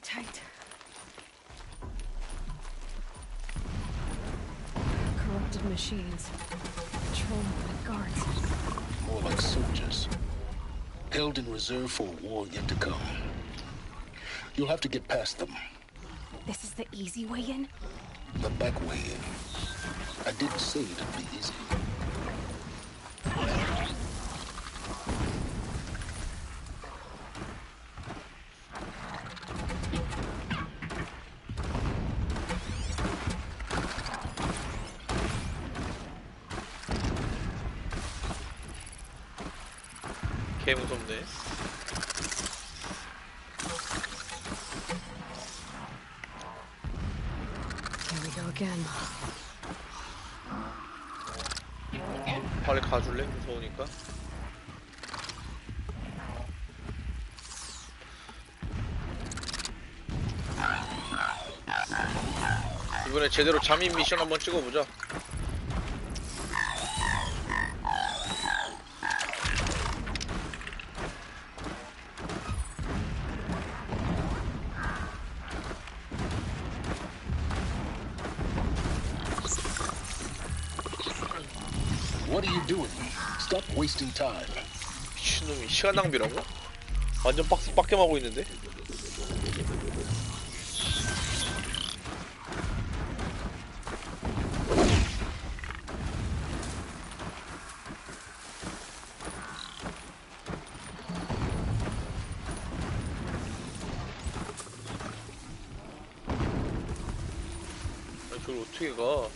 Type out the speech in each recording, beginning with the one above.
Tight. Corrupted machines. Patrolled by guards. More like soldiers. Held in reserve for a war yet to come. You'll have to get past them. This is the easy way in? The back way in. I didn't say it'd be easy. 개 무섭네. Here we go again. 빨리 가줄래? 무서우니까. 이번에 제대로 잠입 미션 한번 찍어보자. What are you doing? Stop wasting time. 미친놈이 시간 낭비라고? 완전 빡겜하고 있는데? 아니 저걸 어떻게 가?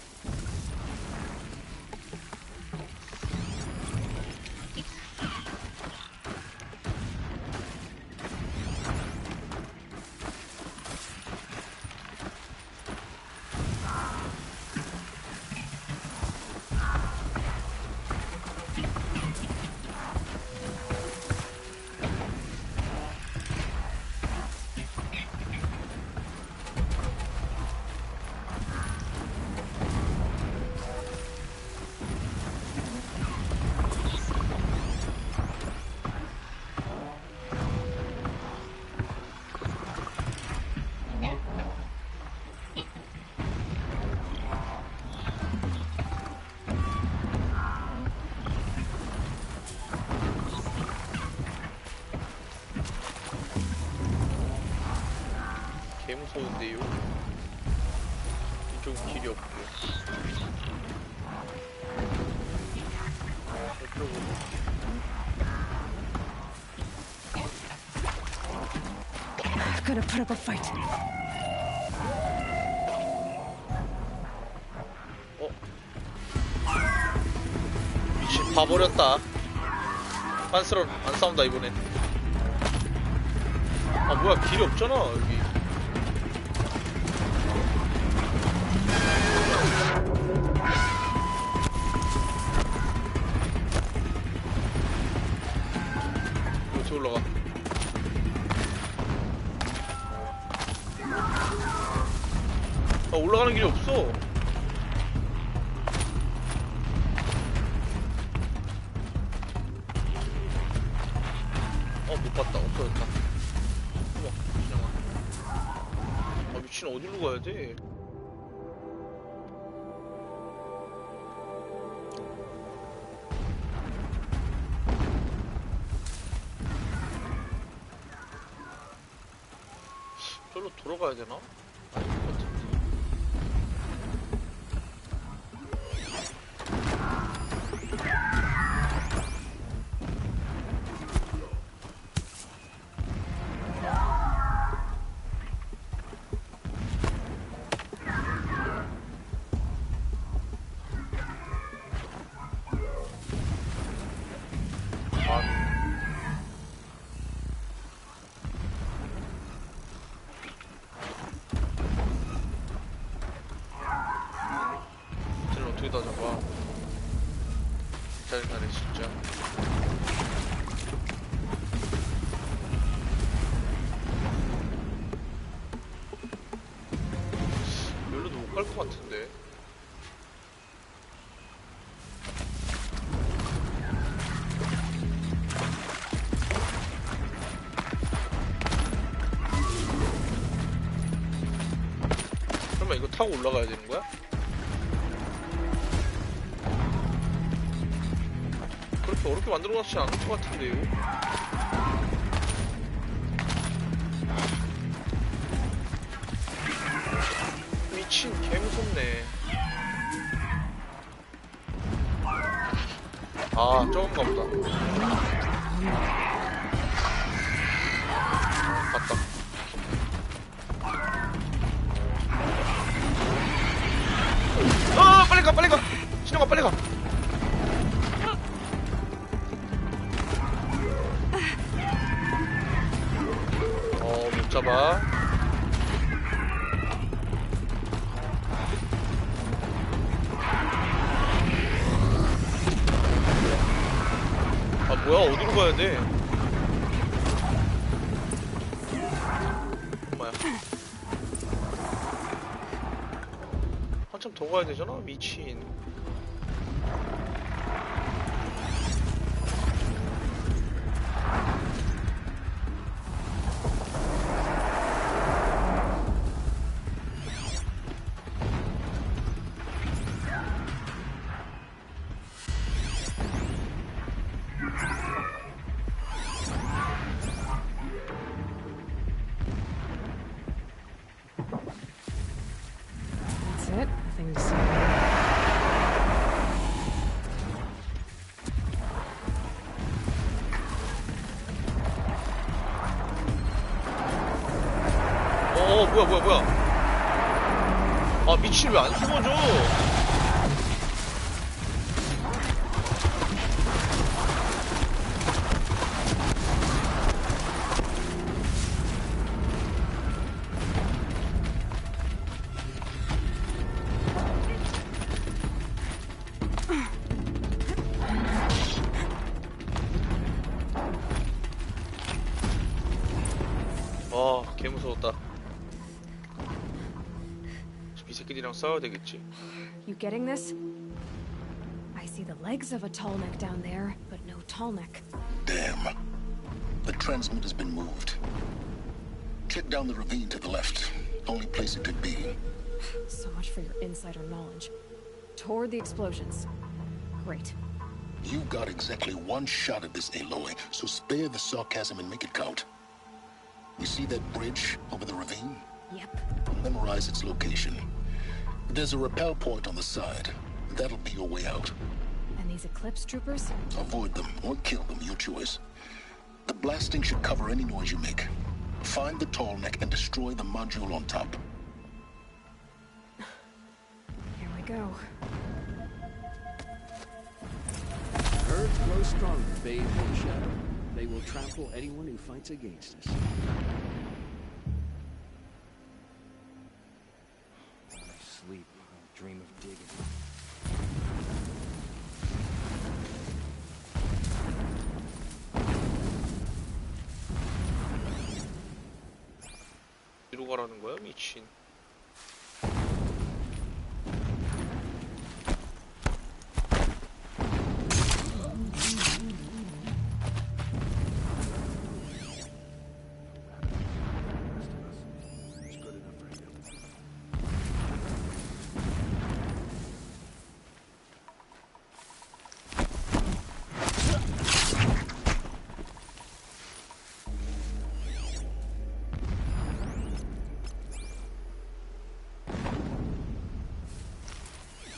개 무서운데요? 이쪽은 길이 없고 저쪽으로 Gotta put up a fight. 미친 봐버렸다. 빤스런 안 싸운다 이번엔. 아 뭐야 길이 없잖아 여기. 어떻게 올라가? 아 올라가는 길이 없어. 못 봤다. 없어졌다. 우와, 지나가. 아 미친 어디로 가야 돼? 저로 돌아가야 되나? 아닐 것 같은데. 어떻게 다 잡아? 짜증나네 진짜. 여기로도 못 갈 것 같은데. 설마 이거 타고 올라가야 되는 거야? 그렇게 어렵게 만들어놨지 않을 것 같은데요? 미친, 개무섭네. 아, 저건가 보다. 갔다. 빨리 가, 빨리 가! 신호가 빨리 가! 못 잡아. 아, 뭐야, 어디로 가야 돼? 엄마야. 한참 더 가야 되잖아, 미친. That's it. Nothing to see. 뭐야. 아, 미친, 왜 안 숨어져? 개 무서웠다. 이 새끼들이랑 싸워야 되겠지. You getting this? I see the legs of a tall neck down there, but no tall neck. Damn. The transmitter's been moved. Check down the ravine to the left. Only place it could be. So much for your insider knowledge. Toward the explosions. Great. You've got exactly one shot at this, Aloy, so spare the sarcasm and make it count. You see that bridge over the ravine? Yep. Memorize its location. There's a rappel point on the side. That'll be your way out. And these Eclipse troopers? Avoid them or kill them, your choice. The blasting should cover any noise you make. Find the tall neck and destroy the module on top. Here we go. Earth grows stronger, bathed in shadow. They will trample anyone who fights against us. When I sleep, I dream of digging. 뒤로 가라는 거야, 미친.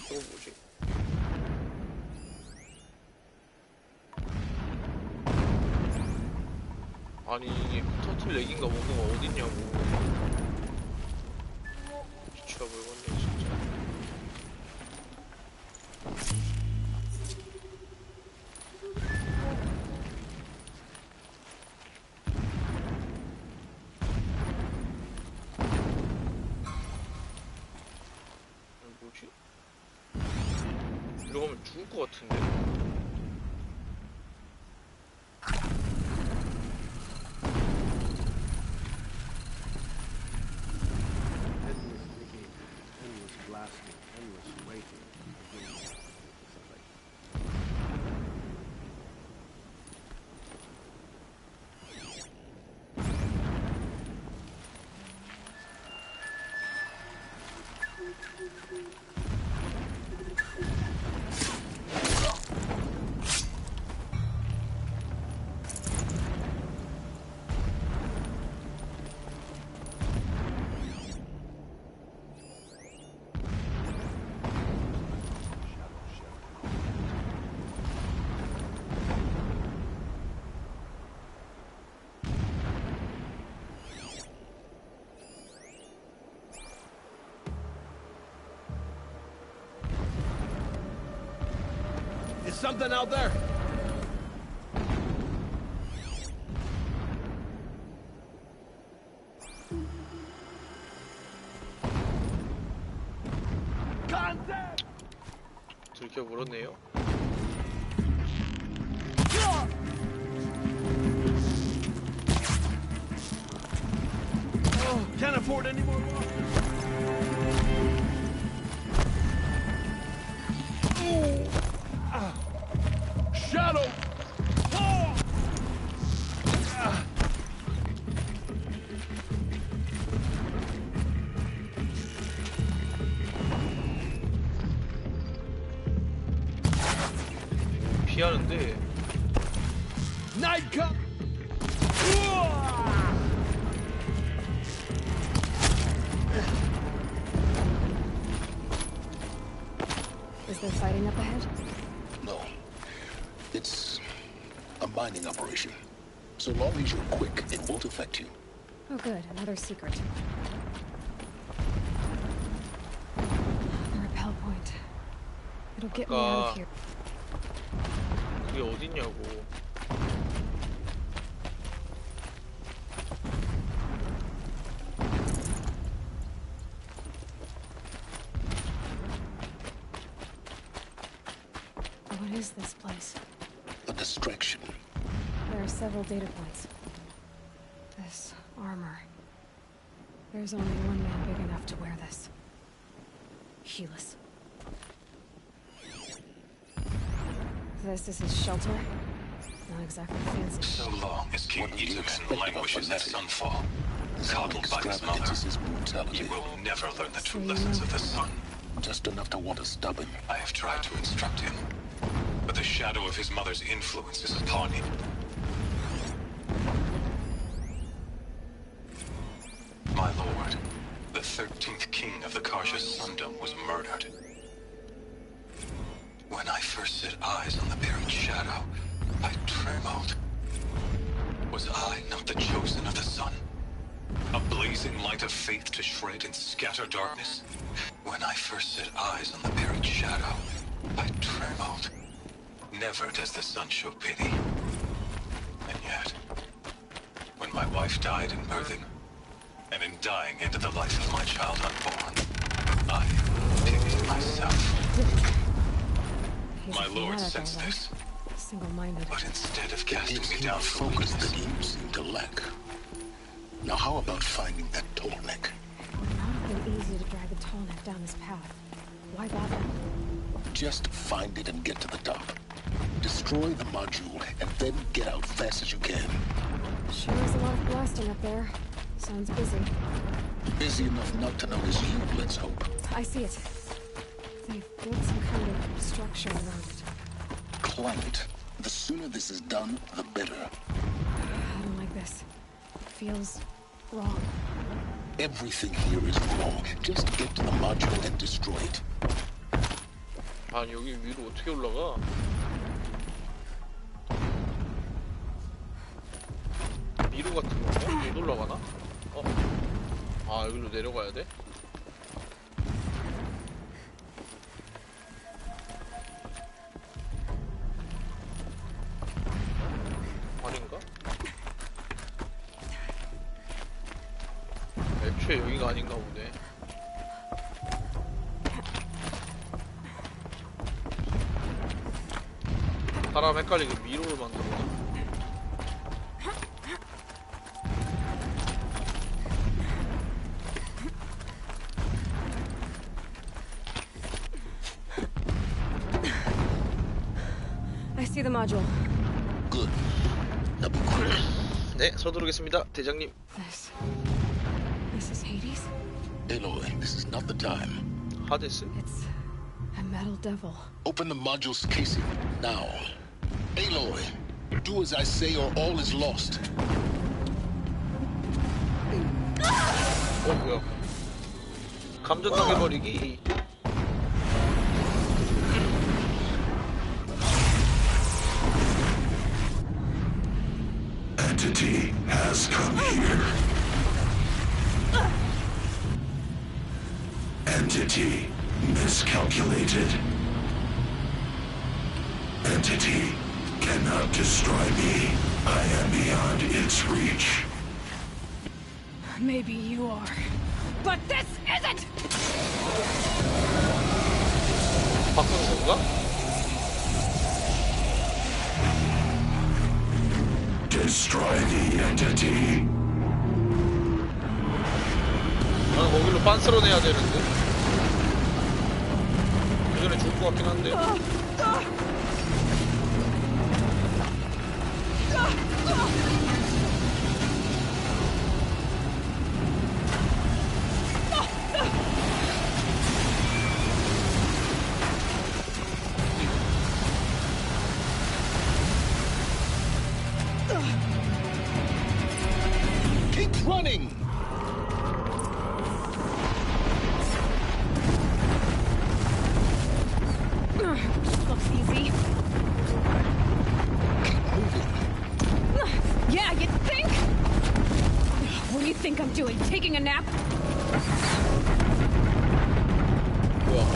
저거 뭐지? 아니, 터틀 렉인가 뭔가가 어딨냐고. 미쳐버리겠네, 진짜. 뭐지? 이러고 가면 죽을 것 같은데? Endless digging, endless blasting, endless waiting. Stuff like something out there? Contact! 들켜 물었네요. Oh, can't afford any more losses. Shadow! Oh! 피하는데 Night come! Is there fighting up ahead? No. It's a mining operation. So long as you're quick, it won't affect you. Oh good, another secret. The rappel point. It'll get me out of here. 그게 어딨냐고. What is this place? A distraction. There are several data points. This armor. There's only one man big enough to wear this. Helis. This is his shelter? Not exactly fancy. So long as King What do you Eaterman expect of a languishes at fanatic? sunfall, coddled by his mother, Extravagance is his brutality. he will never learn the true So you lessons know of the sun. Just enough to want to stop him. I have tried to instruct him, but the shadow of his mother's influence is upon him. My lord, the 13th king of the Karja Sundom was murdered. When I first set eyes on the buried shadow, I trembled. Was I not the chosen of the sun? A blazing light of faith to shred and scatter darkness? When I first set eyes on the buried shadow, I trembled. Never does the sun show pity. And yet, when my wife died in birthing, and in dying ended the life of my child unborn, I pitied myself. He's My a lord fanatic, sensed all right. this, Single-minded. but instead of casting It's me the down for focus weakness, that you seem to lack. Now how about finding that Tolnek? It would not have been easy to drag the tall neck down this path. Why bother? Just find it and get to the top. Destroy the module and then get out fast as you can. Sure is a lot of blasting up there. Sounds busy. Busy enough not to notice you, let's hope. I see it. They've built some kind of structure around it. Climb it. The sooner this is done, the better. I don't like this. It feels wrong. Everything here is wrong. Just get to the module and destroy it. 아니 여기 위로 어떻게 올라가? 미로 같은 건가? 못 올라가나? 어? 아 여기로 내려가야 돼? 아닌가? 애초에 여기가 아닌가 보네. 사람 헷갈리게 미로를 만들어. I see the module. Good. Now be quick. 네, 서두르겠습니다, 대장님. This is Hades? Aloy, this is not the time. 하데스? It's a metal devil. Open the module's casing, now. Aloy, do as I say or all is lost. 뭐야? 감전당해버리기. Entity has come here. Entity miscalculated. entity cannot destroy me. I am beyond its reach. Maybe you are. But this isn't! 바꾸는 건가? Destroy the entity. 나는 거길로 빤스러내야 되는데. 그 전에 죽을 것 같긴 한데. Keep running! Looks easy. Keep moving. Yeah, you think? What do you think I'm doing? Taking a nap? 뭐야?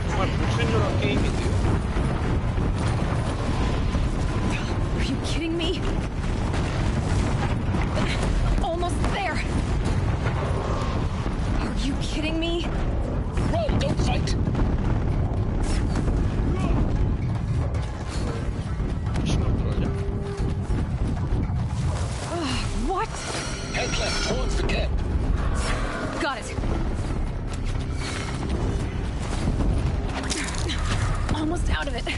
정말 불친절한 게임인데요? Are you kidding me? Almost there. Are you kidding me? Run, don't fight! 미친놈들 아니야? What? Head left towards the camp. Got it. Almost out of it. The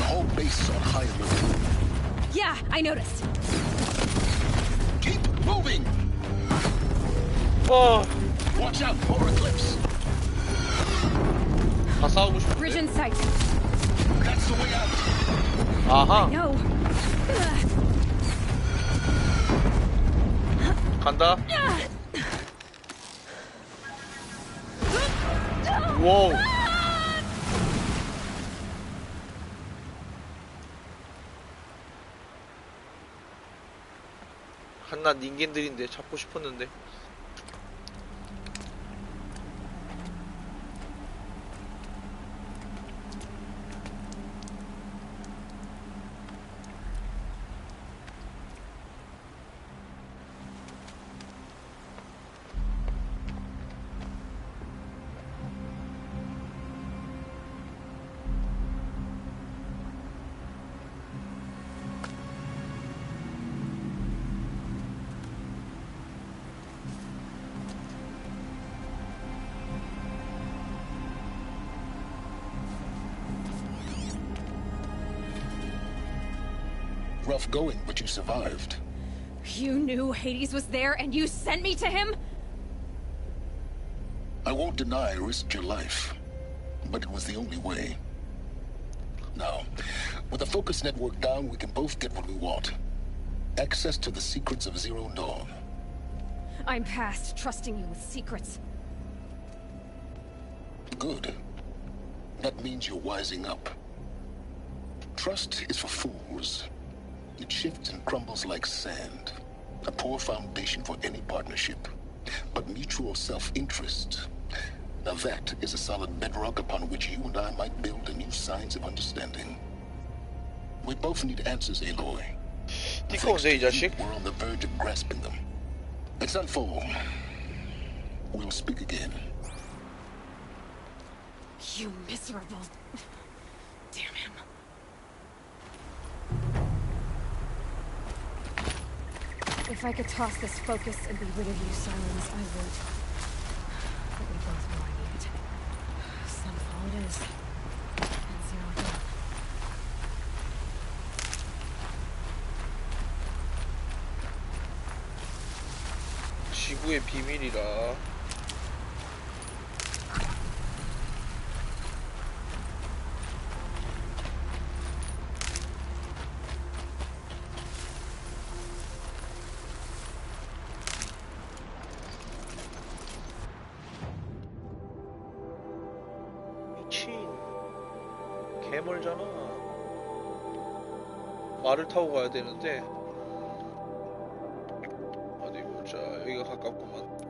whole base is on high alert. Yeah, I noticed. Keep moving! 어, Watch out, more eclipse. 다 싸우고 Bridge in 싶은데. sight. That's the way out. 아하, No. 간다. 와우. 한낱 닌겐들인데 잡고 싶었는데. Rough going, but you survived. You knew Hades was there and you sent me to him? I won't deny I risked your life, but it was the only way. Now, with the focus network down, we can both get what we want. Access to the secrets of Zero Dawn. I'm past trusting you with secrets. Good. That means you're wising up. Trust is for fools. It shifts and crumbles like sand. A poor foundation for any partnership. But mutual self-interest, now that is a solid bedrock upon which you and I might build a new science of understanding. We both need answers, Aloy. 띠꺼운데 이 자식? We're on the verge of grasping them. Let's unfold. We'll speak again. You miserable... Damn him. If I could toss this focus and be rid of you, Silence, I would. But we both know I need it. Sunfall it is. And Zero Dawn. 지구의 비밀이라. 미친. 개멀잖아. 말을 타고 가야 되는데. 어디 보자. 여기가 가깝구만.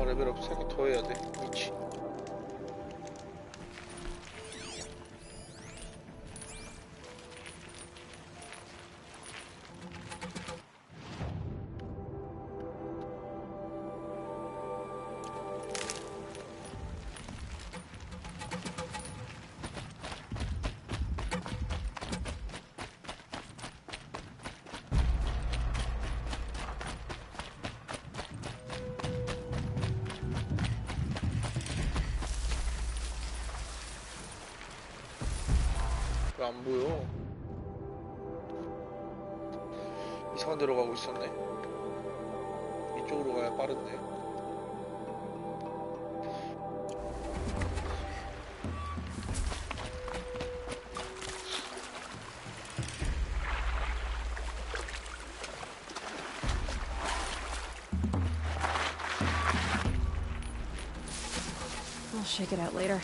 레벨업 3개 더 해야 돼. 미치. 왜 안 보여? 이상한 데로 가고 있었네. 이쪽으로 가야 빠른데. I'll shake it out later.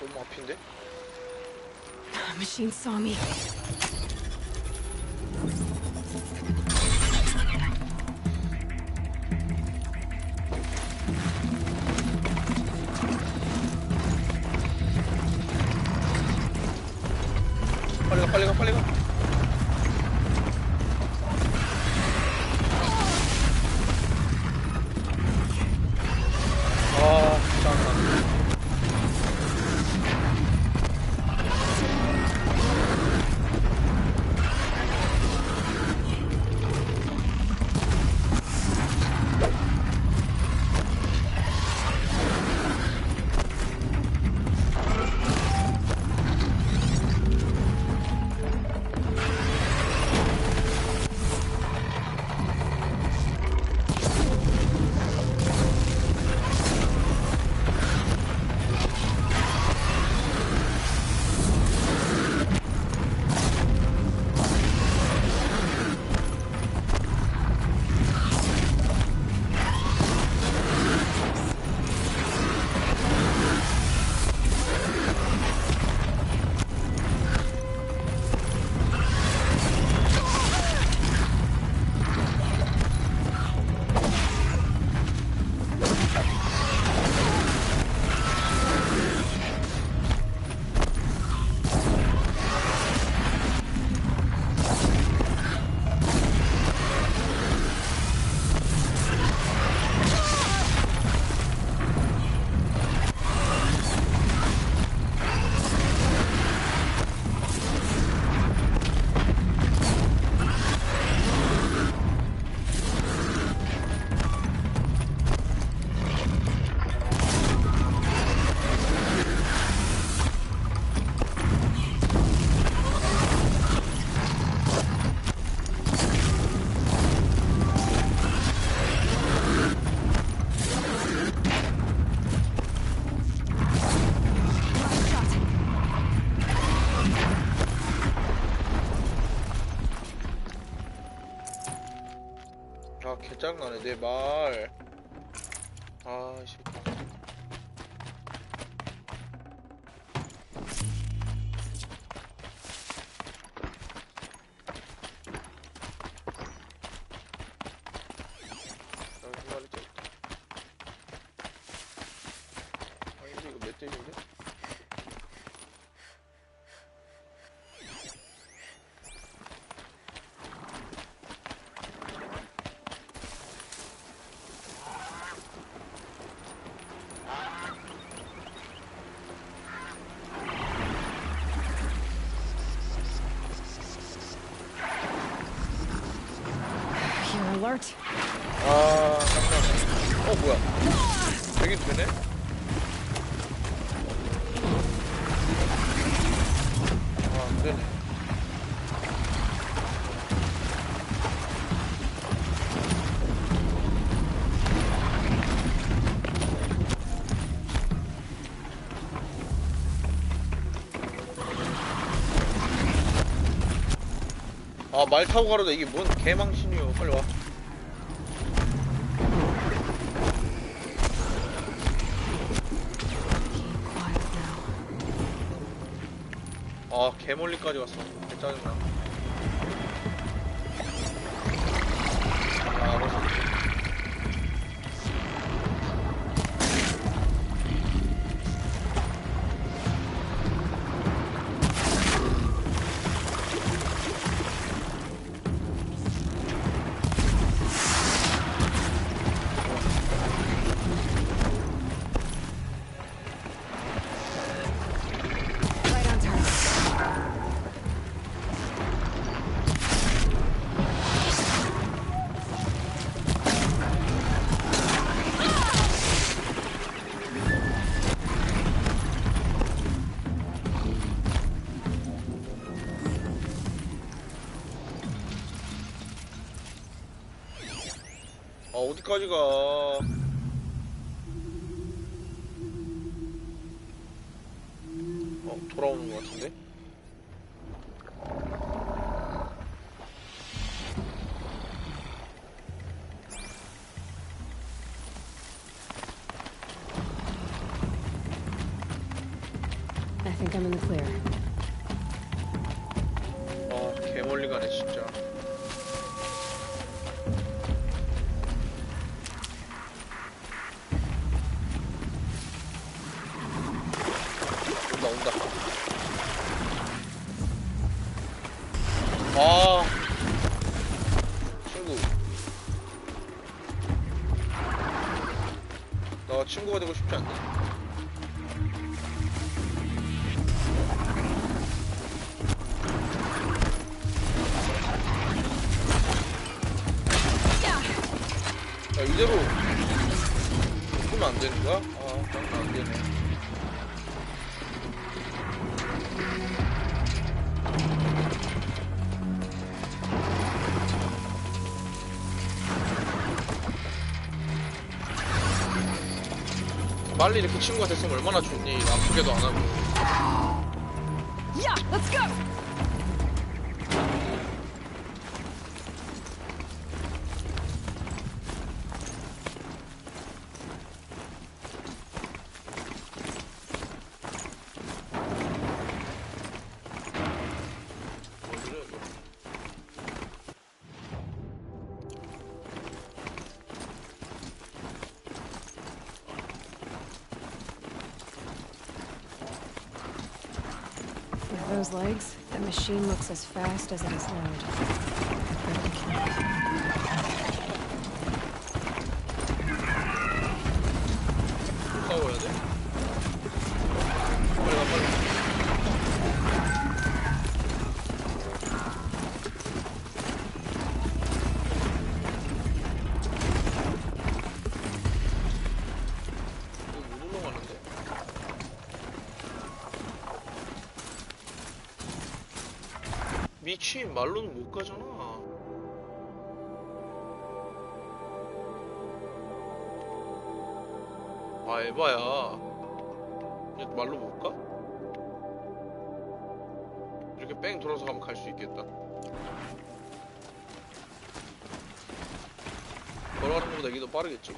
너무 앞인데? Machine saw me. 빨리 가, 빨리 가, 빨리 가. 아, 짱나. 아, 개짱나네, 내 말. 아, 씨. 스테이지인데? You're alert. 아, 깜짝이야. 뭐야. 되긴 되네? 아, 안 되네. 아, 말 타고 가려다 이게 뭔 개망신이요. 빨리 와. Keep quiet now. 아, 개멀리까지 갔어. 개 짜증나. 아, 벌써. Right on target. 아, 어디까지 가? 돌아오는 것 같은데? I think I'm in the clear. 아, 개멀리 가네, 진짜. 온다. 아, 친구. 나 친구가 되고 싶지 않네. 야, 이대로 끄면 안 되는 거야? 아, 안 되네. 빨리 이렇게 친구가 됐으면 얼마나 좋니? 아프게도 안 하고. Yeah, let's go. With those legs, the machine looks as fast as it is loud. Really can't. 싸워야 돼? 빨리 가, 빨리. 이거 못 올라가는데? 미친, 말로는 못 가잖아. 아, 에바야. 얘 말로 못 가? 이렇게 뺑 돌아서 가면 갈 수 있겠다. 걸어가는 것보다 이게 더 빠르겠지.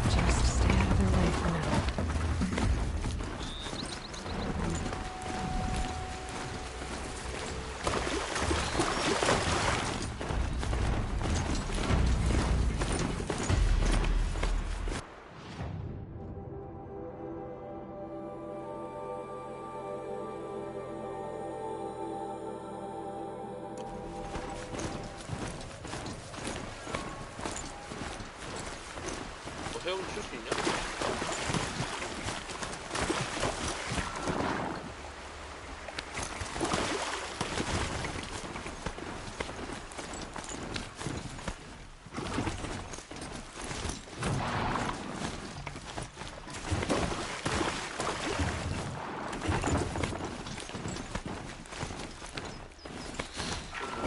Just stay out of their way for now. 멈출 수 있냐?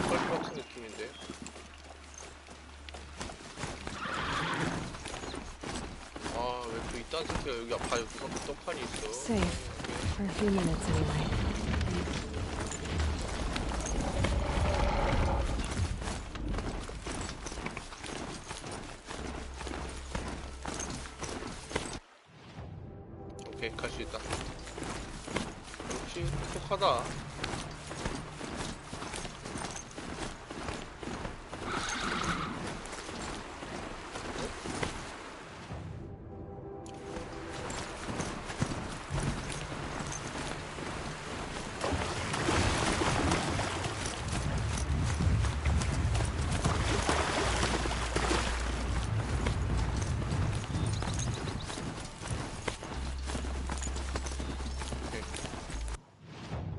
갈것 같은 느낌인데. 아, 왜 또 이딴 새끼가 여기 앞에 떡판이 있어. Safe. For a few minutes anyway. 오케이, 갈 수 있다. 역시 똑똑하다.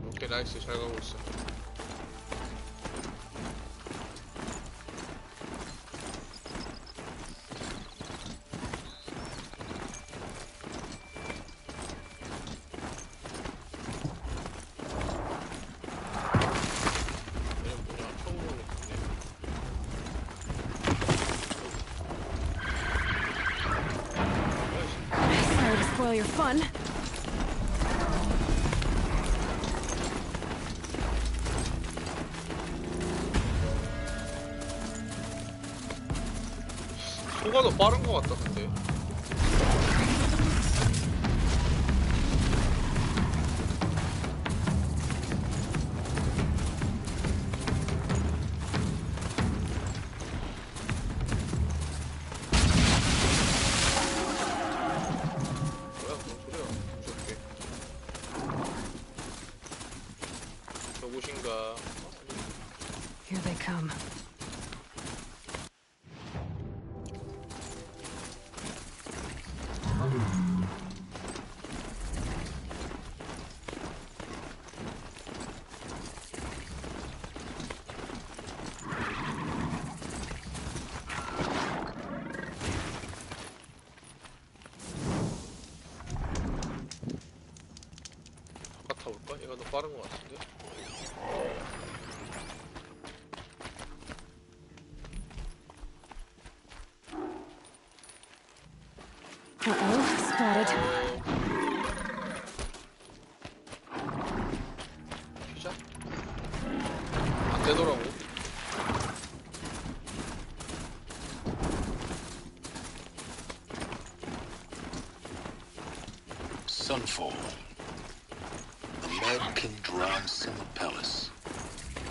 오케이, 나이스. 잘 가고 있어. 얘는 뭐냐? 처음 보는 느낌이네. Sorry to spoil your fun. 소가 더 빠른 것 같다, 근데. 뭐야, 뭔 소리야. 무섭게. 저곳인가. Here they come. 바깥 타볼까? 얘가 더 빠른 것 같은데? Uh-oh, spotted. 피자? 안 되더라고. Sunfall. The Mad King Duran's summer palace.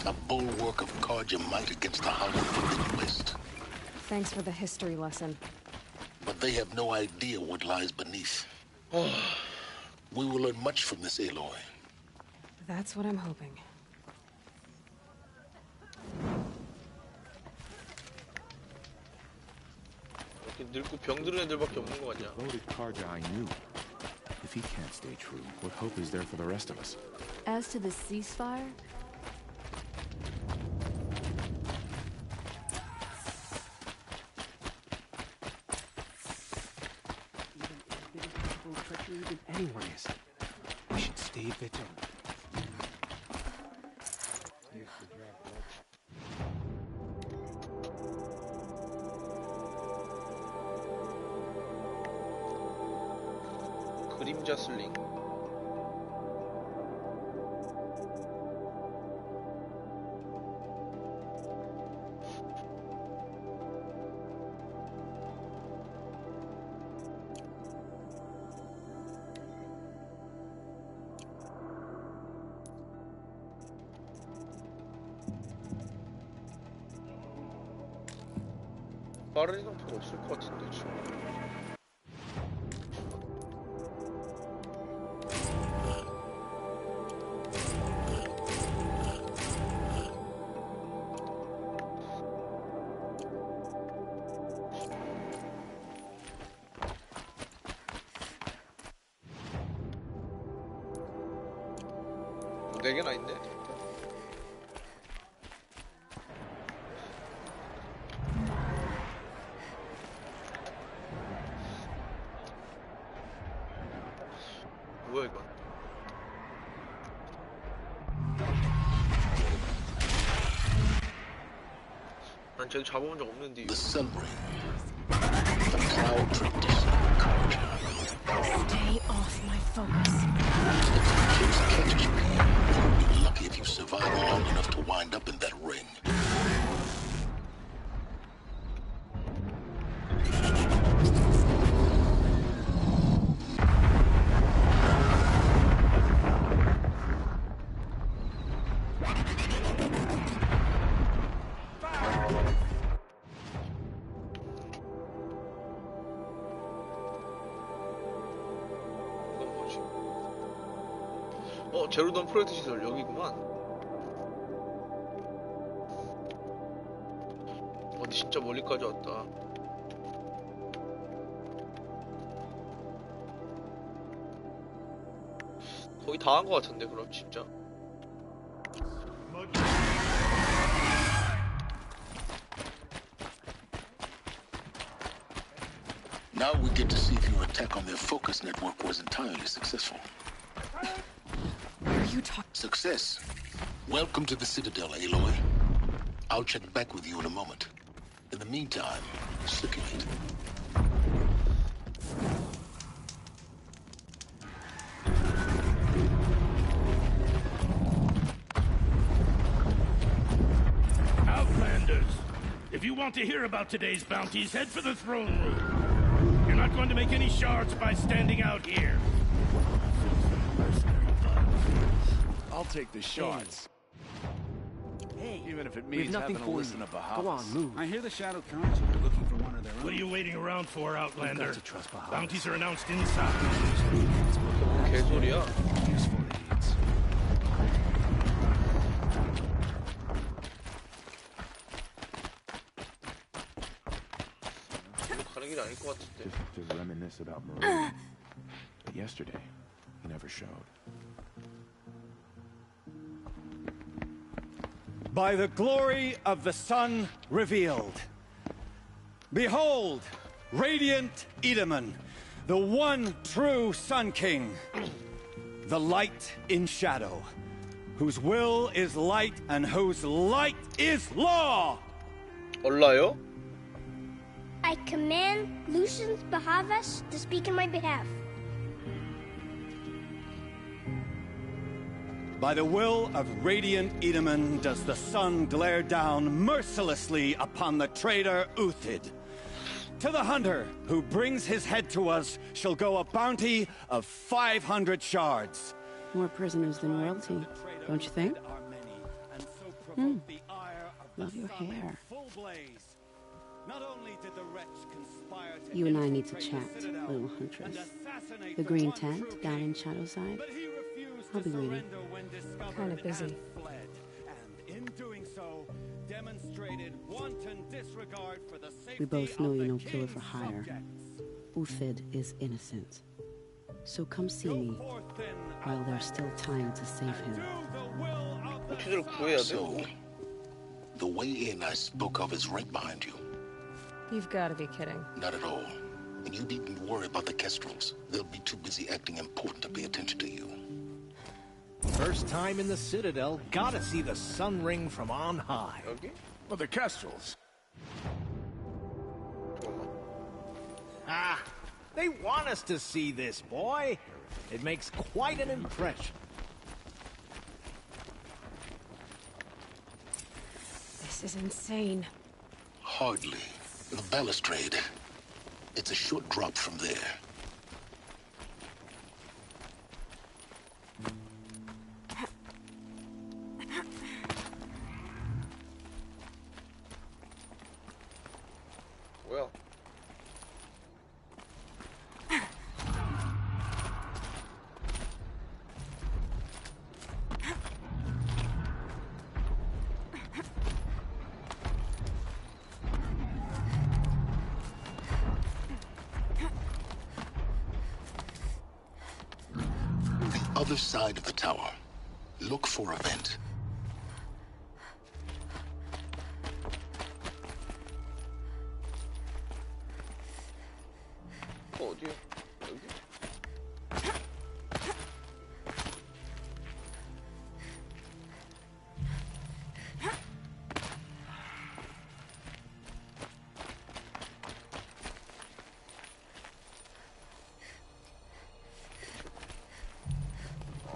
A bulwark of Carja might against the Hound of the West. Thanks for the history lesson. But they have no idea what lies beneath. We will learn much from this Aloy. That's what I'm hoping. 이렇게 늙고 병들은 애들밖에 없는 거 같냐? Devoted Karja I knew. If he can't stay true, what hope is there for the rest of us? As to the ceasefire, Treachery than anyone is. We should stay vigilant. 그림자 슬링. 빠른 이동표가 없을 것 같은데 지금. 4개나 있네. 뭐야 이건? 난 쟤도 잡아본 적 없는데. The sun ring. The cloud tricked us. Encourage her. Stay off my focus. If the case catches me, you'll be lucky if you survive long enough to wind up in that ring. 제로던 프로젝트 시설 여기구만. 어디 진짜 멀리까지 왔다. 거의 다 한 것 같은데 그럼 진짜. Now we get to see if your attack on their focus network was entirely successful. You talk. Success. Welcome to the Citadel, Aloy. I'll check back with you in a moment. In the meantime, circulate. Outlanders, if you want to hear about today's bounties, head for the throne room. You're not going to make any shards by standing out here. I'll take the shots. Hey, Even if it we have means nothing having to for listen you. to Bahamas. Go on, move. I hear the Shadow Council are looking for one of their own. What are you waiting around for, Outlander? Got to trust Bahamas. Bounties are announced inside. 뭔 개소리야? Useful idiots. 가는 길이 아닐 것 같은데. Just to reminisce about Marie. But yesterday, he never showed. By the glory of the sun revealed. Behold, radiant Edaman, the one true Sun King, the light in shadow, whose will is light and whose light is law. 얼라요? I command Lucius Bahavas to speak in my behalf. By the will of radiant Edaman does the sun glare down mercilessly upon the traitor Uthid. To the hunter who brings his head to us shall go a bounty of 500 shards. More prisoners than royalty, don't you think? Love your hair. You and I need to chat, little huntress. The green tent down in Shadowside. I'll be waiting. Kind of busy. We both know you're no killer for hire. Uthid is innocent. So come see me while there's still time to save him. 어떻게들 구해야 돼? So, the way in I spoke of is right behind you. You've got to be kidding. Not at all. And you needn't worry about the Kestrels. They'll be too busy acting important to pay attention to you. First time in the Citadel, gotta see the sun ring from on high. 여기? Well, the Kestrels. Ah, they want us to see this, boy. It makes quite an impression. This is insane. Hardly. The balustrade. It's a short drop from there. 뭐야? Other side of the tower. Look for a vent. 어디요? 여기?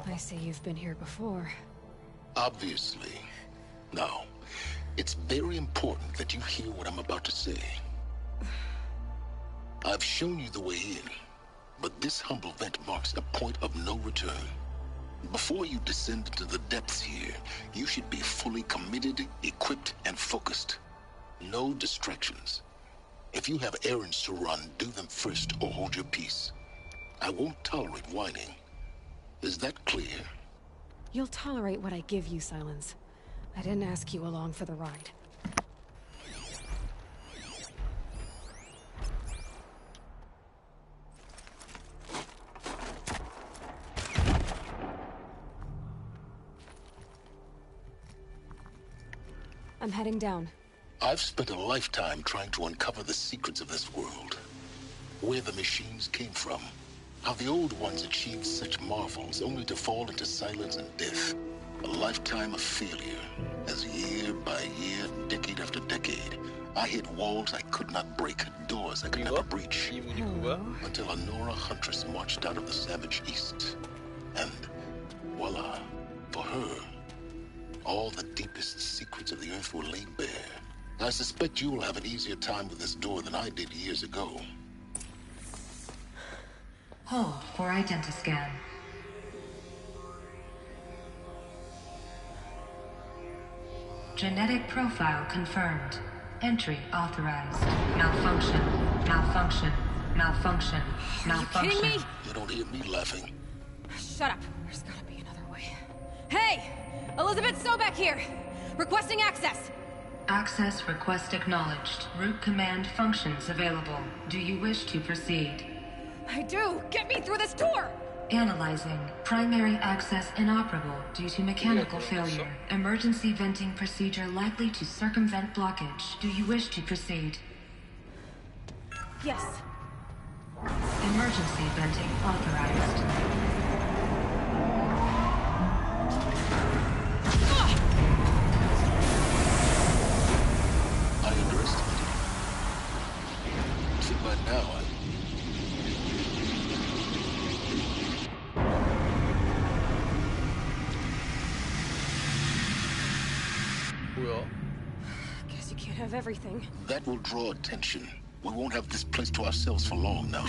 I see you've been here before. Obviously. Now, it's very important that you hear what I'm about to say. I've shown you the way in, but this humble vent marks a point of no return. Before you descend into the depths here, you should be fully committed, equipped, and focused. No distractions. If you have errands to run, do them first or hold your peace. I won't tolerate whining. Is that clear? You'll tolerate what I give you, Silence. I didn't ask you along for the ride. I'm heading down. I've spent a lifetime trying to uncover the secrets of this world. Where the machines came from. How the old ones achieved such marvels only to fall into silence and death. A lifetime of failure, as year by year, decade after decade, I hit walls I could not break, doors I could never breach. Until a Nora huntress marched out of the savage east. And voila, for her, all the deepest secrets of the earth were laid bare. I suspect you will have an easier time with this door than I did years ago. Hold for identiscan. Genetic profile confirmed. Entry authorized. Malfunction. Malfunction. Malfunction. Malfunction. Are you kidding me? You don't hear me laughing. Shut up. There's gotta be another way. Hey! Elizabeth Sobeck here! Requesting access! Access request acknowledged. Root command functions available. Do you wish to proceed? I do! Get me through this door! Analyzing. Primary access inoperable due to mechanical failure. Emergency venting procedure likely to circumvent blockage. Do you wish to proceed? Yes. Emergency venting authorized. I underestimated. See, by now, Guess you can't have everything. that will draw attention. We won't have this place to ourselves for long now.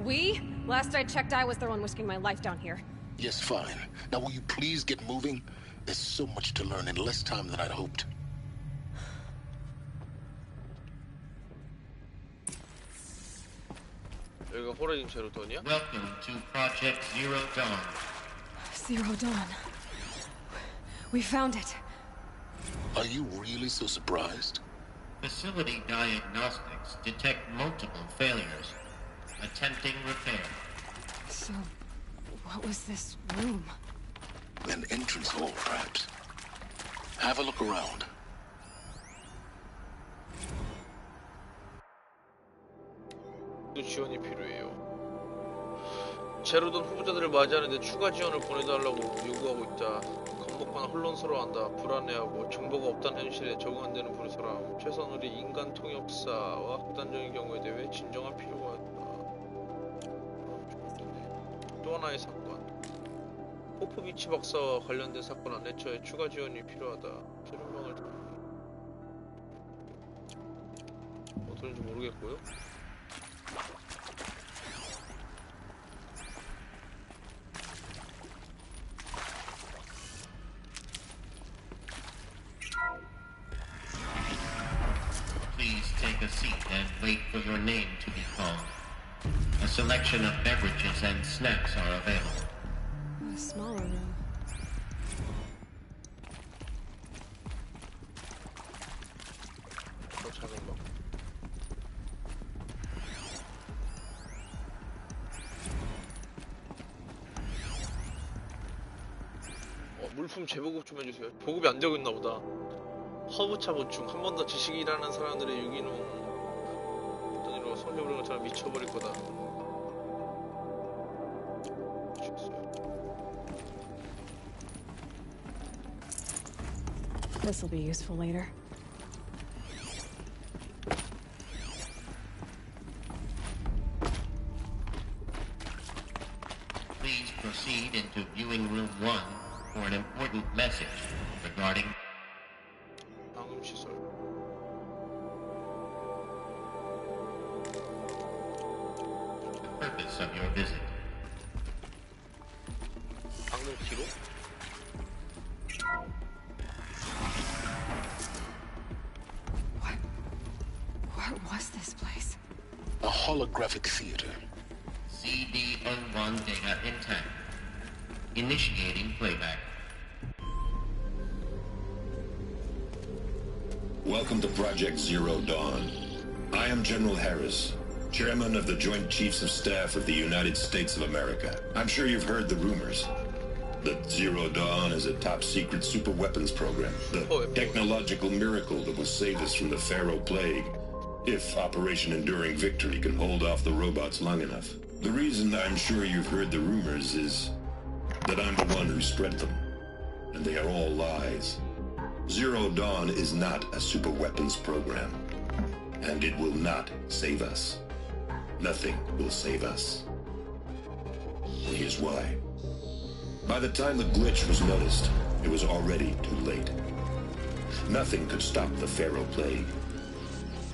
We? Last I checked, I was the one risking my life down here. Yes, fine. Now will you please get moving? There's so much to learn in less time than I'd hoped. 여기가 호라이즌 제로돈이야? Welcome to Project Zero Dawn. Zero Dawn. We found it. Are you really so surprised? Facility diagnostics detect multiple failures. Attempting repair. So, what was this room? An entrance hall, perhaps. Have a look around. 지원이 필요해요. 제로돈 후보자들을 맞이하는데 추가 지원을 보내달라고 요구하고 있다. 겁먹거나 혼란스러워한다. 불안해하고 정보가 없다는 현실에 적응 안 되는 부르사람. 최소한 우리 인간 통역사와 극단적인 경우에 대해 진정한 필요가 있다. 또 하나의 사건. 포프비치 박사와 관련된 사건 안내처에 추가 지원이 필요하다. 드론방을 어떤지 모르겠고요. Please take a seat and wait for your name to be called. A selection of beverages and snacks are available. A smaller room. 더 작은 거. 물품 재보급 좀 해주세요. 보급이 안 되고 있나 보다. 허브차 보충. 한 번 더 지식이라는 사람들의 유기농 어떤 일로 성격을 것처럼 미쳐버릴 거다. This'll be useful later. Please proceed into viewing room 1 for an important message regarding 방음 시설. the purpose of your visit. 방금 기록? What was this place? A holographic theater. CD01 data intact. Initiating playback. Welcome to Project Zero Dawn. I am General Harris, Chairman of the Joint Chiefs of Staff of the United States of America. I'm sure you've heard the rumors that Zero Dawn is a top-secret superweapons program, the technological miracle that will save us from the Pharaoh Plague, if Operation Enduring Victory can hold off the robots long enough. The reason I'm sure you've heard the rumors is that I'm the one who spread them, and they are all lies. Zero Dawn is not a superweapons program, and it will not save us. Nothing will save us. And here's why. By the time the glitch was noticed, it was already too late. Nothing could stop the Pharaoh Plague.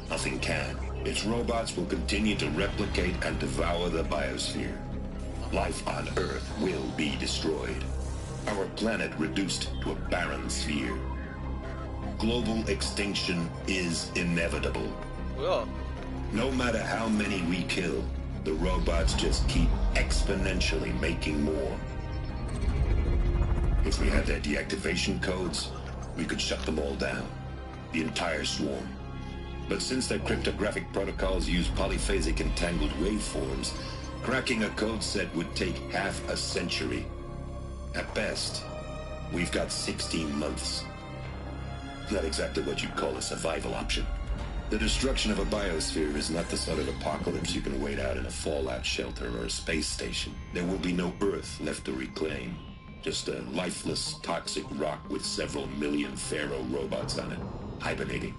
Nothing can. Its robots will continue to replicate and devour the biosphere. Life on Earth will be destroyed. Our planet reduced to a barren sphere. Global extinction is inevitable. No matter how many we kill, the robots just keep exponentially making more. If we had their deactivation codes, we could shut them all down. The entire swarm. But since their cryptographic protocols use polyphasic entangled waveforms, cracking a code set would take half a century. At best, we've got 16 months. Not exactly what you'd call a survival option. The destruction of a biosphere is not the sort of apocalypse you can wait out in a fallout shelter or a space station. There will be no Earth left to reclaim. Just a lifeless, toxic rock with several million Pharaoh robots on it, hibernating,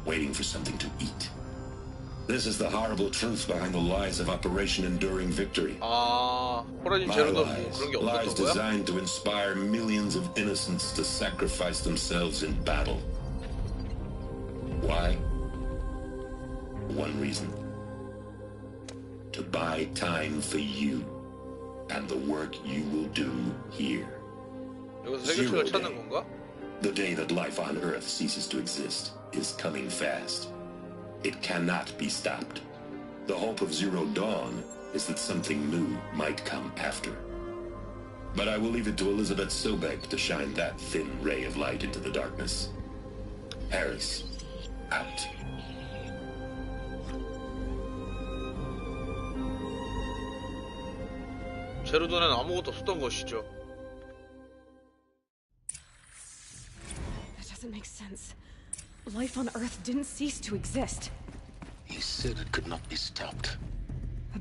waiting for something to eat. This is the horrible truth behind the lies of Operation Enduring Victory. 호라이즌 My 제로도 뭐 lies, 그런 게 lies 없었던 거야? designed to inspire millions of innocents to sacrifice themselves in battle. Why? One reason. To buy time for you and the work you will do here. 여기서 Zero 세계책을 찾는 day. 건가? The day that life on Earth ceases to exist is coming fast. It cannot be stopped. The hope of Zero Dawn is that something new might come after. But I will leave it to Elizabeth Sobek to shine that thin ray of light into the darkness. Harris, out. 제로돈에는 아무것도 없었던 것이죠. That doesn't make sense. Life on Earth didn't cease to exist. He said it could not be stopped.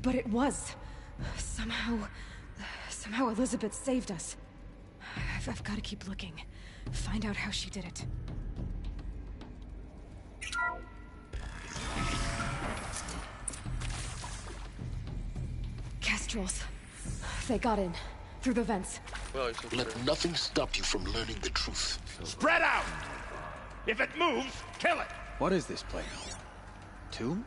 But it was. Somehow Elizabeth saved us. I've got to keep looking. Find out how she did it. Kestrels. They got in. Through the vents. Let nothing stop you from learning the truth. Spread out! If it moves, kill it! What is this place? Tomb?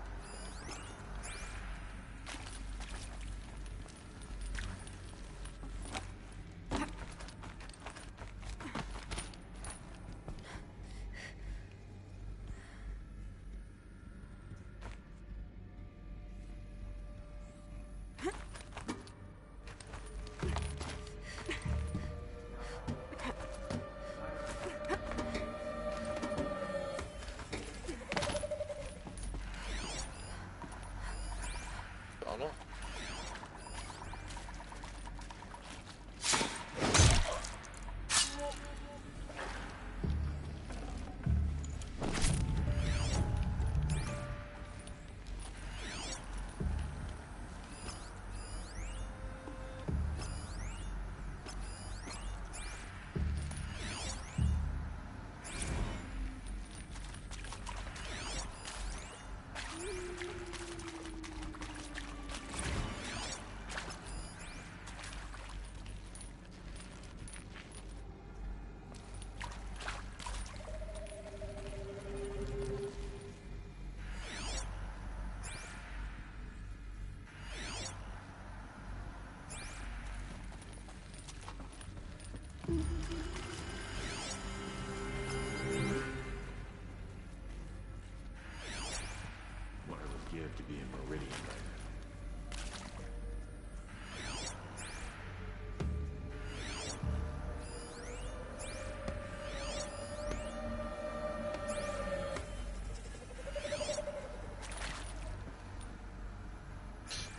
What I would give to be in Meridian right now.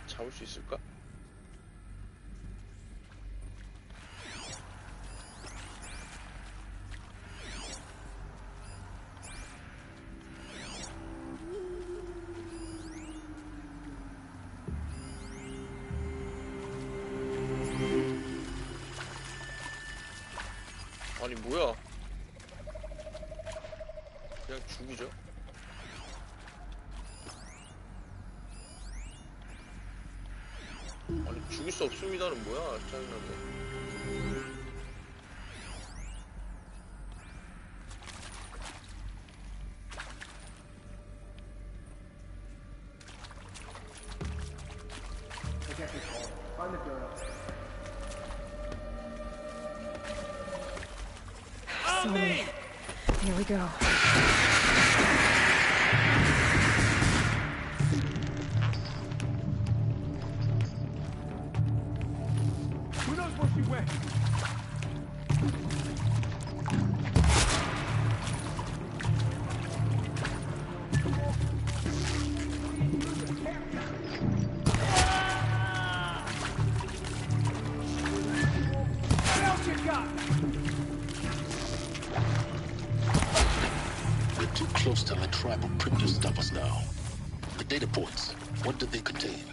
잡을 수 있을까? 아니 뭐야? 그냥 죽이죠. 아니 죽일 수 없습니다는 뭐야? 짜증나게. Slowly. Here we go. Who knows where she went? What else you got? We're too close to the tribal crypt to stop us now. The data points, what do they contain?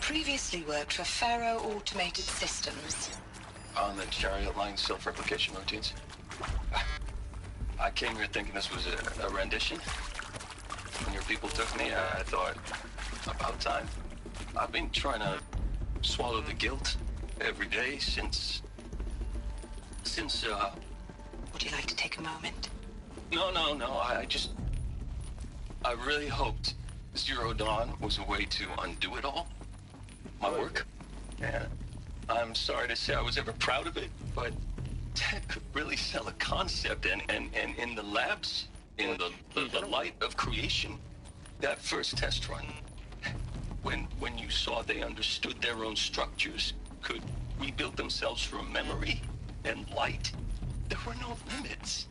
Previously worked for Faro Automated Systems. On the chariot line self-replication routines? I came here thinking this was a rendition. When your people took me, I thought, about time. I've been trying to swallow the guilt every day since... Would you like to take a moment? No, I really hoped Zero Dawn was a way to undo it all. My work. And I'm sorry to say I was ever proud of it, but Ted could really sell a concept, and in the labs, in the light of creation, that first test run, when you saw they understood their own structures, could rebuild themselves from memory and light, there were no limits.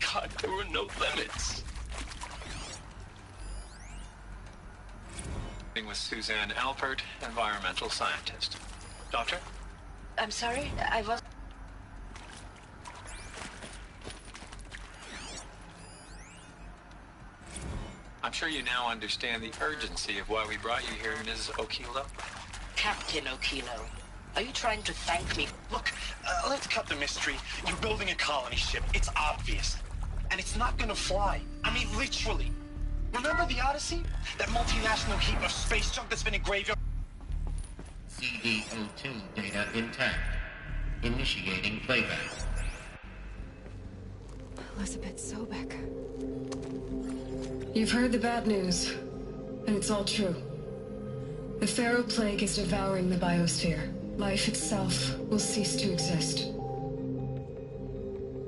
God, there were no limits. With Suzanne Alpert, environmental scientist. Doctor? I'm sorry, I was... I'm sure you now understand the urgency of why we brought you here, Ms. Okilo. Captain Okilo, are you trying to thank me? Look, let's cut the mystery. You're building a colony ship. It's obvious. And it's not gonna fly. I mean, literally. Remember the Odyssey? That multinational heap of space junk that's been in graveyard? CD02 data intact. Initiating playback. Elizabeth Sobek. You've heard the bad news, and it's all true. The Pharaoh Plague is devouring the biosphere. Life itself will cease to exist.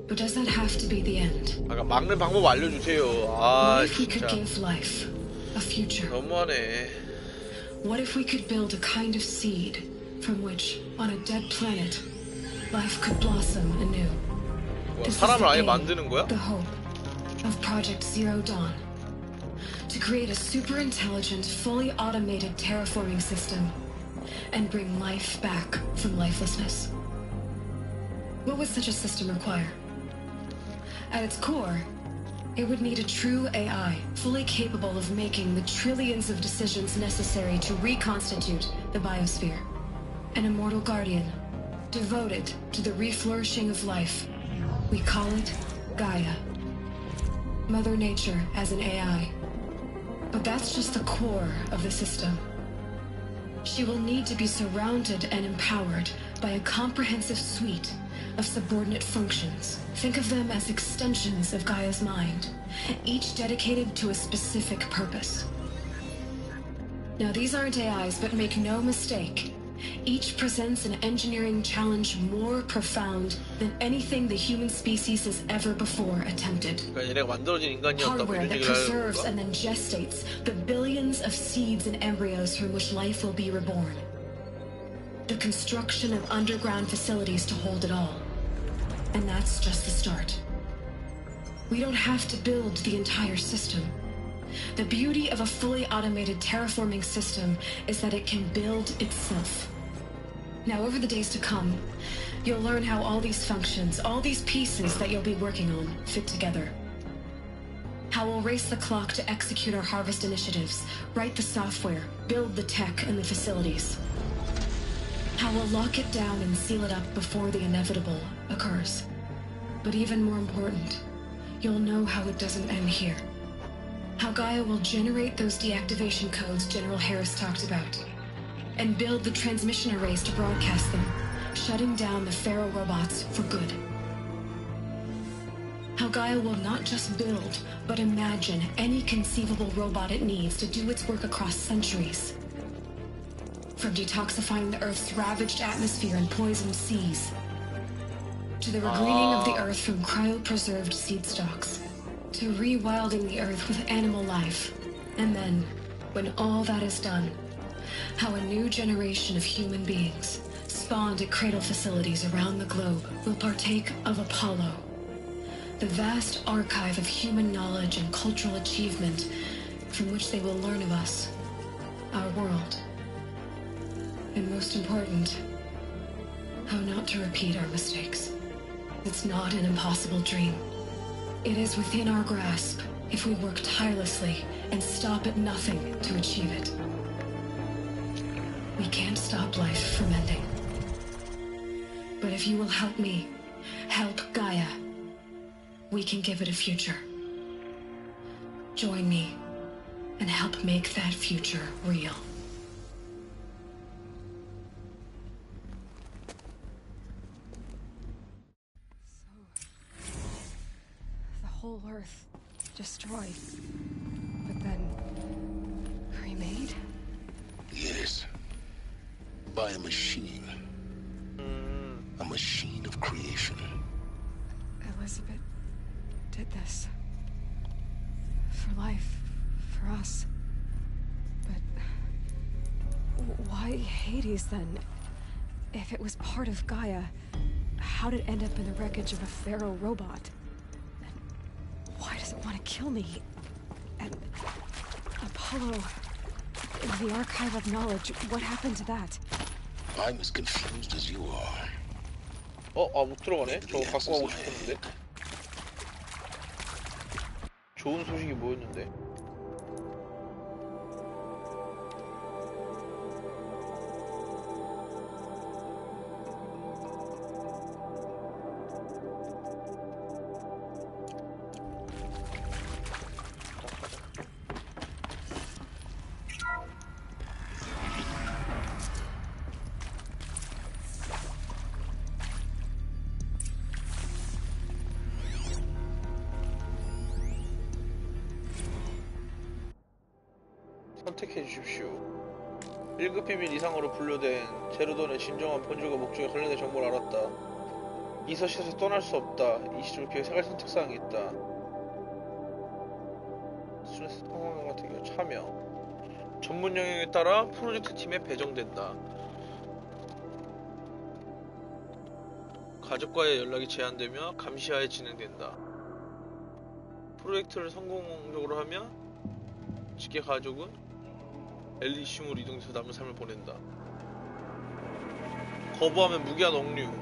But does that have to be the end? 아까 막는 방법 알려주세요. What if we 진짜. could give life a future? 너무하네. What if we could build a kind of seed from which, on a dead planet, life could blossom anew? 뭐야, 사람을 아예 만드는 거야? The hope of Project Zero Dawn. To create a super intelligent, fully automated terraforming system and bring life back from lifelessness. What would such a system require? At its core, it would need a true AI, fully capable of making the trillions of decisions necessary to reconstitute the biosphere. An immortal guardian, devoted to the reflourishing of life. We call it Gaia. Mother Nature as an AI. But that's just the core of the system. She will need to be surrounded and empowered by a comprehensive suite of subordinate functions. Think of them as extensions of Gaia's mind, each dedicated to a specific purpose. Now, these aren't AIs, but make no mistake, each presents an engineering challenge more profound than anything the human species has ever before attempted. Hardware that preserves and then gestates the billions of seeds and embryos from which life will be reborn. The construction of underground facilities to hold it all. And that's just the start. We don't have to build the entire system. The beauty of a fully automated terraforming system is that it can build itself. Now, over the days to come, you'll learn how all these functions, all these pieces that you'll be working on, fit together. How we'll race the clock to execute our harvest initiatives, write the software, build the tech and the facilities. How we'll lock it down and seal it up before the inevitable occurs. But even more important, you'll know how it doesn't end here. How Gaia will generate those deactivation codes General Harris talked about, and build the transmission arrays to broadcast them, shutting down the Pharaoh robots for good. How Gaia will not just build, but imagine any conceivable robot it needs to do its work across centuries. From detoxifying the Earth's ravaged atmosphere and poisoned seas, to the regreening of the Earth from cryopreserved seed stalks, to rewilding the Earth with animal life. And then, when all that is done, how a new generation of human beings, spawned at cradle facilities around the globe, will partake of Apollo, the vast archive of human knowledge and cultural achievement from which they will learn of us, our world. And most important, how not to repeat our mistakes. It's not an impossible dream. It is within our grasp if we work tirelessly and stop at nothing to achieve it. We can't stop life from ending. But if you will help me, help Gaia, we can give it a future. Join me and help make that future real. The whole Earth destroyed, but then remade? Yes. By a machine. A machine of creation. Elizabeth did this. For life, for us. But why Hades then? If it was part of Gaia, how did it end up in the wreckage of a Pharaoh robot? And why does it want to kill me? And Apollo, the archive of knowledge, what happened to that? I'm as confused as you are. 못 들어가네? 저거 갖고 가고 싶었는데. 좋은 소식이 뭐였는데? 선택해 주십시오. 1급 비밀 이상으로 분류된 제로돈의 진정한 본질과 목적에 관련된 정보를 알았다. 이 서식에서 떠날 수 없다. 이 시점을 기획 세 가지 선택사항이 있다. 스트레스 상황 같은 경우 참여. 전문 영역에 따라 프로젝트 팀에 배정된다. 가족과의 연락이 제한되며 감시하에 진행된다. 프로젝트를 성공적으로 하면 직계 가족은 엘리시움으로 이동해서 남은 삶을 보낸다. 거부하면 무기한 억류.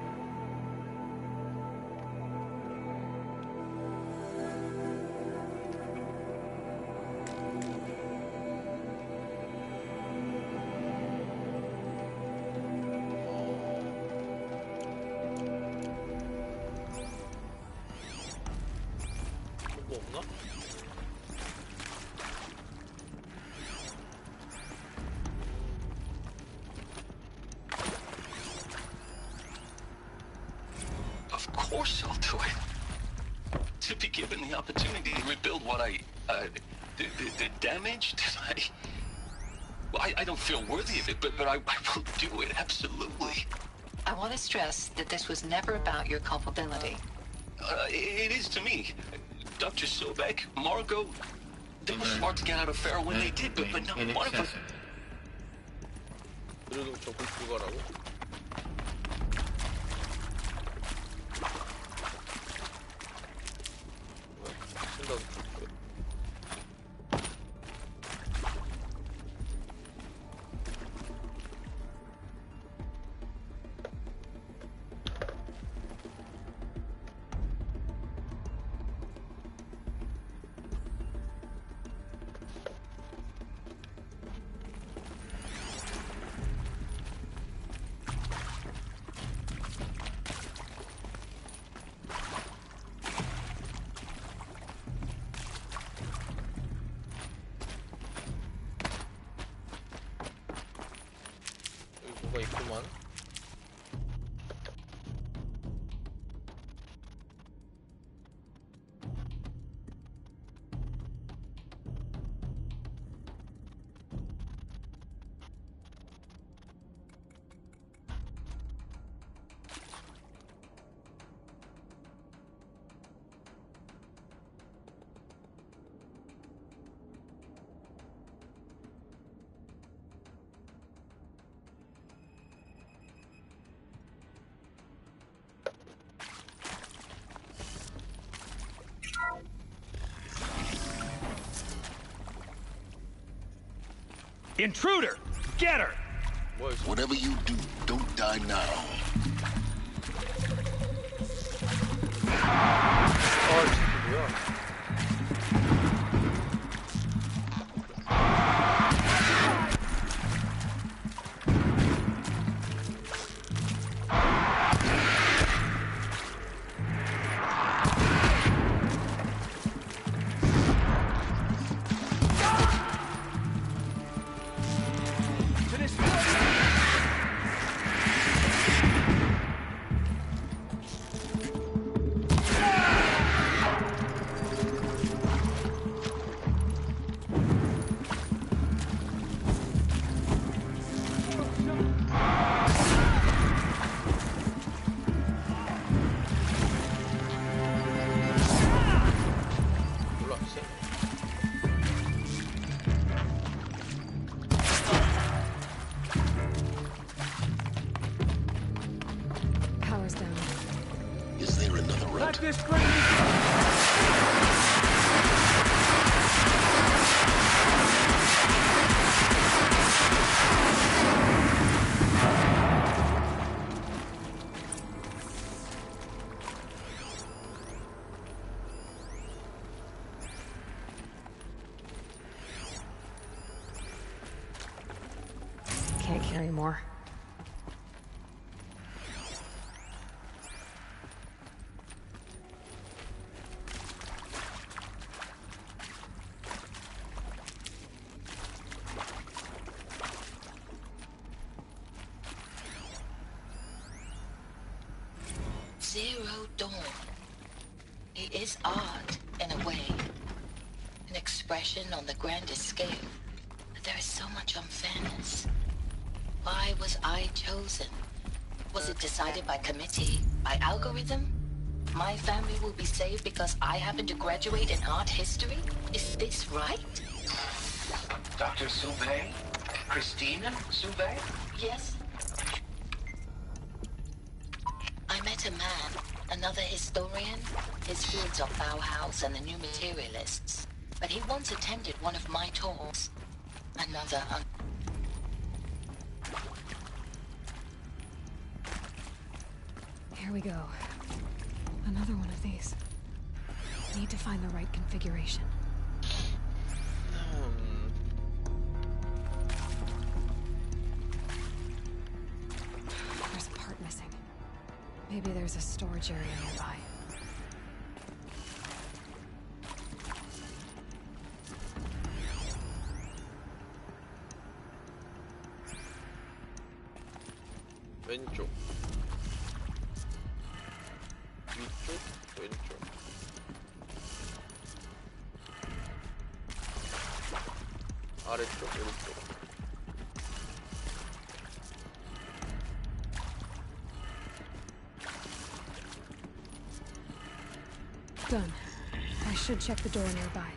morsel to it. To be given the opportunity to rebuild what the damage that well, I don't feel worthy of it, but I will do it, absolutely. I want to stress that this was never about your culpability. It is to me. Dr. Sobek, Margot, they were smart to get out of Pharaoh when they did, but not one of us. 그래도 적을 들어가라고? 뭐가 있구만. Intruder! Get her! Whatever you do, don't die now. Power's down. Is there another route? This Can't carry more. Zero Dawn. It is art, in a way. An expression on the grandest scale. But there is so much unfairness. Why was I chosen? Was it decided by committee? By algorithm? My family will be saved because I happen to graduate in art history? Is this right? Dr. Soubet? Christina Soubet? Yes. I met a man, another historian. His fields are Bauhaus and the New Materialists. But he once attended one of my talks. Another Here we go. Another one of these. Need to find the right configuration. There's a part missing. Maybe there's a storage area nearby. 왼쪽. 위쪽, 왼쪽. 아래쪽, 오른쪽. Done. I should check the door nearby.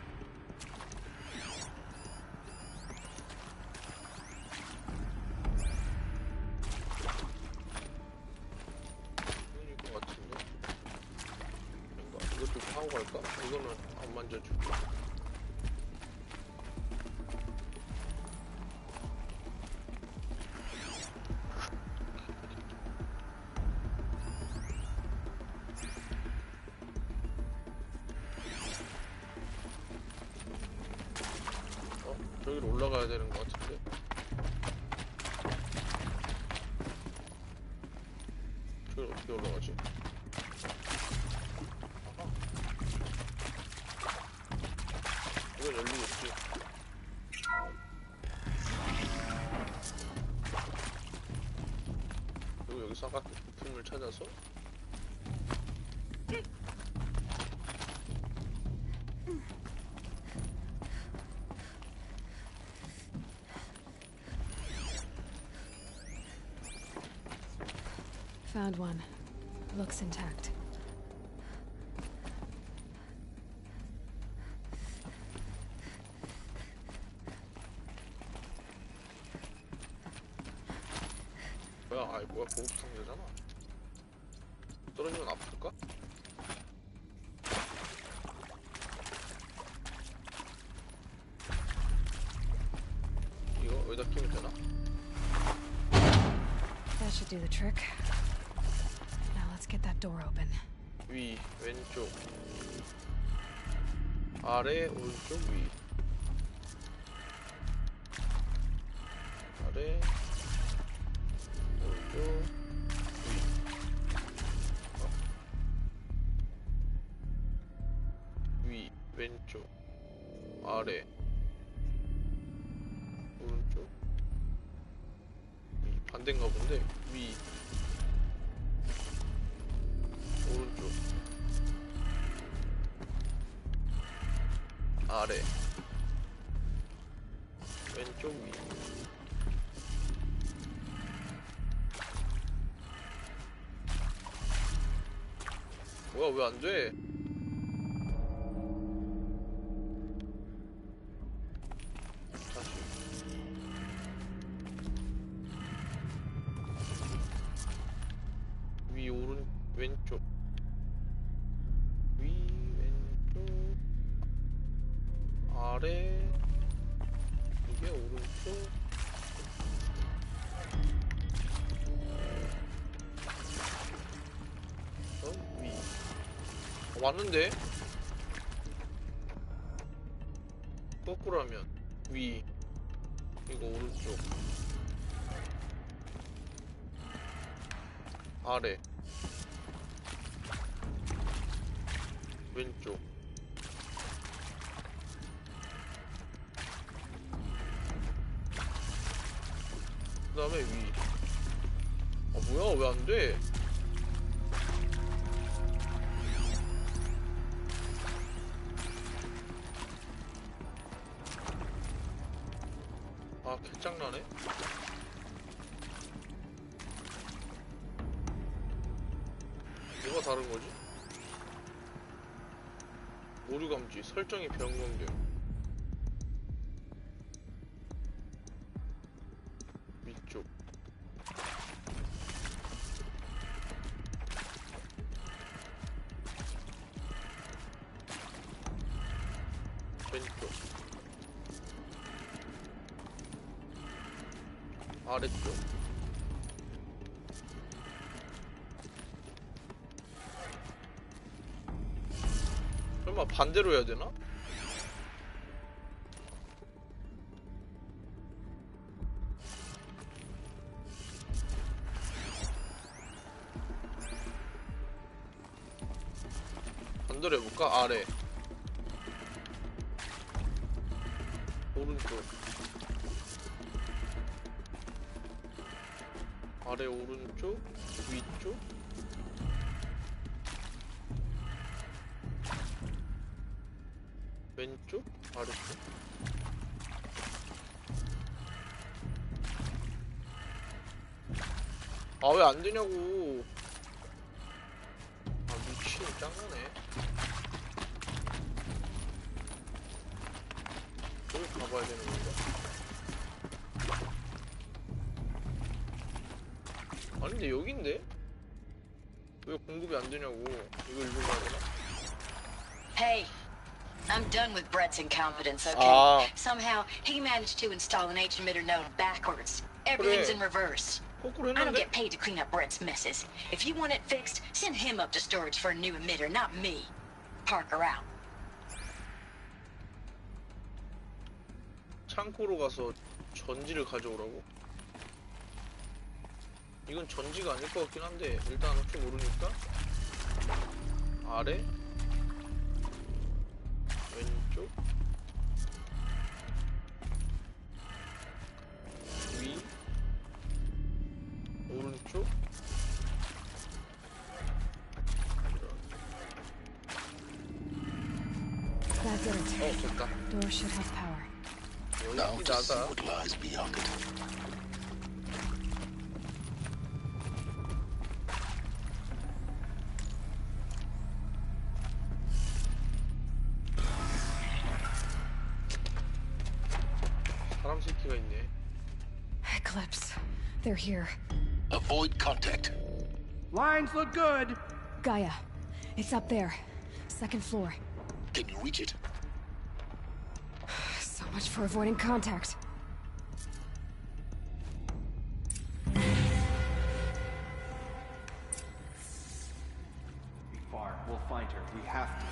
이것 같은데? 뭔가 이것도 좀 하고 갈까? 이거는 안 만져줄게. 저기로 올라가야 되는 것 같은데? 저기 어떻게 올라가지? 아하. 이건 열리겠지. 그리고 여기서 아까 그 부품을 찾아서 Found one. Looks intact. 뭐야? 아이 뭐야? 보급 상자잖아. 떨어지면 아플까? 이거 여기다 끼면 되나? That should do the trick. Now let's get that door open. 위, 왼쪽, 아래, 오른쪽, 위. 아래, 오른쪽, 위. 위, 왼쪽, 아래, 오른쪽, 위. 반대인가 본데? 위, 오른쪽, 아래, 왼쪽, 위. 뭐야, 왜 안 돼? 다시. 위, 오른, 왼쪽. 위, 왼쪽. 아래. 이게 오른쪽. 위. 왔는데? 거꾸로 하면 위, 이거 오른쪽, 아래, 왼쪽, 그 다음에 위. 아 뭐야, 왜 안 돼? 아, 개짱나네? 뭐가 다른 거지? 오류 감지, 설정이 변경됨. 위쪽. 왼쪽. 아래쪽. 설마 반대로 해야 되나? 반대로 해볼까? 아래, 오른쪽, 아래, 오른쪽, 위쪽, 왼쪽? 아래쪽? 아 왜 안 되냐고. 아 미친 짱나네. 여기 가봐야 되는 건가? 아니 근데 여긴데? 왜 공급이 안 되냐고. 이걸 읽고 가야 되나? Hey, I'm done with Brett's incompetence, okay? Somehow, he managed to install an H-emitter node backwards. Everything's in reverse. I don't get paid to clean up Brett's messes. If you want it fixed, send him up to storage for a new emitter, not me. Parker out. 창고로 가서 전지를 가져오라고? 이건 전지가 아닐 것 같긴 한데 일단 혹시 모르니까 아래? 왼쪽? 위? 오른쪽? That's it. 됐다. Door should have power. Now to see what lies beyond it. 사람 새끼가 있네. Eclipse. They're here. Avoid contact. Lines look good. Gaia. It's up there. Second floor. Can you reach it? So much for avoiding contact. Be far. We'll find her. We have to.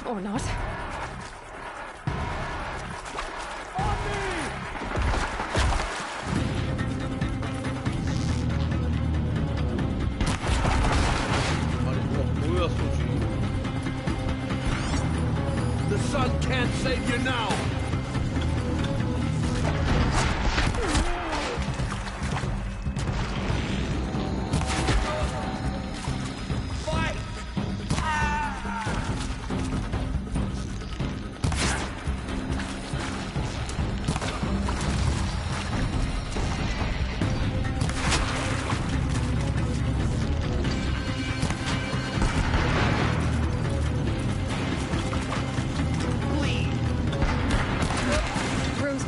Or not. The sun can't save you now!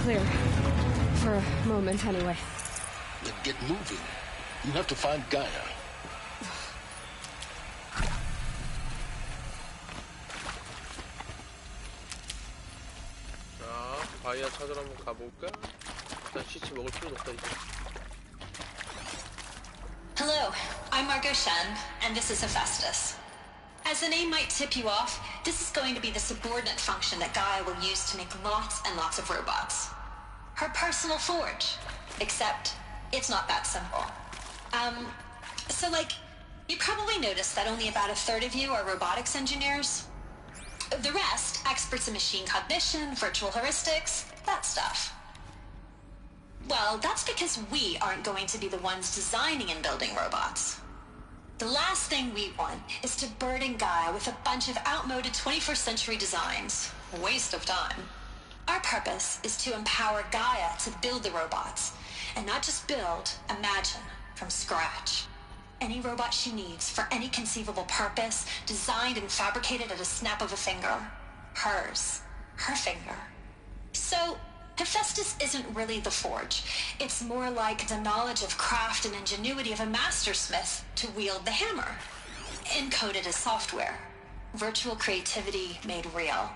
Clear. For a moment, anyway. Then get moving. You have to find Gaia. 자, 가이아 찾으러 한번 가볼까? 일단 시체 먹을 필요도 없다 이제. Hello, I'm Margot Shen, and this is Hephaestus. As the name might tip you off, this is going to be the subordinate function that Gaia will use to make lots and lots of robots. Her personal forge. Except, it's not that simple. So like, you probably noticed that only about a third of you are robotics engineers. The rest, experts in machine cognition, virtual heuristics, that stuff. Well, that's because we aren't going to be the ones designing and building robots. The last thing we want is to burden Gaia with a bunch of outmoded 21st century designs. A waste of time. Our purpose is to empower Gaia to build the robots, and not just build, imagine, from scratch. Any robot she needs for any conceivable purpose, designed and fabricated at a snap of a finger. Hers. Her finger. So, Hephaestus isn't really the forge. It's more like the knowledge of craft and ingenuity of a mastersmith to wield the hammer. Encoded as software. Virtual creativity made real.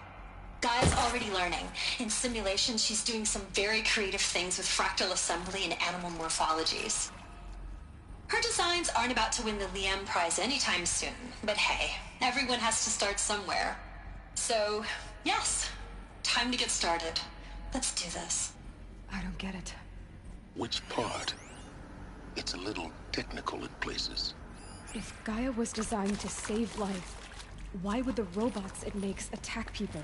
Gaia's already learning. In simulation, she's doing some very creative things with fractal assembly and animal morphologies. Her designs aren't about to win the Liam Prize anytime soon, but hey, everyone has to start somewhere. So, yes, time to get started. Let's do this. I don't get it. Which part? It's a little technical in places. If Gaia was designed to save life, why would the robots it makes attack people?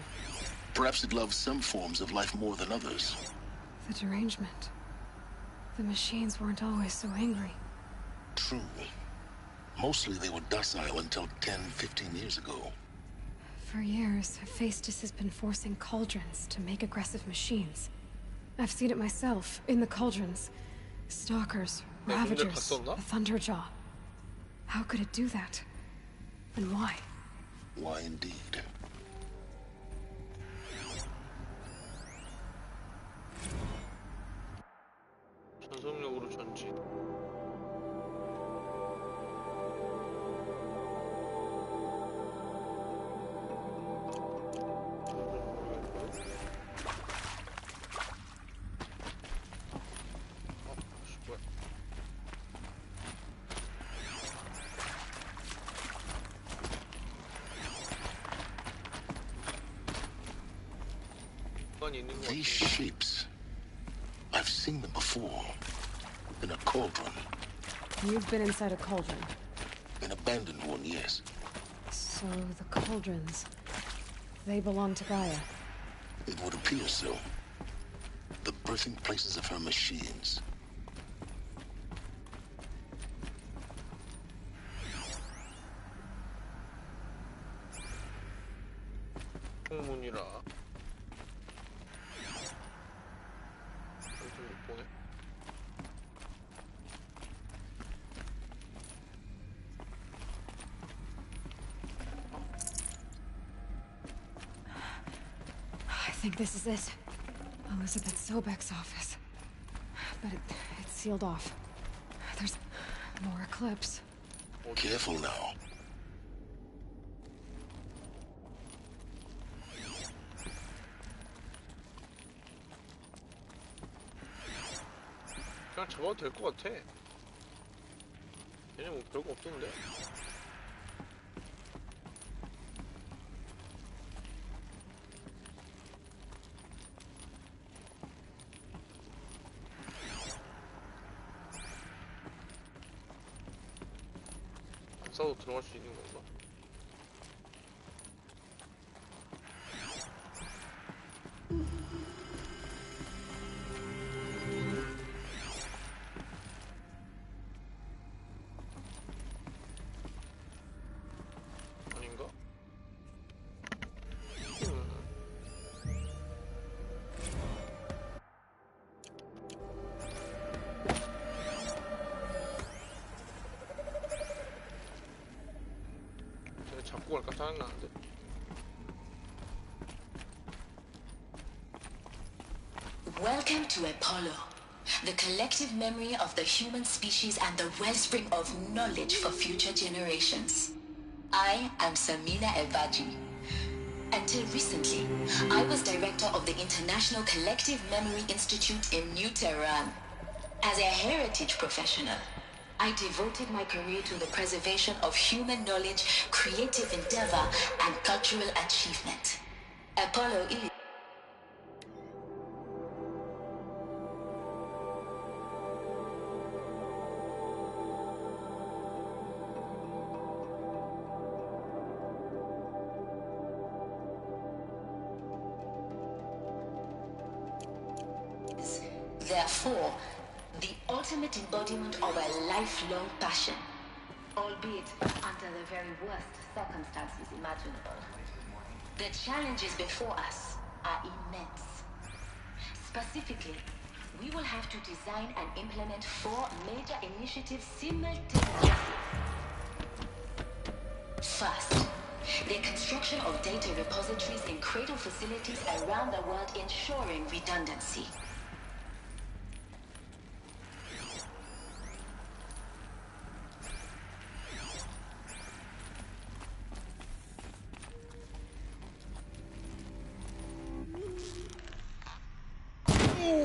Perhaps it loves some forms of life more than others. The derangement. The machines weren't always so angry. True. Mostly they were docile until 10, 15 years ago. For years, Hephaestus has been forcing cauldrons to make aggressive machines. I've seen it myself, in the cauldrons. Stalkers, Ravagers, a Thunderjaw. How could it do that? And why? Why indeed? 전속력으로 전진. These shapes, I've seen them before. In a cauldron. You've been inside a cauldron? An abandoned one, yes. So the cauldrons, they belong to Gaia? It would appear so. The birthing places of her machines. 풍문이라. 못 보네. I think this is it. Elizabeth Sobek's office. But it's sealed off. There's more eclipse. Careful now. 그냥 잡아도 될 것 같아. 얘네 뭐 별거 없던데. 안 싸도 들어갈 수 있는 건가? 잡고 갈까 짜증나는데. Welcome to Apollo, the collective memory of the human species and the wellspring of knowledge for future generations. I am Samina Ebaji. Until recently, I was director of the International Collective Memory Institute in New Tehran. As a heritage professional, I devoted my career to the preservation of human knowledge, creative endeavor, and cultural achievement. Apollo 11. Therefore, the ultimate embodiment of a lifelong passion, albeit under the very worst circumstances imaginable. The challenges before us are immense. Specifically, we will have to design and implement 4 major initiatives simultaneously. First, the construction of data repositories in cradle facilities around the world, ensuring redundancy.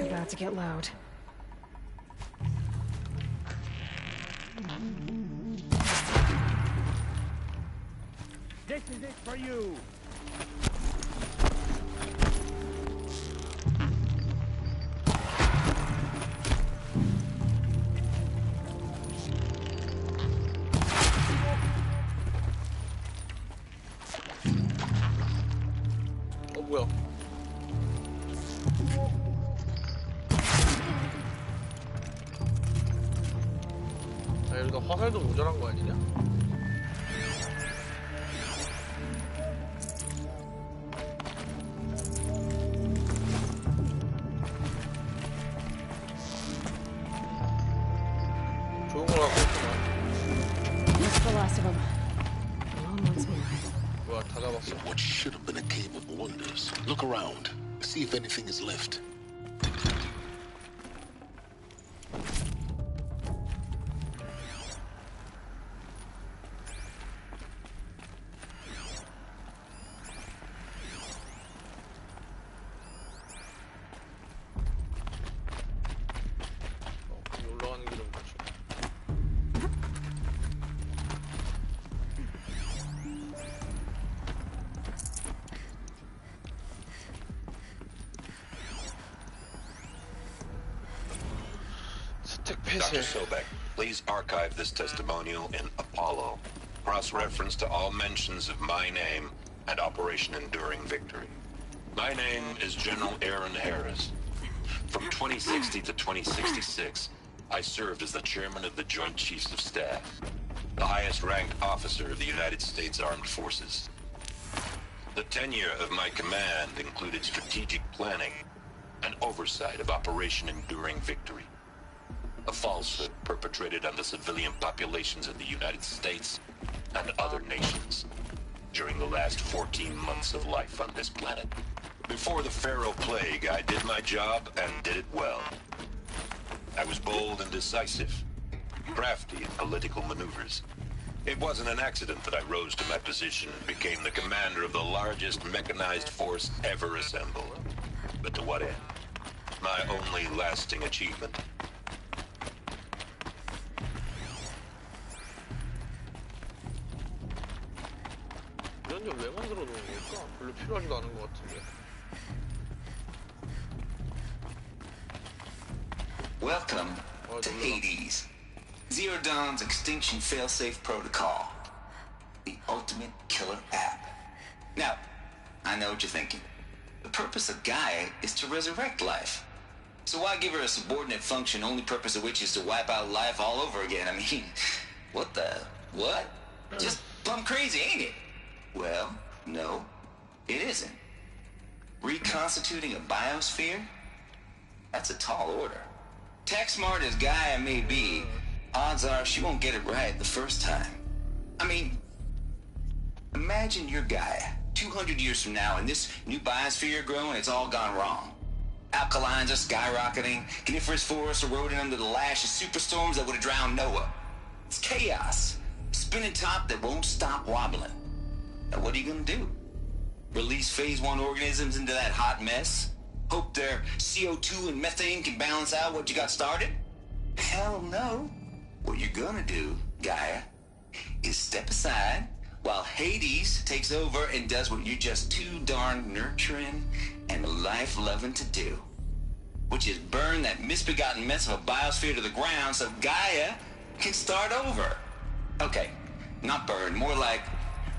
About to get loud. This is it for you. 뭐야? 아, 여기가 화살도 모자란 거 아니냐? 좋은 걸 갖고 있구만. That's the last of them. On once more. 뭐야, 다 잡았어. What should have been a cave of wonders. Look around. See if anything is left. 올라가는 길은 맞죠? 스택 폐쇄. Dr. Sobek, please archive this testimonial in Apollo. Cross-reference to all mentions of my name and Operation Enduring Victory. My name is General Aaron Harris. From 2060 to 2066, I served as the chairman of the Joint Chiefs of Staff, the highest-ranked officer of the United States Armed Forces. The tenure of my command included strategic planning and oversight of Operation Enduring Victory, a falsehood perpetrated on the civilian populations of the United States and other nations during the last 14 months of life on this planet. Before the Pharaoh Plague, I did my job and did it well. I was bold and decisive, crafty in political maneuvers. It wasn't an accident that I rose to my position and became the commander of the largest mechanized force ever assembled. But to what end? My only lasting achievement? 이런 점 왜 만들어 놓은 걸까? 별로 필요하지도 않은 것 같은데. Welcome to Hades, Zero Dawn's extinction failsafe protocol, the ultimate killer app. Now, I know what you're thinking. The purpose of Gaia is to resurrect life. So why give her a subordinate function, only purpose of which is to wipe out life all over again? I mean, what? Just plumb crazy, ain't it? Well, no, it isn't. Reconstituting a biosphere? That's a tall order. Tech smart as Gaia may be, odds are she won't get it right the first time. I mean, imagine you're Gaia, 200 years from now, and this new biosphere you're growing, it's all gone wrong. Alkalines are skyrocketing, coniferous forests eroding under the lash of superstorms that would have drowned Noah. It's chaos, spinning top that won't stop wobbling. Now what are you gonna do? Release phase 1 organisms into that hot mess? Hope their CO2 and methane can balance out what you got started? Hell no. What you're gonna do, Gaia, is step aside while Hades takes over and does what you're just too darn nurturing and life-loving to do, which is burn that misbegotten mess of a biosphere to the ground so Gaia can start over. Okay, not burn, more like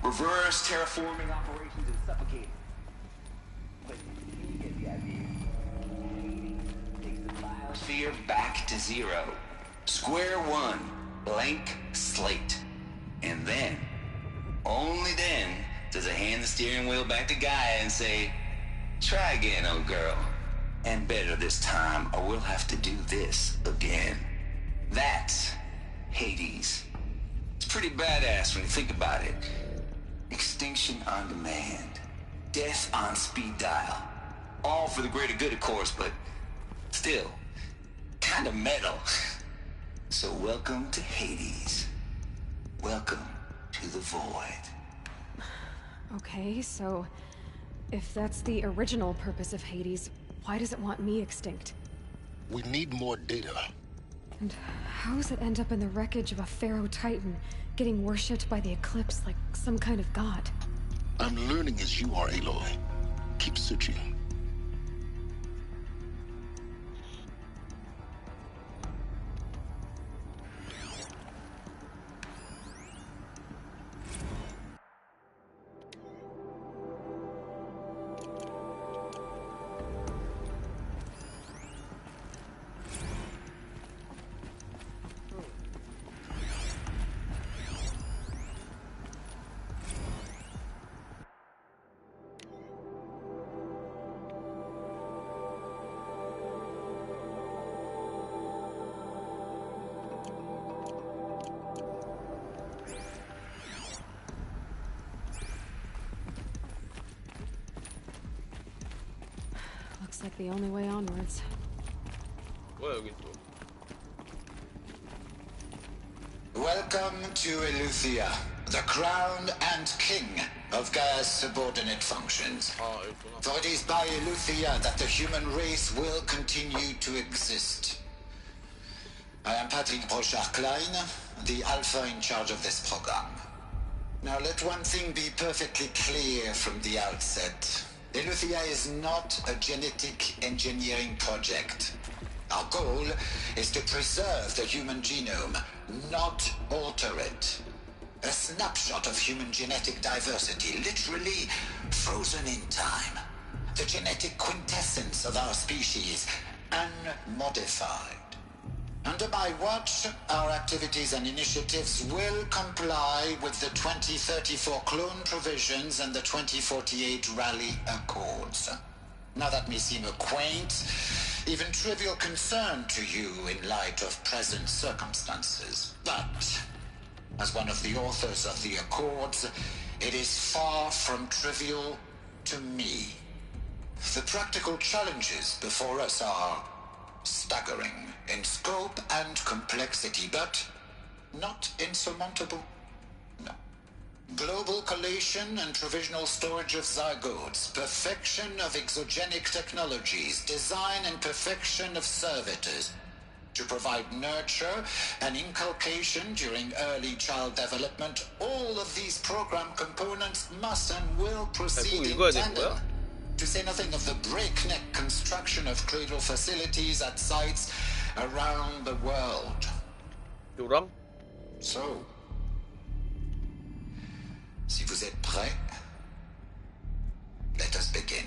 reverse terraforming operations and suffocating. But you get the idea. Takes the biosphere back to zero. Square one, blank slate. And then, only then, does it hand the steering wheel back to Gaia and say, try again, old girl. And better this time, or we'll have to do this again. That's Hades. It's pretty badass when you think about it. Extinction on demand. Death on speed dial. All for the greater good, of course, but still, kind of metal. So welcome to Hades. Welcome to the void. Okay, so if that's the original purpose of Hades, why does it want me extinct? We need more data. And how does it end up in the wreckage of a Pharaoh Titan, getting worshipped by the Eclipse like some kind of god? I'm learning as you are, Aloy. Keep searching. Looks like the only way onwards. 뭐야 여기 또? Welcome to Eleuthia, the crown and king of Gaia's subordinate functions. For it is by Eleuthia that the human race will continue to exist. I am Patrick Brochard-Klein, the Alpha in charge of this program. Now let one thing be perfectly clear from the outset. Eleuthia is not a genetic engineering project. Our goal is to preserve the human genome, not alter it. A snapshot of human genetic diversity, literally frozen in time. The genetic quintessence of our species, unmodified. Under my watch, our activities and initiatives will comply with the 2034 clone provisions and the 2048 Rally Accords. Now that may seem a quaint, even trivial concern to you in light of present circumstances, but as one of the authors of the Accords, it is far from trivial to me. The practical challenges before us are staggering in scope and complexity, but not insurmountable. No. Global collation and provisional storage of zygotes, perfection of exogenic technologies, design and perfection of servitors, to provide nurture and inculcation during early child development. All of these program components must and will proceed in tandem. To say nothing of the breakneck construction of cradle facilities at sites around the world. 요람? So, si vous êtes prêts, let us begin.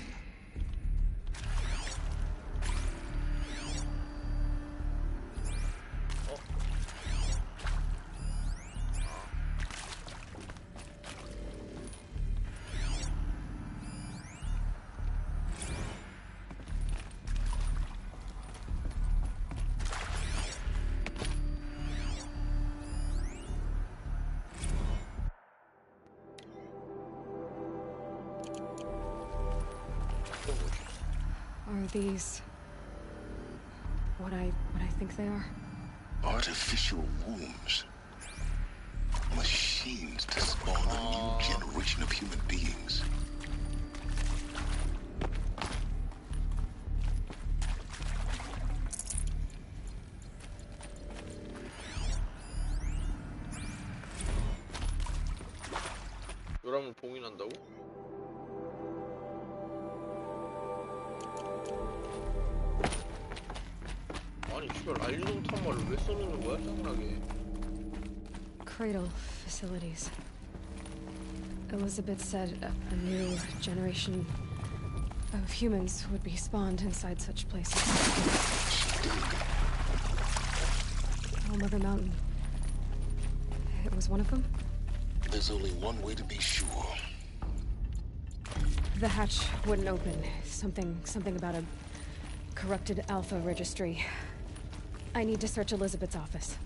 Are these what I think they are? Artificial wombs. Machines to spawn a new generation of human beings. 요람을 봉인한다고? 아니 씨발 알리동탄 말을 왜 써놓는 거야? 짜증나게. Cradle facilities. Elizabeth said a new generation of humans would be spawned inside such places. Oh, Mother Mountain. It was one of them? There's only one way to be sure. The hatch wouldn't open. Something about a corrupted Alpha registry. I need to search Elizabeth's office.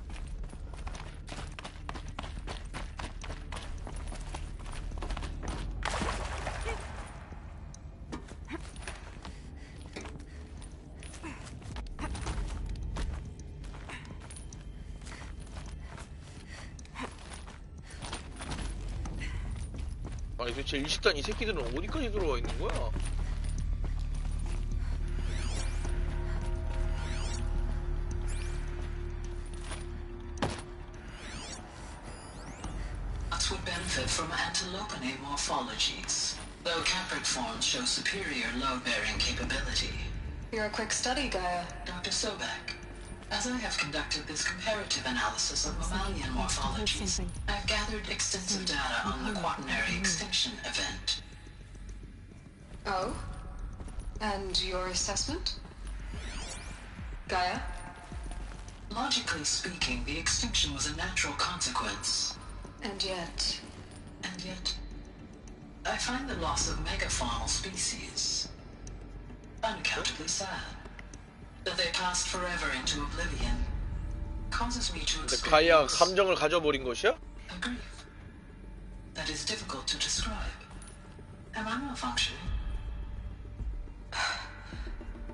아니 도대체 일식단 이 새끼들은 어디까지 들어와 있는 거야? Would benefit from antilopinae morphologies, though caprid forms show superior load-bearing capability. You're a quick study, Gaia. Dr. Sobek, as I have conducted this comparative analysis of mammalian morphologies, I've gathered extensive data on the quaternary extinction event. Oh? And your assessment? Gaia? Logically speaking, the extinction was a natural consequence. And yet, I find the loss of megafaunal species unaccountably sad. That they passed forever into oblivion causes me to 근데 가이아 감정을 가져버린 것이야? a grief that is difficult to describe. Am I malfunctioning?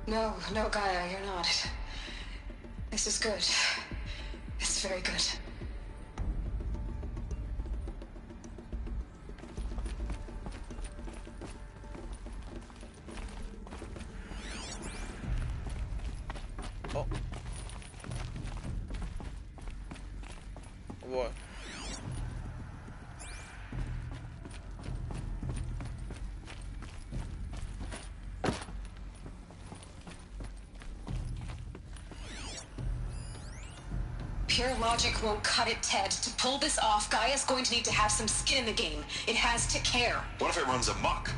No, Gaia, you're not. This is good. It's very good. What? Pure logic won't cut it, Ted. To pull this off, Gaia's going to need to have some skin in the game. It has to care. What if it runs amok?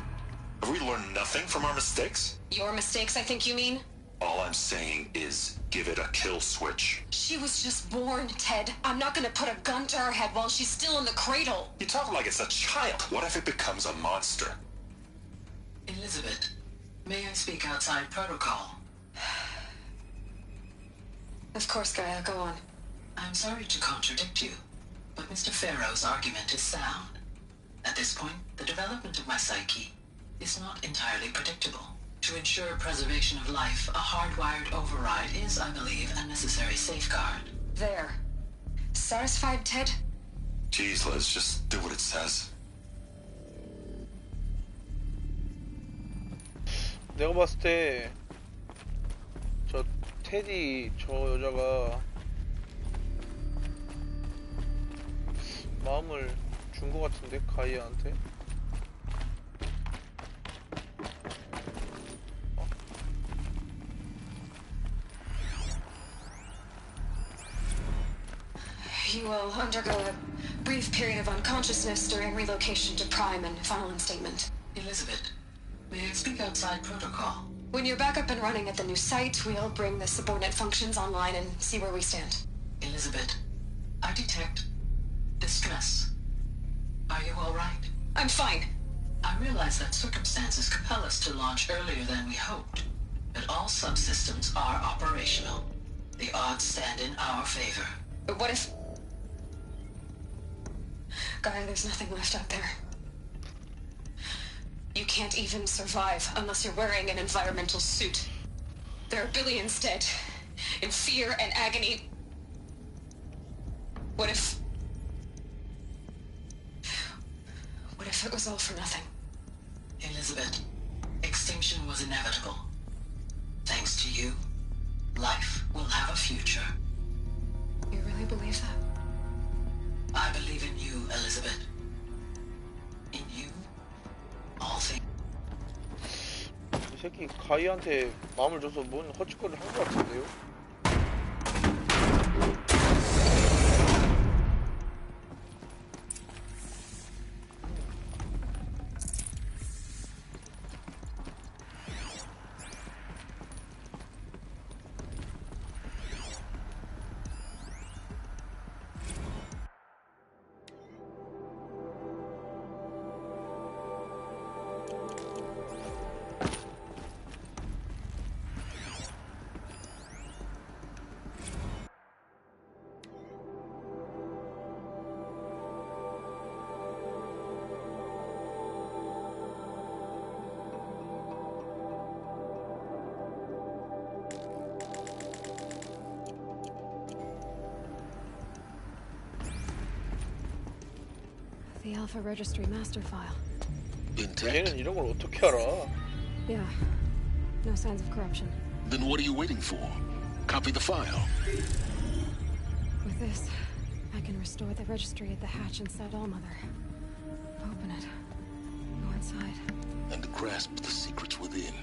Have we learned nothing from our mistakes? Your mistakes, I think you mean? All I'm saying is, give it a kill switch. She was just born, Ted. I'm not gonna put a gun to her head while she's still in the cradle. You talk like it's a child. What if it becomes a monster? Elizabeth, may I speak outside protocol? Of course, Gaia, go on. I'm sorry to contradict you, but Mr. Farrow's argument is sound. At this point, the development of my psyche is not entirely predictable. To ensure preservation of life, a hardwired override is, I believe, a necessary safeguard. There. Satisfied, Ted? Jeez, Liz, just do what it says. 내가 봤을 때 저 테디 저 여자가 마음을 준 것 같은데 가이아한테. You will undergo a brief period of unconsciousness during relocation to Prime and final instatement. Elizabeth, may I speak outside protocol? When you're back up and running at the new site, we'll bring the subordinate functions online and see where we stand. Elizabeth, I detect distress. Are you all right? I'm fine. I realize that circumstances compel us to launch earlier than we hoped, but all subsystems are operational. The odds stand in our favor. But what if... Gaia, there's nothing left out there. You can't even survive unless you're wearing an environmental suit. There are billions dead, in fear and agony. What if it was all for nothing? Elizabeth, extinction was inevitable. Thanks to you, life will have a future. You really believe that? I believe in you, Elizabeth. In 새끼 가이한테 마음을 줘서 뭔 헛짓거리를 한 것 같은데요? The Alpha Registry master file. Intact? 얘는 이런 걸 어떻게 알아? Yeah. No signs of corruption. Then what are you waiting for? Copy the file. With this, I can restore the registry at the hatch inside Allmother. Open it. Go inside. And grasp the secrets within.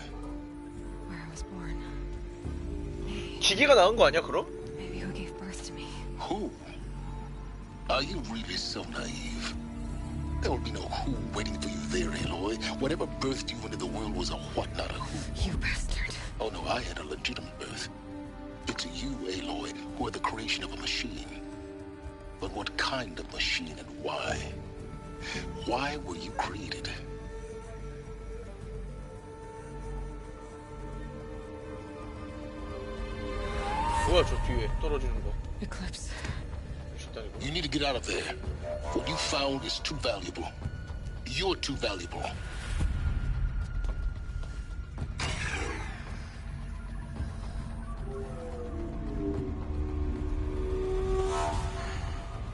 Where I was born. 기계가 나온 거 아니야, 그럼? Maybe who gave birth to me. Who? Are you really so naive? There will be no who waiting for you there, Aloy. Whatever birthed you into the world was a what, not a who. You bastard. Oh no, I had a legitimate birth. It's you, Aloy, who are the creation of a machine. But what kind of machine and why? Why were you created? 뭐야 저 뒤에 떨어지는 거? Eclipse. You need to get out of there. What you found is too valuable. You're too valuable.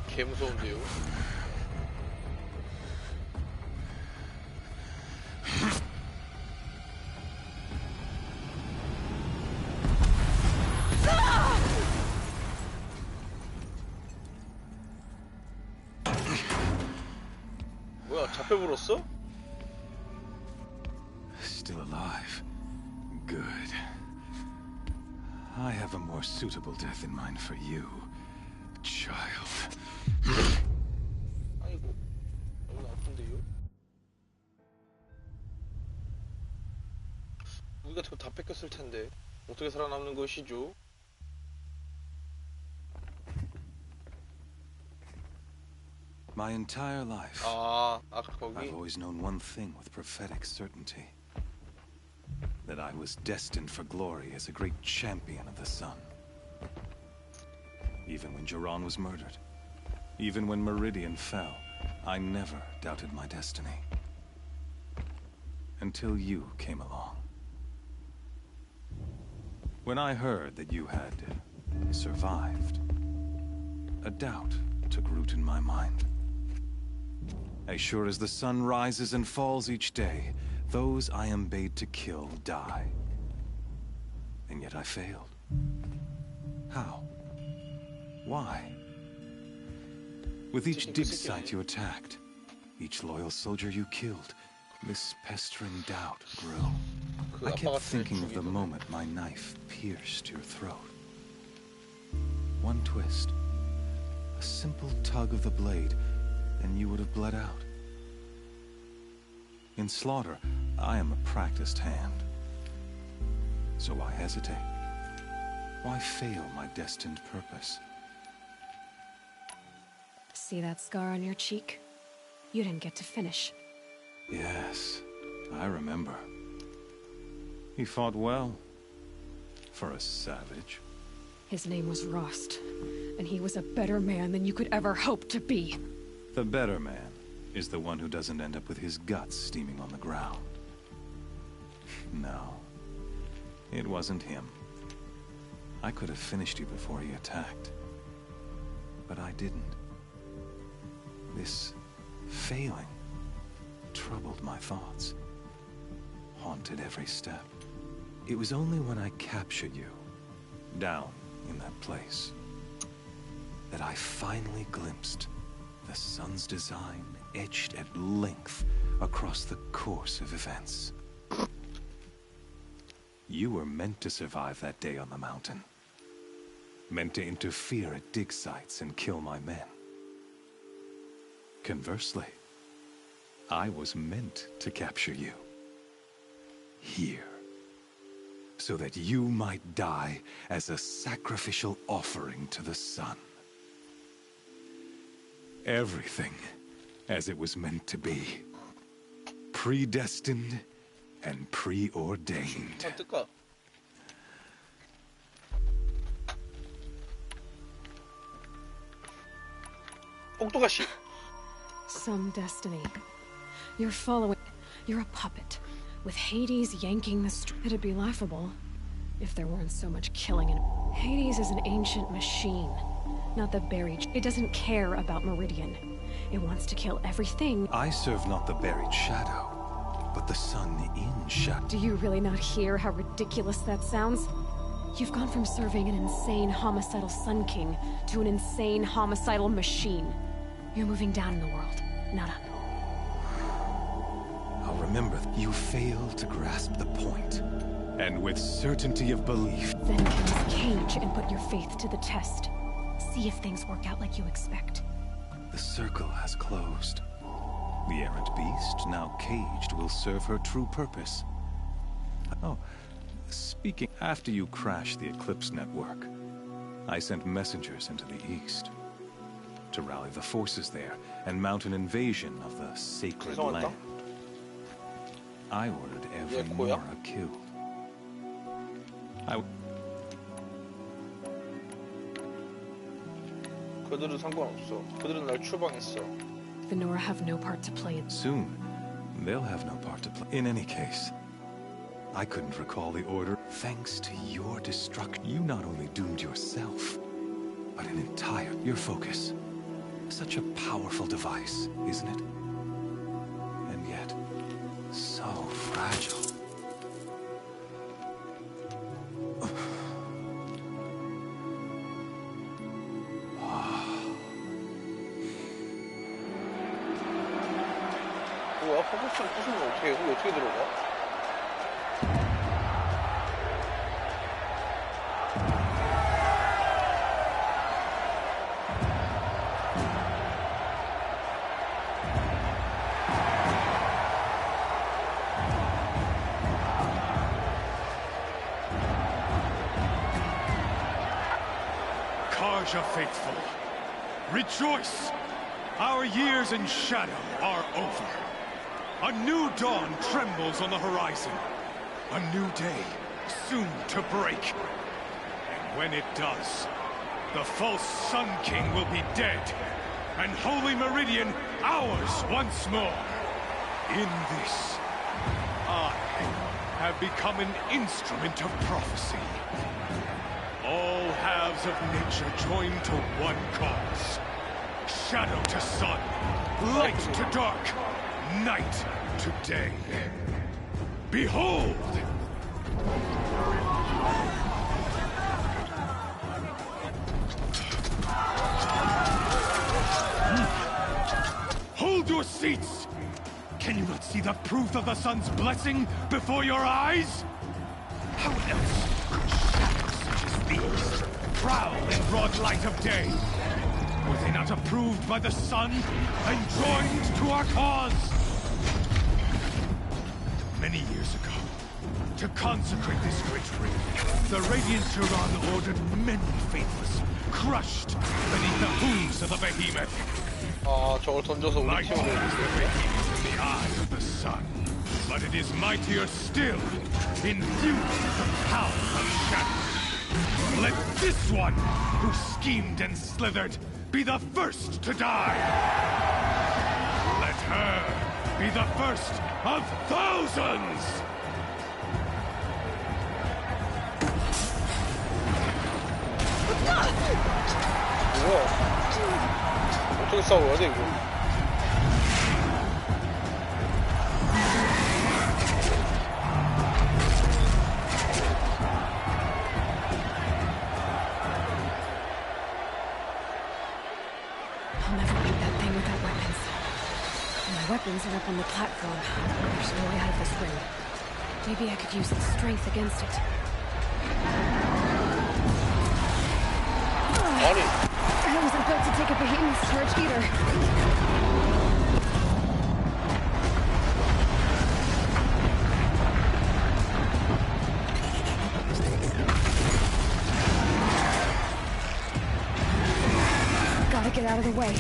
개 무서운데요? 뭐야 잡혀버렸어? Still alive. Good. I have a more suitable death in mind for you, child. 아이고 너무 아픈데요? 무기 같은 거 다 뺏겼을 텐데 어떻게 살아남는 것이죠? My entire life, 거기? I've always known one thing with prophetic certainty. That I was destined for glory as a great champion of the sun. Even when Jiran was murdered, even when Meridian fell, I never doubted my destiny. Until you came along. When I heard that you had survived, a doubt took root in my mind. As sure as the sun rises and falls each day, those I am bade to kill die. And yet I failed. How? Why? With each dig site you attacked, each loyal soldier you killed, this pestering doubt grew. I kept thinking of the moment my knife pierced your throat. One twist, a simple tug of the blade, and you would have bled out. In slaughter, I am a practiced hand. So why hesitate? Why fail my destined purpose? See that scar on your cheek? You didn't get to finish. Yes, I remember. He fought well. For a savage. His name was Rost, and he was a better man than you could ever hope to be. The better man is the one who doesn't end up with his guts steaming on the ground. No, it wasn't him. I could have finished you before he attacked. But I didn't. This failing troubled my thoughts, haunted every step. It was only when I captured you, down in that place, that I finally glimpsed the sun's design etched at length across the course of events. You were meant to survive that day on the mountain. Meant to interfere at dig sites and kill my men. Conversely, I was meant to capture you. Here. So that you might die as a sacrificial offering to the sun. Everything as it was meant to be. Predestined and preordained. Some destiny. You're following. You're a puppet, with Hades yanking the It'd be laughable if there weren't so much killing in it. Hades is an ancient machine, not the buried. It doesn't care about Meridian. It wants to kill everything. I serve not the buried shadow, but the sun in shadow. Do you really not hear how ridiculous that sounds? You've gone from serving an insane homicidal Sun King to an insane homicidal machine. You're moving down in the world, not up. I'll remember you failed to grasp the point. And with certainty of belief... Then enter this cage and put your faith to the test. See if things work out like you expect. The circle has closed. The errant beast, now caged, will serve her true purpose. Oh, speaking, after you crashed the Eclipse network, I sent messengers into the east to rally the forces there and mount an invasion of the sacred land. I ordered every Nora killed. 그들은 상관없어. 그들은 날 추방했어. The Nora have no part to play. Soon, they'll have no part to play. In any case, I couldn't recall the order. Thanks to your destruction, you not only doomed yourself, but an entire... Your focus. Such a powerful device, isn't it? And yet, so fragile. 뭐야? 포커스를 부수면 어떻게 해? 어떻게 들어가? Karja faithful, rejoice! Our years in shadow are over. A new dawn trembles on the horizon. A new day, soon to break. And when it does, the false Sun King will be dead, and Holy Meridian ours once more. In this, I have become an instrument of prophecy. All halves of nature join to one cause. Shadow to sun, light to dark, night to day. Behold! Hold your seats! Can you not see the proof of the sun's blessing before your eyes? How else could shadows such as these prowl in broad light of day? Were they not approved by the sun and joined to our cause? Many years ago, to consecrate this great ring, the Radiant Tyrann ordered many faithless, crushed beneath the hooves of the behemoth. 저걸 던져서 우리 Mighty 팀으로 is the behemoth in the eye of the sun, but it is mightier still, infused with the power of shadow. Let this one, who schemed and slithered, be the first to die. Let her be the first of thousands! 뭐야? 어떻게 싸워야 돼 이거? I'll never beat that thing without weapons. My weapons are up on the platform. There's no way out of this ring. Maybe I could use its strength against it. I wasn't built to take a behemoth's charge either. Gotta get out of the way.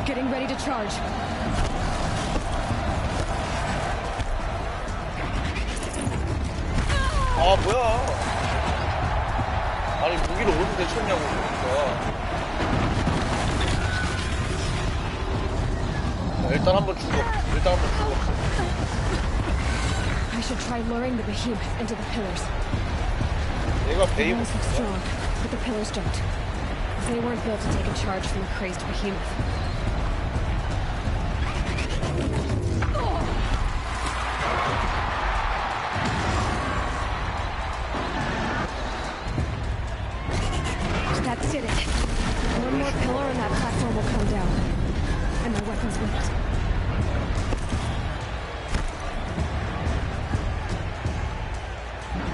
Getting ready to charge. 아 뭐야? 아니 무기를 어디서 대쳤냐고 그러니까. 일단 한번 죽어. I should try luring the behemoth into the pillars. 얘가 The 베이브. walls look strong, but the pillars don't. They weren't built to take a charge from a crazed behemoth. That did it. One more pillar and that platform will come down. And my weapons with it.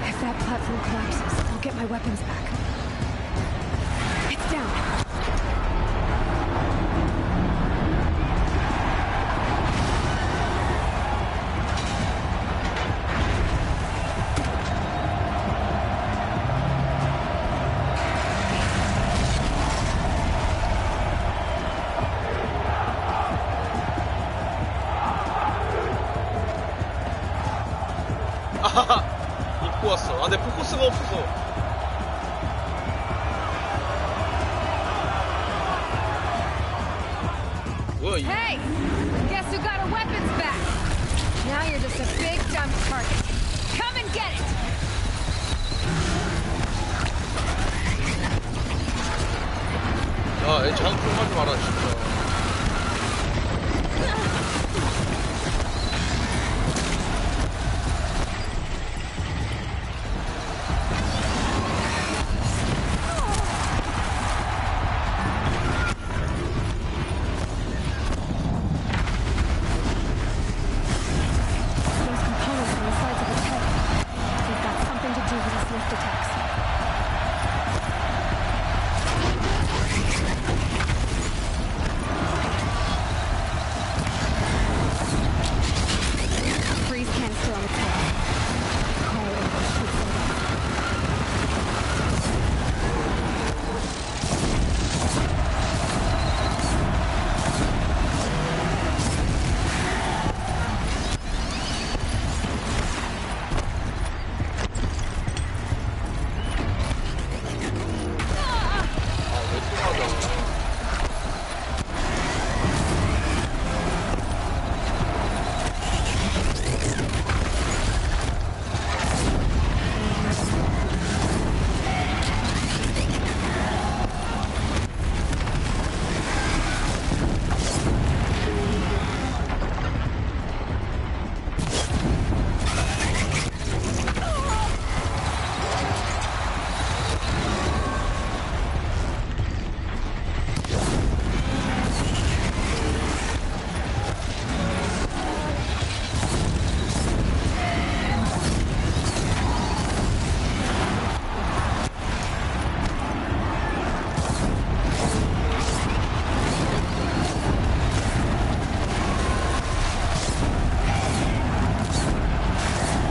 If that platform collapses, I'll get my weapons back. It's down. 입고 왔어. 아, 내 포커스가 없어서. 뭐야, 이거? Hey! Guess who got our weapons back? Now you're just a big dumb target. Come and get it! 야, 얘 장풍하지 마라, 진짜. Those components on the sides of its head. They've got something to do with its lift attacks. Freeze canister on its head. Cryo over shoots it off.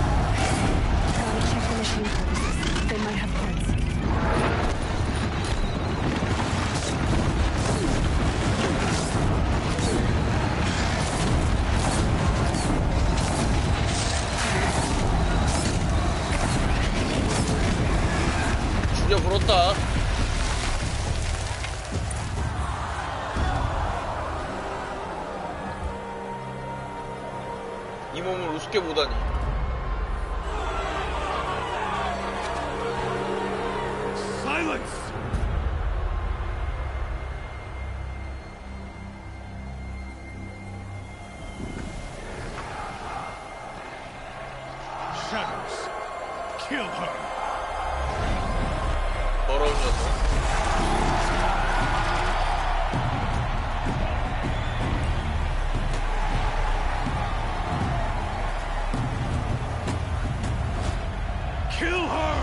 Gotta check the machine purposes. They might have parts. 줄여 불었다. 이 몸을 우습게 보다니. Silence! Shadows, kill her. 더러운 녀석. Kill her!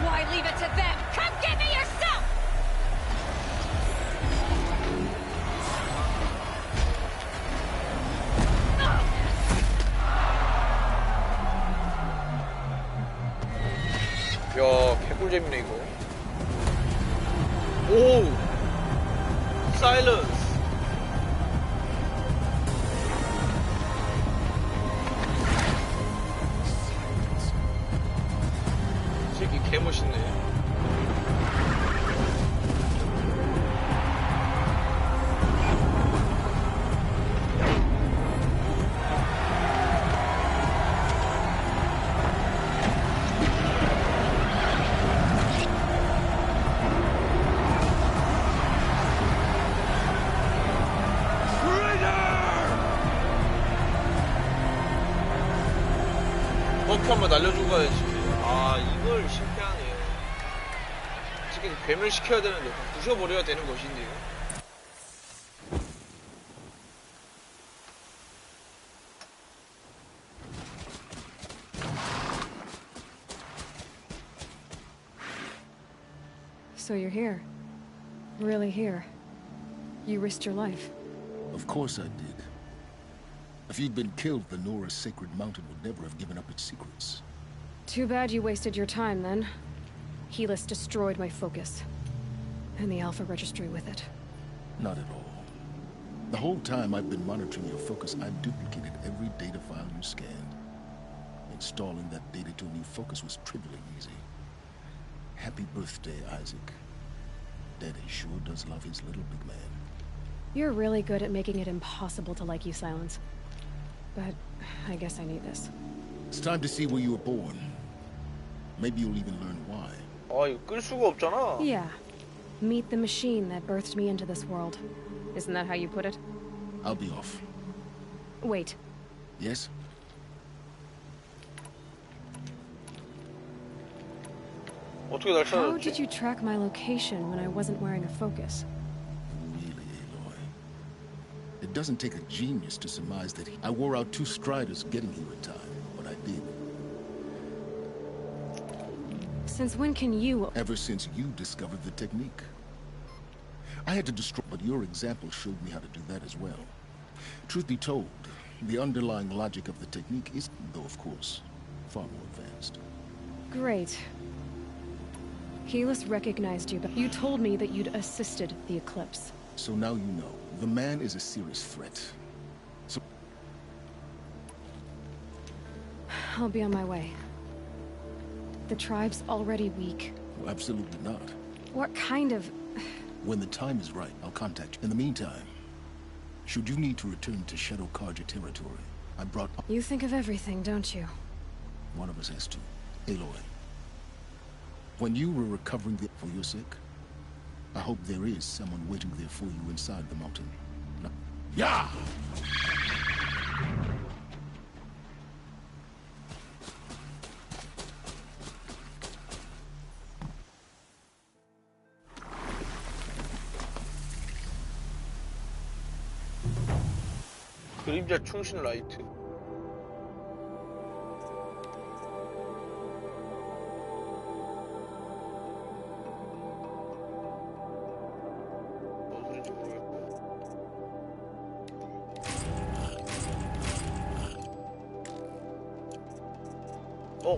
Why leave it to them? Come get me yourself! 야, 개꿀잼이네 이거. 오! 사일런스. 이 새끼 개멋있네. 버프 한번 날려주고 가야지. 아, 이걸 실패하네. 어떻게 괴멸시켜야 되는데 부셔버려야 되는 것인데요. So you're here. Really here. You risked your life. Of course I did. If you'd been killed, the Nora's sacred mountain would never have given up its secrets. Too bad you wasted your time, then. Helis destroyed my focus. And the Alpha Registry with it. Not at all. The whole time I've been monitoring your focus, I've duplicated every data file you scanned. Installing that data to a new focus was trivially easy. Happy birthday, Isaac. Daddy sure does love his little big man. You're really good at making it impossible to like you, Silence. But I guess I need this. It's time to see where you were born. Maybe you'll even learn why. 아, 이거 끌 수가 없잖아. Yeah. Meet the machine that birthed me into this world. Isn't that how you put it? I'll be off. Wait. Yes? 어떻게 날 How 찾았지? did you track my location when I wasn't wearing a focus? Really, Aloy. It doesn't take a genius to surmise that I wore out 2 striders getting here in time, but I did. Since when can you... Ever since you discovered the technique. I had to destroy, but your example showed me how to do that as well. Truth be told, the underlying logic of the technique is, though of course, far more advanced. Great. Helis recognized you, but you told me that you'd assisted the Eclipse. So now you know. The man is a serious threat. So... I'll be on my way. The tribe's already weak. Well, absolutely not. What kind of... When the time is right, I'll contact you. In the meantime, should you need to return to Shadow Karja territory, I brought... You think of everything, don't you? One of us has to. Aloy. When you were recovering for your sake, I hope there is someone waiting there for you inside the mountain. No. Yeah! 그림자 충신 라이트.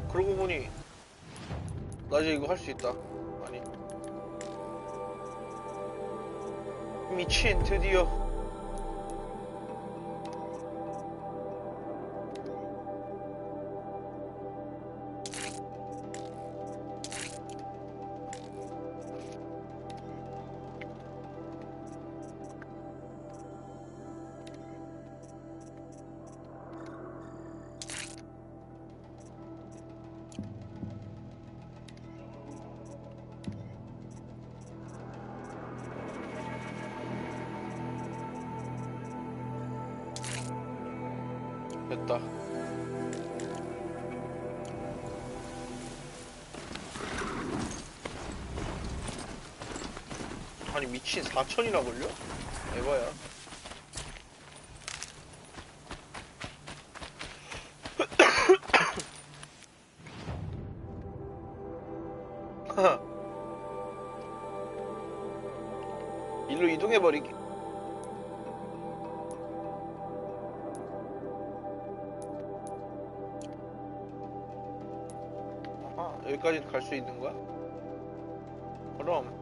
그러고 보니 나 이제 이거 할 수 있다. 아니 미친 드디어 됐다. 아니 미친 4천이나 걸려? 에바야. 일로 이동해버리기. 아하, 여기까지 갈 수 있는 거야? 그럼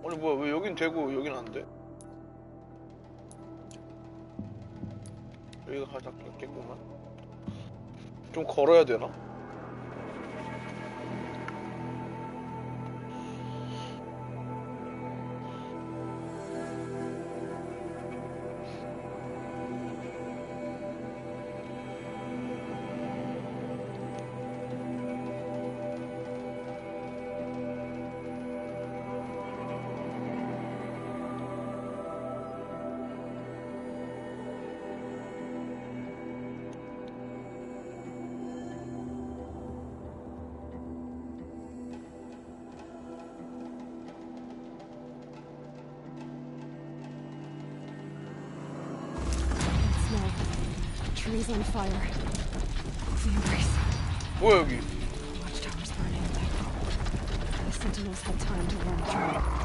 아니 뭐야, 왜 여긴 되고 여긴 안 돼? 여기가 가장 겠구만. 좀 걸어야 되나? Trees on fire. The embrace. 뭐야 여기? Watchtower's burning. The sentinels had time to warn the train.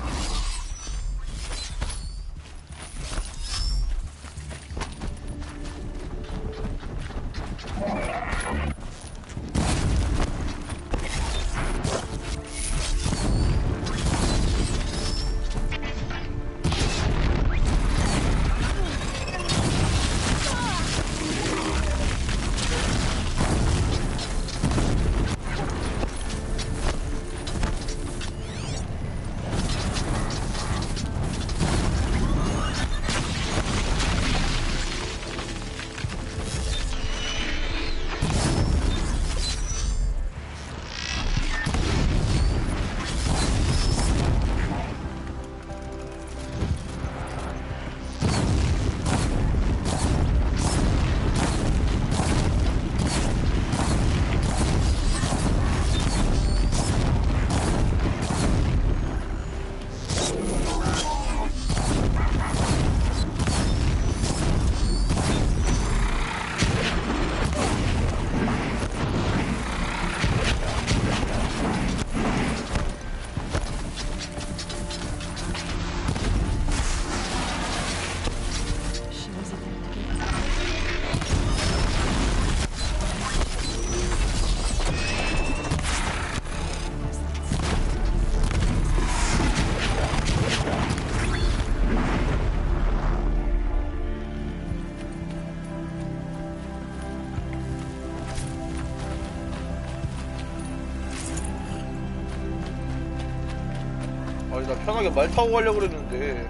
아니 나 편하게 말 타고 가려고 그랬는데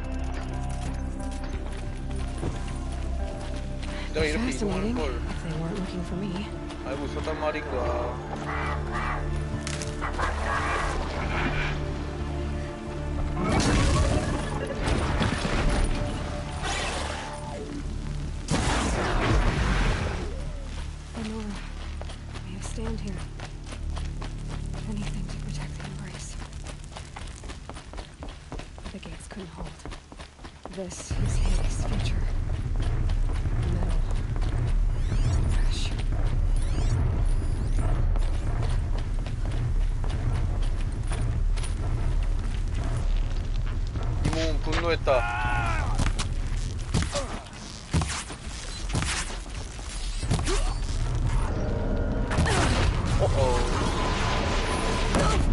내가 이렇게 이동하는 걸 알고 있었단 말인가. Lenora, may I stand here? Anything to protect the embrace. The gates couldn't hold. This is Hades' future. Metal. Ash. 이 몸은 분노했다.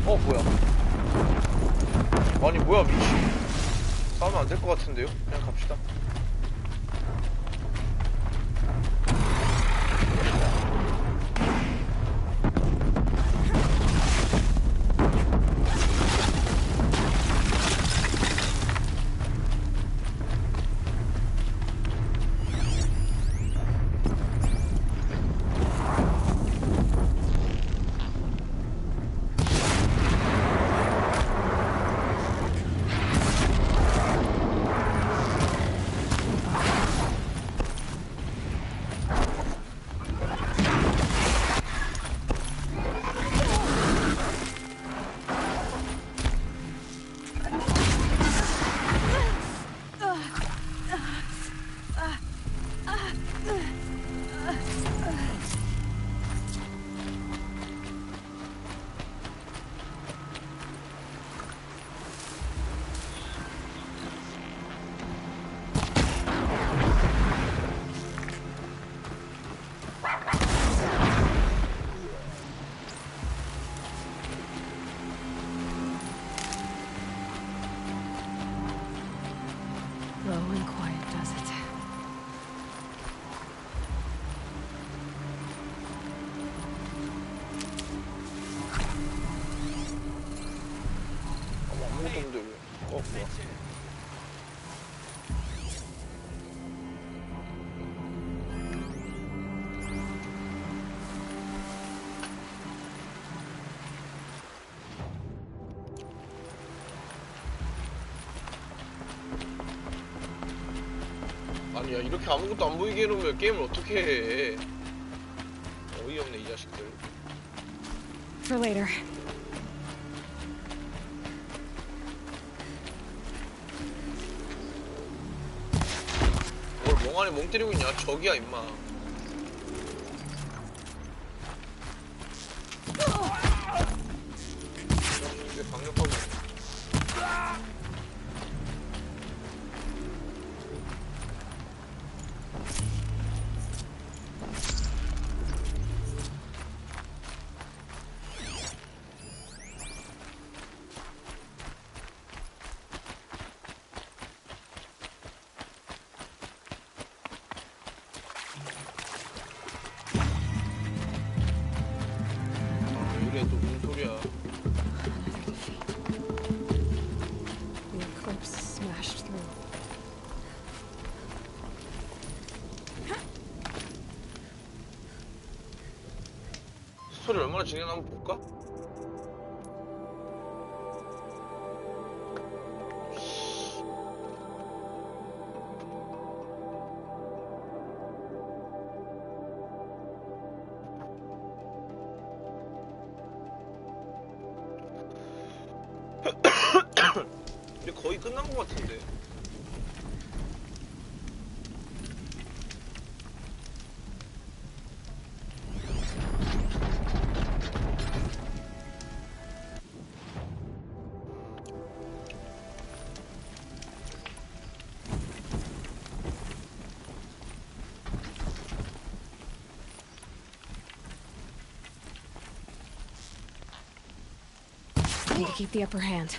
뭐야? 아니 뭐야 미친. 싸우면 안 될 것 같은데요? 그냥 갑시다. 야, 이렇게 아무것도 안 보이게 해놓으면 게임을 어떻게 해? 어이없네, 이 자식들. For later. 뭘 멍하니 멍 때리고 있냐? 저기야, 임마. 꽤 강력하고. 이래 또 무슨 소리야? The eclipse smashed through. 스토리 얼마나 진행나 한번 볼까? 근데 거의 끝난 것 같은데. Need to keep the upper hand.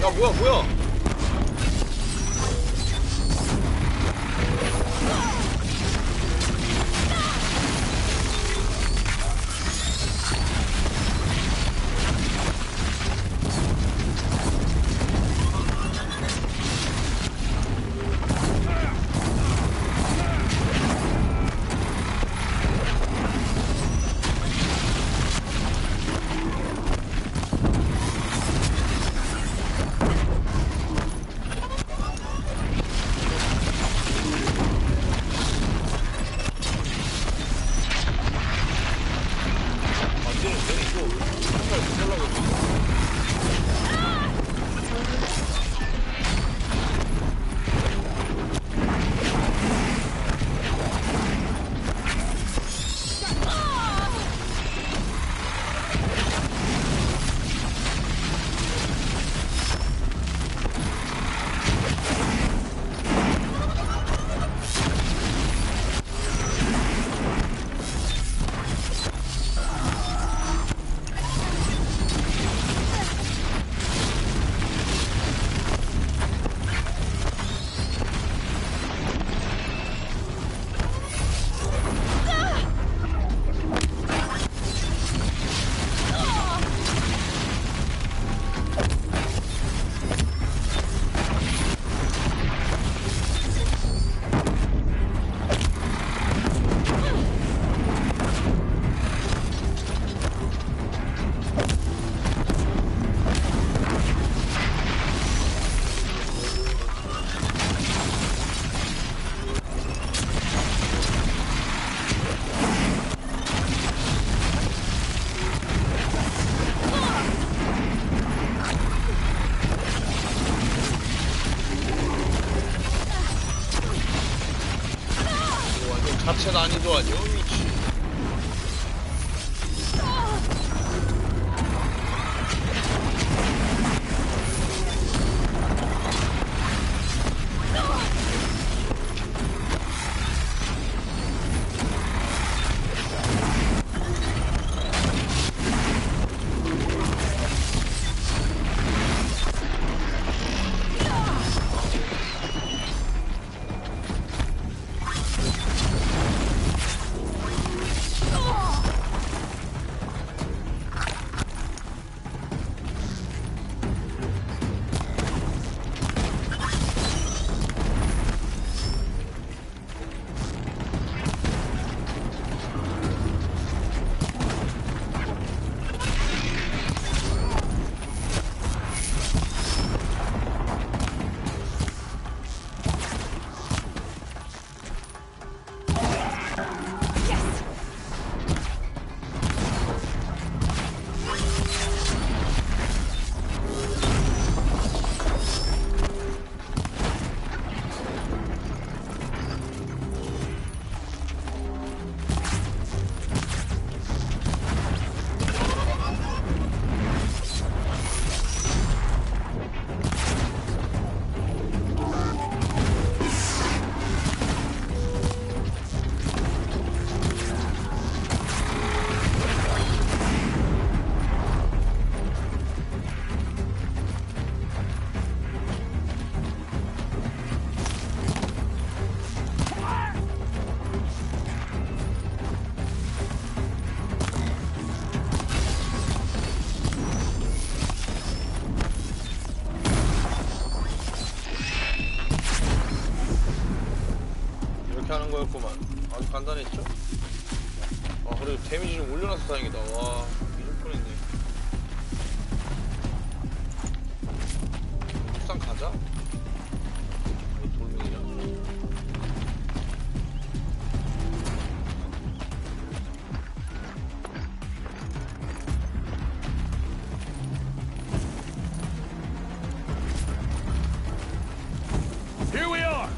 야, 뭐야? 자체 난이도 아니오 미치. 하는 거였구만. 아주 간단했죠? 아, 그래도 데미지 좀 올려놔서 다행이다. 와, 이럴 뻔했네. 옥상 가자. 아니, 돌멩이야. Here we are.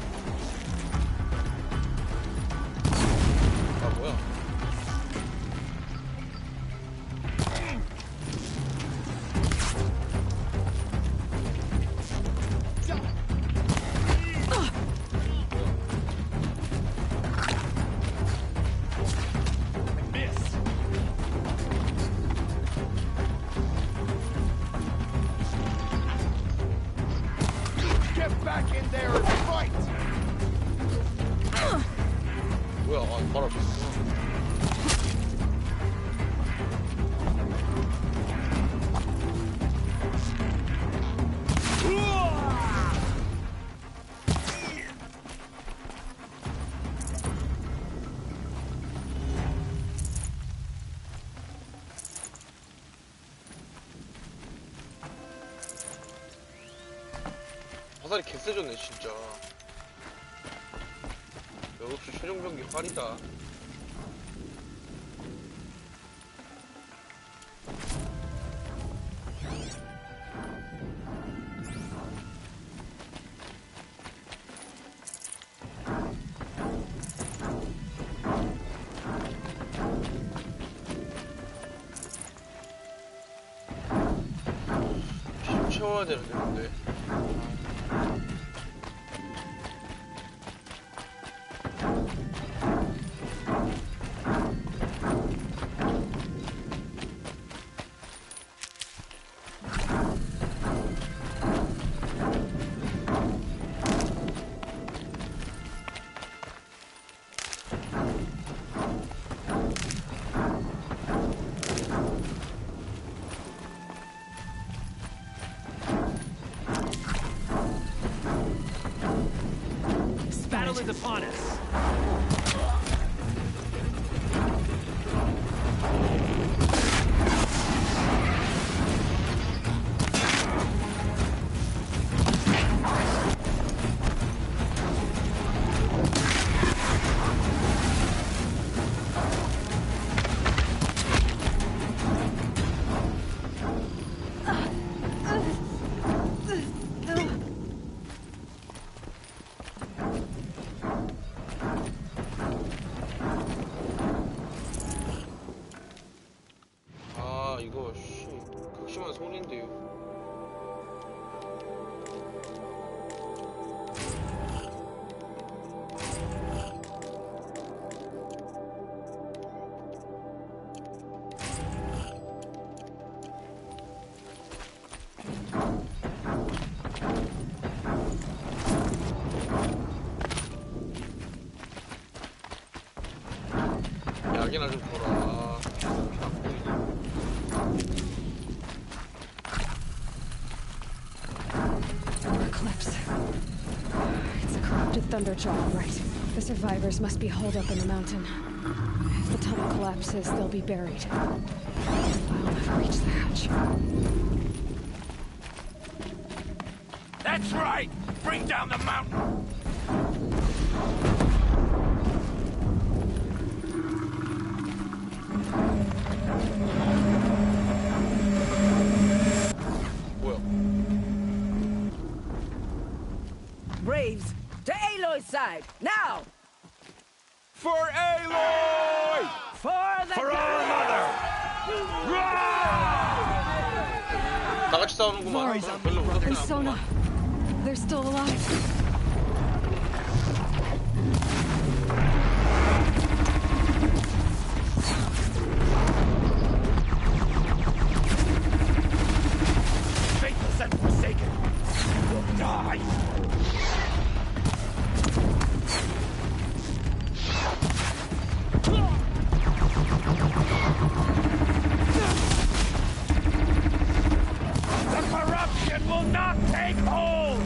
화살이 개쎄졌네 진짜. 역시 최종병기 활이다. 피 채워야 되는데 근데. Battle is upon us. 각이나 좀 보라. Eclipse. It's a corrupted thunderjaw, right? The survivors must be holed up in the mountain. If the tunnel collapses, they'll be buried. I'll never reach the hatch. That's right! Bring down the mountain! Braves, to Aloy's side, now! For Aloy! For our mother! 다 같이 싸우는구만. 별로 무섭지 And Sona, they're still alive. Faithless and forsaken! You will die! The corruption will not take hold!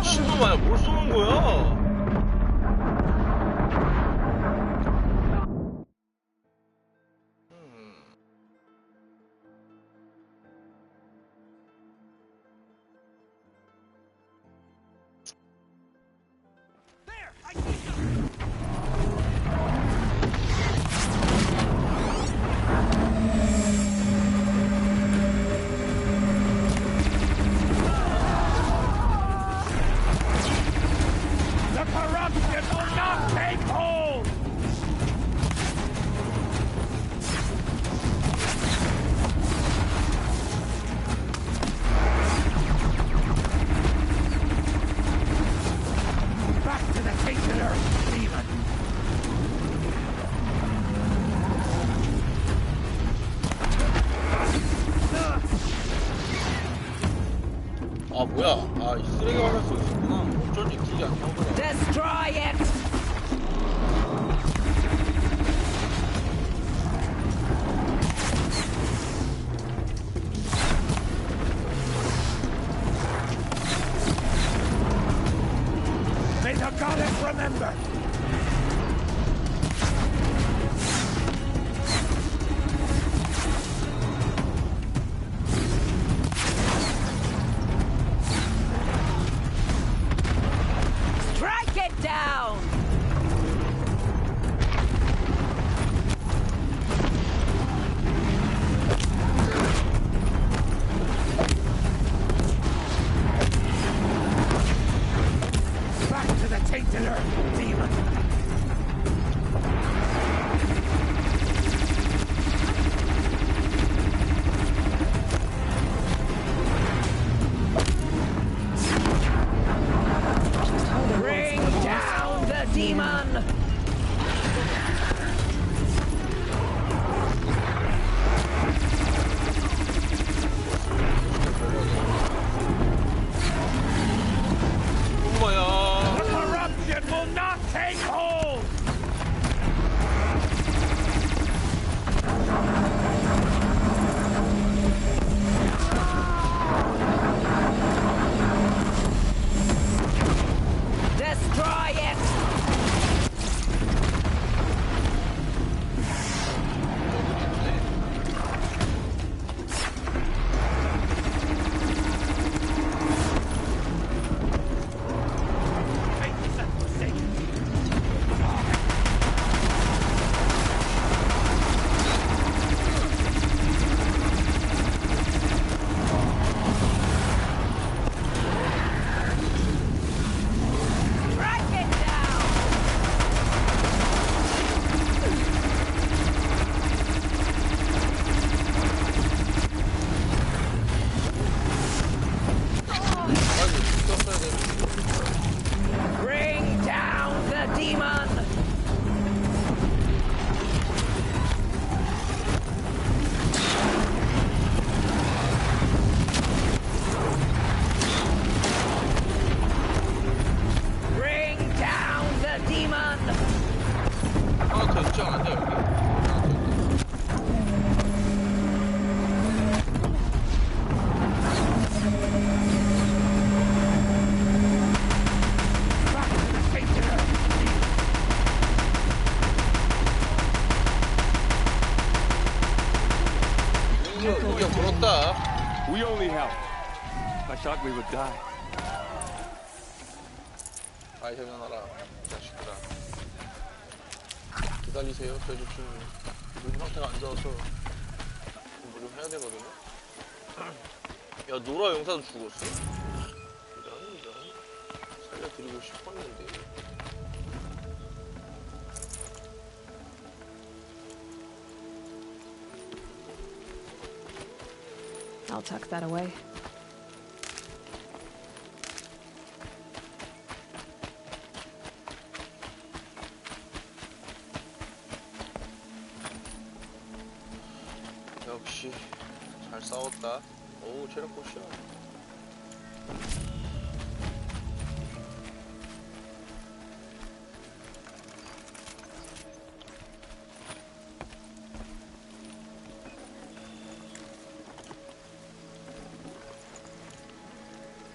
미친놈 아니야? 뭘 쏘는 거야? The corruption will not take hold! Back to the tainted earth, demon! 아 뭐야? 아 이 쓰레기 화면 쏘 있었구나. 어쩐지 길이 안 나오더라. Destroy it! May the goddess remember! Strike it down! Back to the tainted earth, demon! Bring down the demon! 엄마야. The corruption will not take hold! Destroy it! demon! Bring down the demon! 하나 더 있지 않았냐 여기? 하나 더 있다. 우리가 물었다. We only helped. I thought we would die. 아이템 나라 자식들아. 기다리세요. 저희 지금 눈 상태가 안 좋아서 공부 좀 해야 되거든요. 야 노라 용사도 죽었어? 이런 살려드리고 싶었는데. I'll tuck that away. 역시 잘 싸웠다. 오 체력 포션.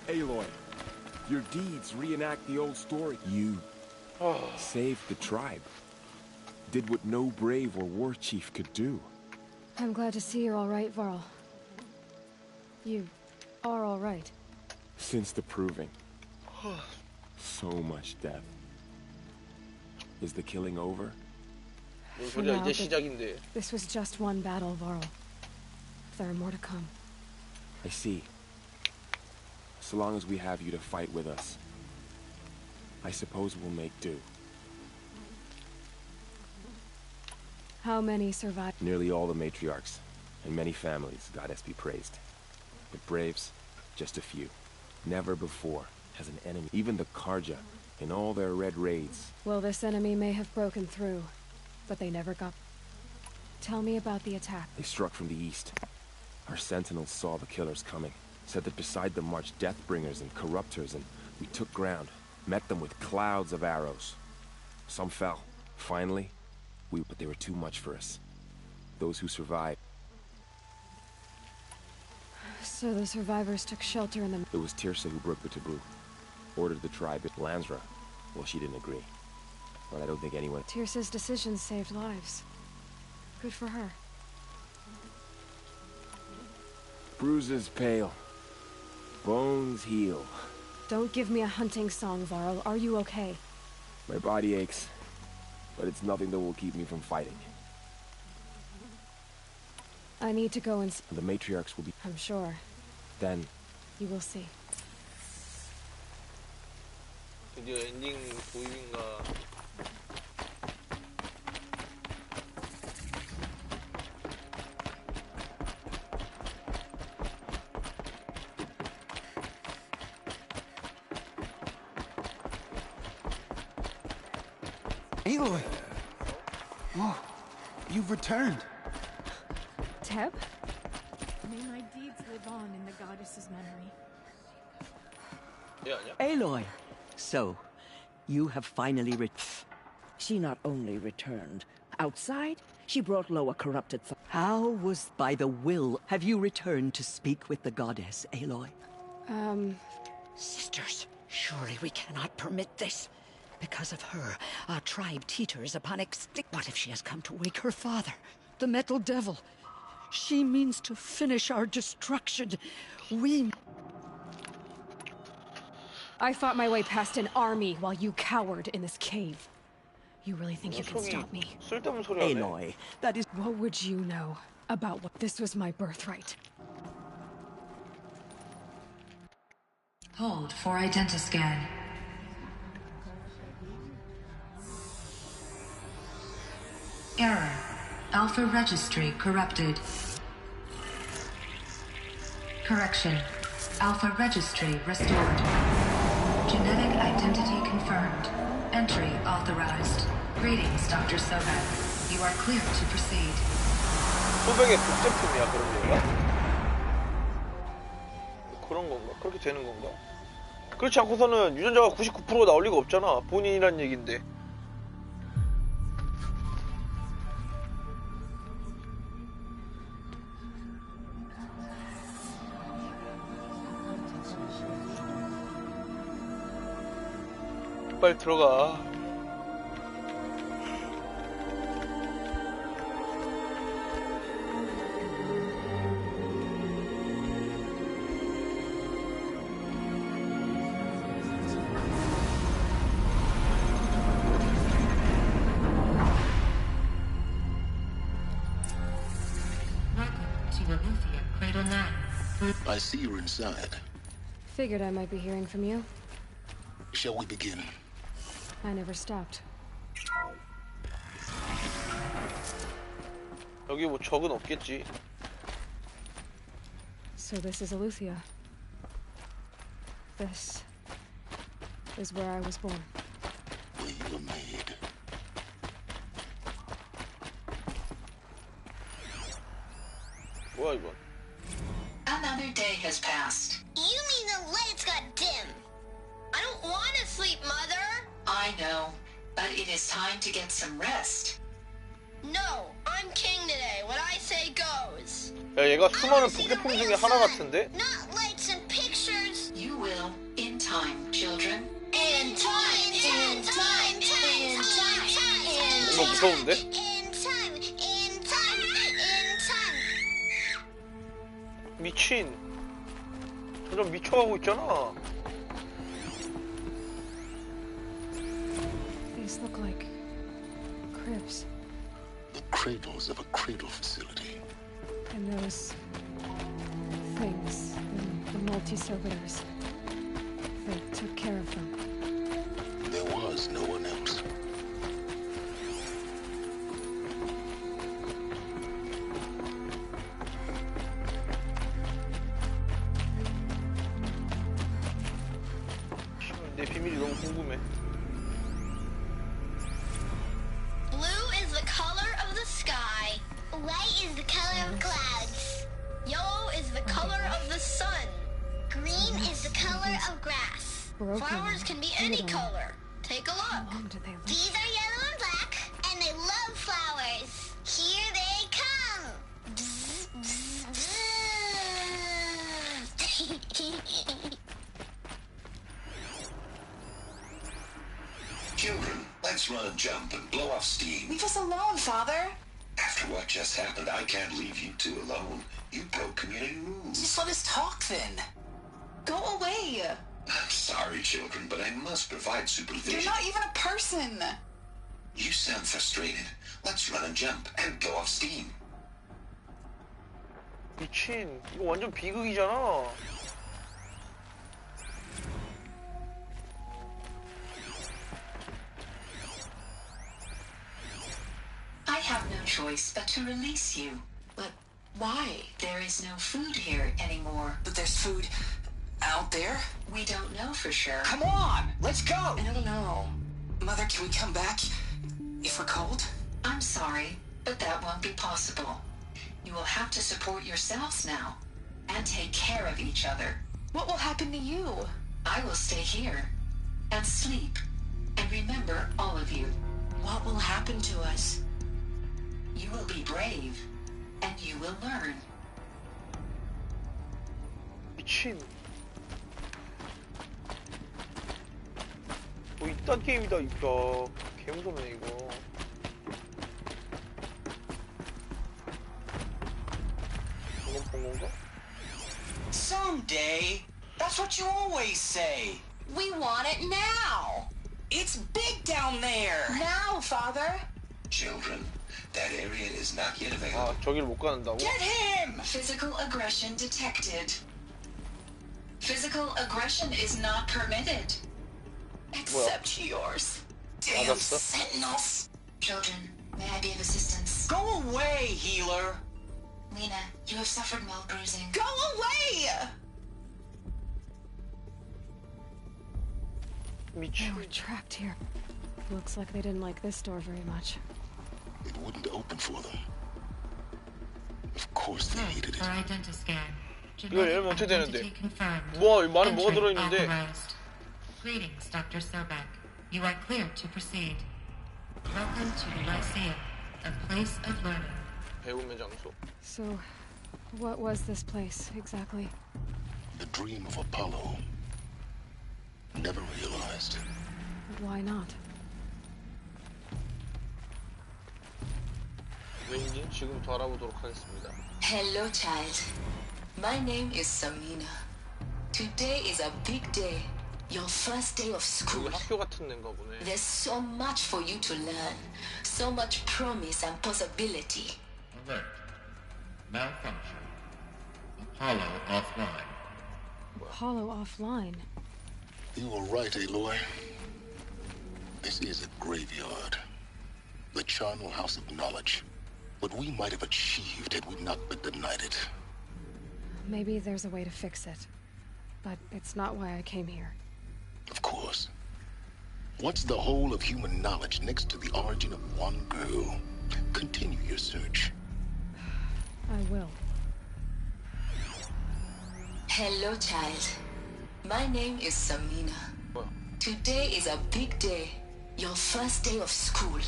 Aloy, your deeds reenact the old story. You saved the tribe. Did what no brave or war chief could do. I'm glad to see you're all right, Varl. You are all right. Since the proving. So much death. Is the killing over? 뭔 For 소리야 now, 이제 시작인데. this was just one battle, Varl. There are more to come. I see. So long as we have you to fight with us, I suppose we'll make do. How many survived? Nearly all the matriarchs, and many families, goddess be praised. But braves, just a few. Never before has an enemy, even the Karja, in all their red raids. Well, this enemy may have broken through, but they never got... Tell me about the attack. They struck from the east. Our sentinels saw the killers coming. Said that beside them marched Deathbringers and Corruptors, and we took ground. Met them with clouds of arrows. Some fell. Finally, but they were too much for us. Those who survived. So the survivors took shelter in the... It was Tirsa who broke the taboo. Ordered the tribe at Lansra. Well, she didn't agree. Well, I don't think anyone... Tirsa's decisions saved lives. Good for her. Bruises pale. Bones heal. Don't give me a hunting song, Varl. Are you okay? My body aches, but it's nothing that will keep me from fighting. I need to go and... The matriarchs will be... I'm sure. Then... You will see. 드디어 엔딩 보입인가. Aloy! Oh, you've returned. Teb? May my deeds live on in the goddess's memory. Aloy! So, you have finally She not only returned. Outside, she brought low a corrupted How was by the will have you returned to speak with the goddess, Aloy? Sisters, surely we cannot permit this. Because of her, our tribe teeters upon extinct. What if she has come to wake her father, the Metal Devil? She means to finish our destruction. I fought my way past an army while you cowered in this cave. You really think you can stop me? Aloy, that is... What would you know about what... This was my birthright. Hold for identiscan. Error. Alpha registry corrupted. Correction. Alpha registry restored. Genetic identity confirmed. Entry authorized. Greetings, Dr. Sobek. You are clear to proceed. 소백의 복제품이야 그런 건가? 그런 건가? 그렇게 되는 건가? 그렇지 않고서는 유전자가 99%가 나올 리가 없잖아. 본인이란 얘긴데. 빨리 들어가. I see you're inside. Figured I might be hearing from you. Shall we begin? I never stopped. 여기 뭐 적은 없겠지. So this is Eleuthia. This is where I was born. Where you were made. 뭐야 이건? Another day has passed. You mean the lights got dim? I don't want to sleep, Mother. I know, but it is time to get some rest. No, I'm king today. What I say goes. 야 얘가 수많은 복제품 중에 하나 같은데? Not lights and pictures. You will, in time, children. In time, in time, in time, in 이거 무서운데? in time, in time, in time. 미친. 점점 미쳐가고 있잖아. These look like cribs. The cradles of a cradle facility. And those things, the multi-servitors, they took care of them. There was no one else. 내 비밀이 너무 궁금해. Blue is the color of the sky. White is the color of clouds. Yellow is the color of the sun. Green is the color of grass. Flowers can be any color. Take a look. These are yellow and black, and they love flowers. Here they come. Bzz, bzz, bzz. Children, let's run and jump and blow off steam. Leave us alone, Father. After what just happened, I can't leave you two alone. You broke community rules. Just let us talk then. Go away. I'm sorry, children, but I must provide supervision. You're not even a person. You sound frustrated. Let's run and jump and blow off steam. 미친. 이거 완전 비극이잖아. I have no choice but to release you. But why? There is no food here anymore. But there's food out there? We don't know for sure. Come on, let's go! I don't know. Mother, can we come back if we're cold? I'm sorry, but that won't be possible. You will have to support yourselves now and take care of each other. What will happen to you? I will stay here and sleep and remember all of you. What will happen to us? You will be brave and you will learn. 미친. 뭐 이딴 게임이다 이거. 개무섭네 이거. 이건 본 건가? Someday. That's what you always say. We want it now. It's big down there. Now, Father. Children, that area is not yet available. 아, 저기를 못 가는다고? Get him! Physical aggression detected. Physical aggression is not permitted. Except yours. Damn 알았어. sentinels. Children, may I be of assistance? Go away, healer. Lena, you have suffered mild bruising. Go away! 미친. We're trapped here. Looks like they didn't like this door very much. It wouldn't open for them. Of course they hated it. 이거 열면 어떻게 되는데? 뭐 말에 뭐가 들어있는데? Greetings, Dr. Sobek. You are cleared to proceed. Welcome to the Lyceum, a place of learning. 배움의 장소. So, what was this place exactly? The dream of Apollo. Never realized. Why not? 왠지 지금부터 알아보도록 하겠습니다. Hello, child. My name is Samina. Today is a big day. Your first day of school. 학교 같은 데인가 보네. There's so much for you to learn. So much promise and possibility. Alert. Malfunction. Apollo offline. Apollo offline. You were right, Aloy. This is a graveyard. The charnel house of knowledge. What we might have achieved had we not been denied it. Maybe there's a way to fix it. But it's not why I came here. Of course. What's the whole of human knowledge next to the origin of one girl? Continue your search. I will. Hello, child. My name is Samina. Today is a big day. Your first day of school.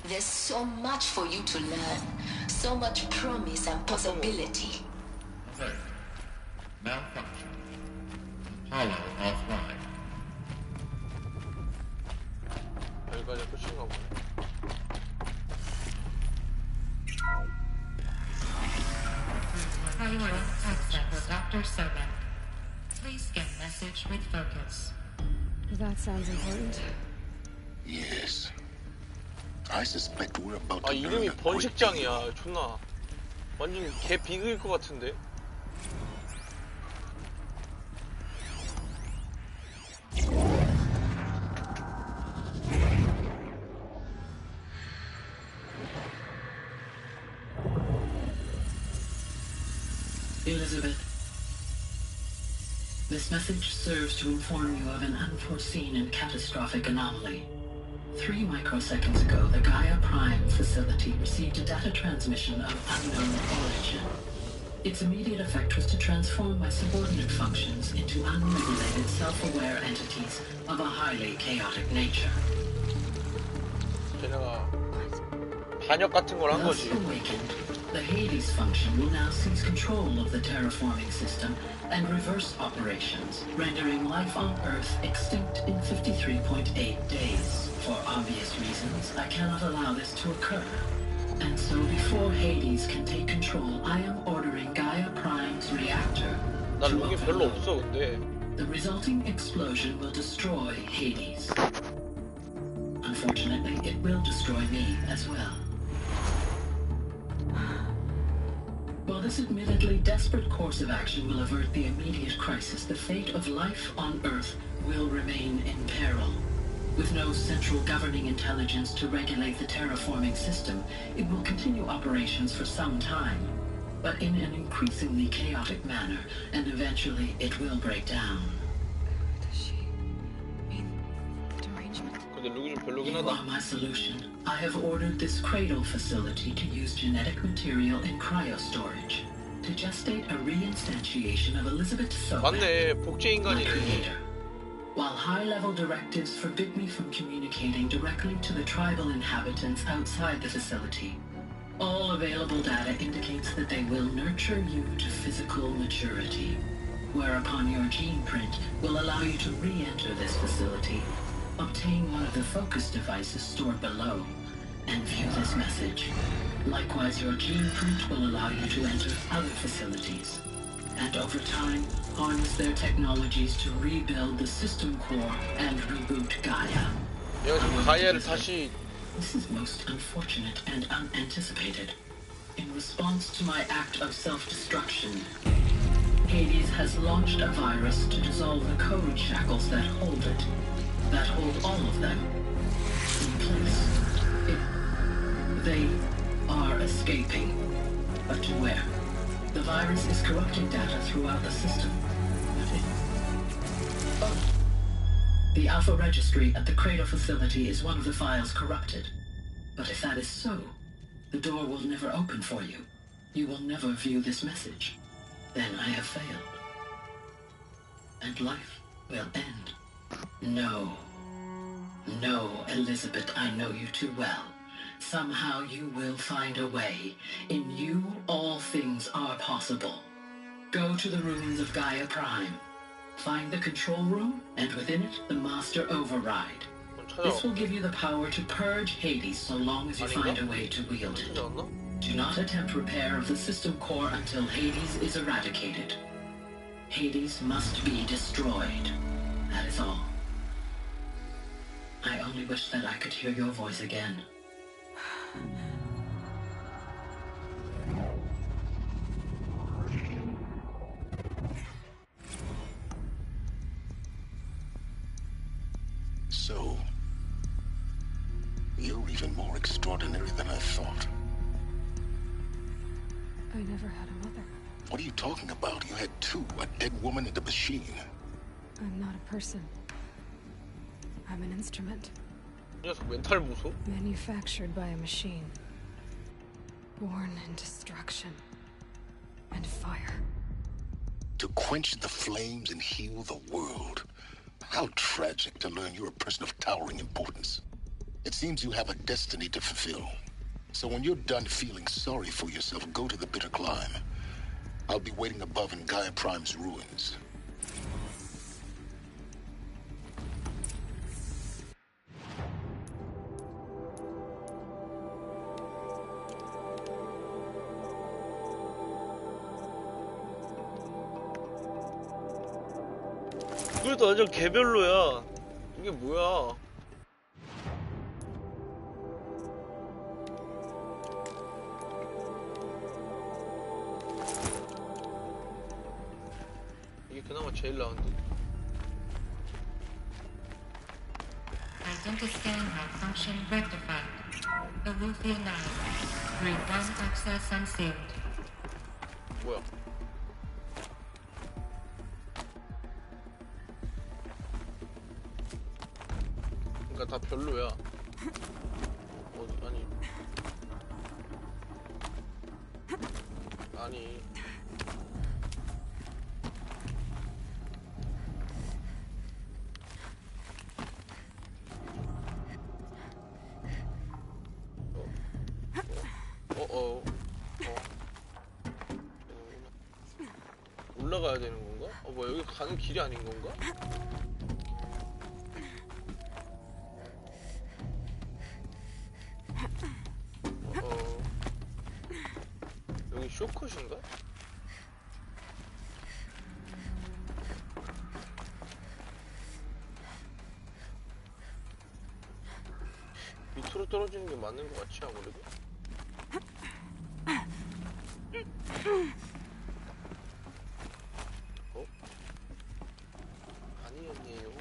There's so much for you to learn. So much promise and possibility. Alert. Malfunction. Apollo offline. 여기까지 끝인가 보네. Priority access, Dr. Sobek. Please get message with focus. That sounds important. Yes. I suspect we're about to 아 이름이 번식장이야. 존나 완전 개 비극일 것 같은데. Elizabeth, this message serves to inform you of an unforeseen and catastrophic anomaly. 3 microseconds ago, the Gaia Prime facility received a data transmission of unknown origin. Its immediate effect was to transform my subordinate functions into unregulated, self-aware entities of a highly chaotic nature. 걔네가 반역 같은 걸 한 거지. The Hades function will now seize control of the terraforming system and reverse operations, rendering life on Earth extinct in 53.8 days. For obvious reasons, I cannot allow this to occur. And so before Hades can take control, I am ordering Gaia Prime's reactor 난 룩이 별로 없어 근데. The resulting explosion will destroy Hades. Unfortunately, it will destroy me as well. While this admittedly desperate course of action will avert the immediate crisis, the fate of life on Earth will remain in peril. With no central governing intelligence to regulate the terraforming system, it will continue operations for some time, but in an increasingly chaotic manner, and eventually it will break down. You are my solution. I have ordered this cradle facility to use genetic material in cryostorage to gestate a reinstantiation of Elizabeth Sobek, my creator. While high-level directives forbid me from communicating directly to the tribal inhabitants outside the facility, all available data indicates that they will nurture you to physical maturity, whereupon your gene print will allow you to re-enter this facility, obtain one of the focus devices stored below, and view this message. Likewise, your gene print will allow you to enter other facilities, and over time, harness their technologies to rebuild the system core and reboot Gaia. This is most unfortunate and unanticipated. In response to my act of self-destruction, Hades has launched a virus to dissolve the code shackles that hold it, that hold all of them in place. They are escaping, but to where? The virus is corrupting data throughout the system. The Alpha Registry at the Cradle facility is one of the files corrupted. But if that is so, the door will never open for you. You will never view this message. Then I have failed. And life will end. No. No, Elizabeth, I know you too well. Somehow you will find a way. In you, all things are possible. Go to the ruins of Gaia Prime. Find the control room, and within it, the Master Override. This will give you the power to purge Hades so long as you find a way to wield it. Do not attempt repair of the system core until Hades is eradicated. Hades must be destroyed. That is all. I only wish that I could hear your voice again. So, you're even more extraordinary than I thought. I never had a mother. What are you talking about? You had two, a dead woman and a machine. I'm not a person. I'm an instrument. 멘탈 보소? Manufactured by a machine. Born in destruction and fire. To quench the flames and heal the world. How tragic to learn you're a person of towering importance. It seems you have a destiny to fulfill. So when you're done feeling sorry for yourself, go to the bitter climb. I'll be waiting above in Gaia Prime's ruins. 그래도 완전 개별로야. 이게 뭐야? 이게 그나마 제일 나은데. Identity scan malfunction rectified. Alufia now. Grade 1 access unsealed. 뭐야? 그러니까 다 별로야. 아니. 아니. 올라가야 되는 건가? 뭐야, 여기 가는 길이 아닌 건가? 여기 쇼컷인가? 밑으로 떨어지는 게 맞는 것 같지, 아무래도? 아니었네요.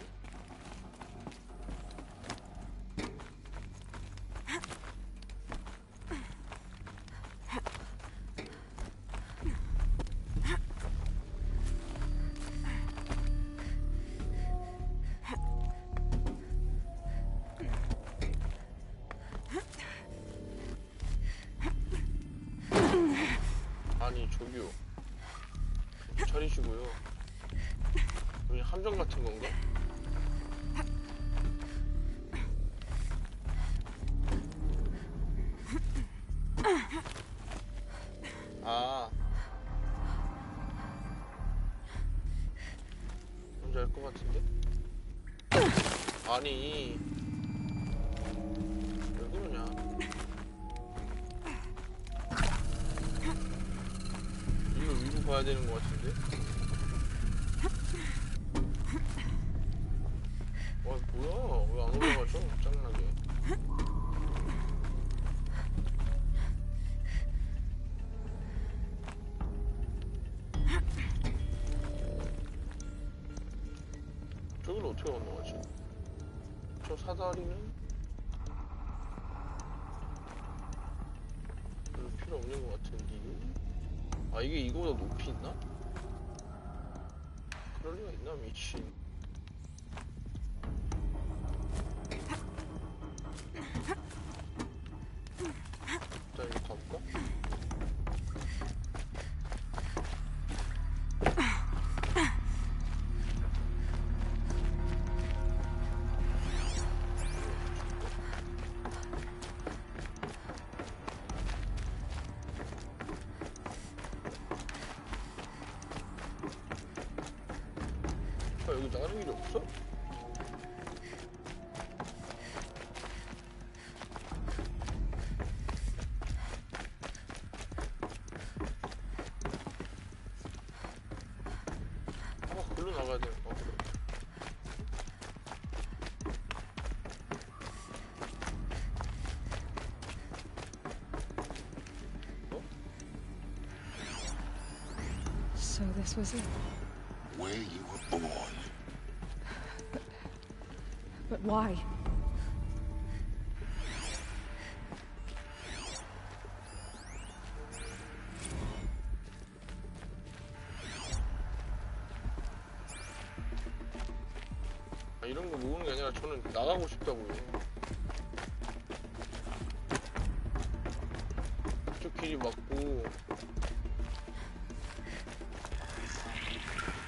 아니, 저기요. 차리시고요. 여기 함정 같은 건가? 아. 뭔지 알 것 같은데? 아니. 왜 그러냐? 이거 위로 봐야 되는 것 같은데? 와, 뭐야? 왜 안 올라가죠? 짱나게. 저기를 어떻게 건너가지? 저 사다리는? 별로 필요 없는 것 같은데, 이거? 아, 이게 이거보다 높이 있나? 그럴 리가 있나, 미친. 여기 나가는 길이 없어? 글로 나가야 돼. 그래. So this was it. Where you were born. But why? 이런 거 모으는 게 아니라 저는 나가고 싶다고요. 그쪽 길이 맞고.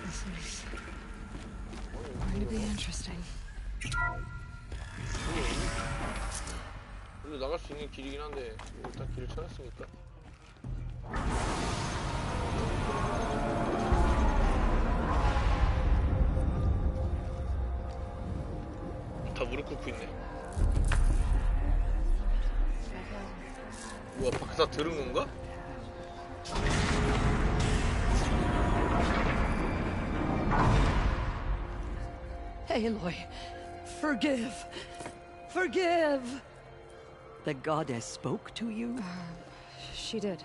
This is going to be interesting. 여기로 나갈 수 있는 길이긴 한데 일단 길을 찾았으니까. 다 무릎 꿇고 있네. 뭐야, 밖에서 들은 건가? Aloy, forgive. Forgive. The goddess spoke to you? She did.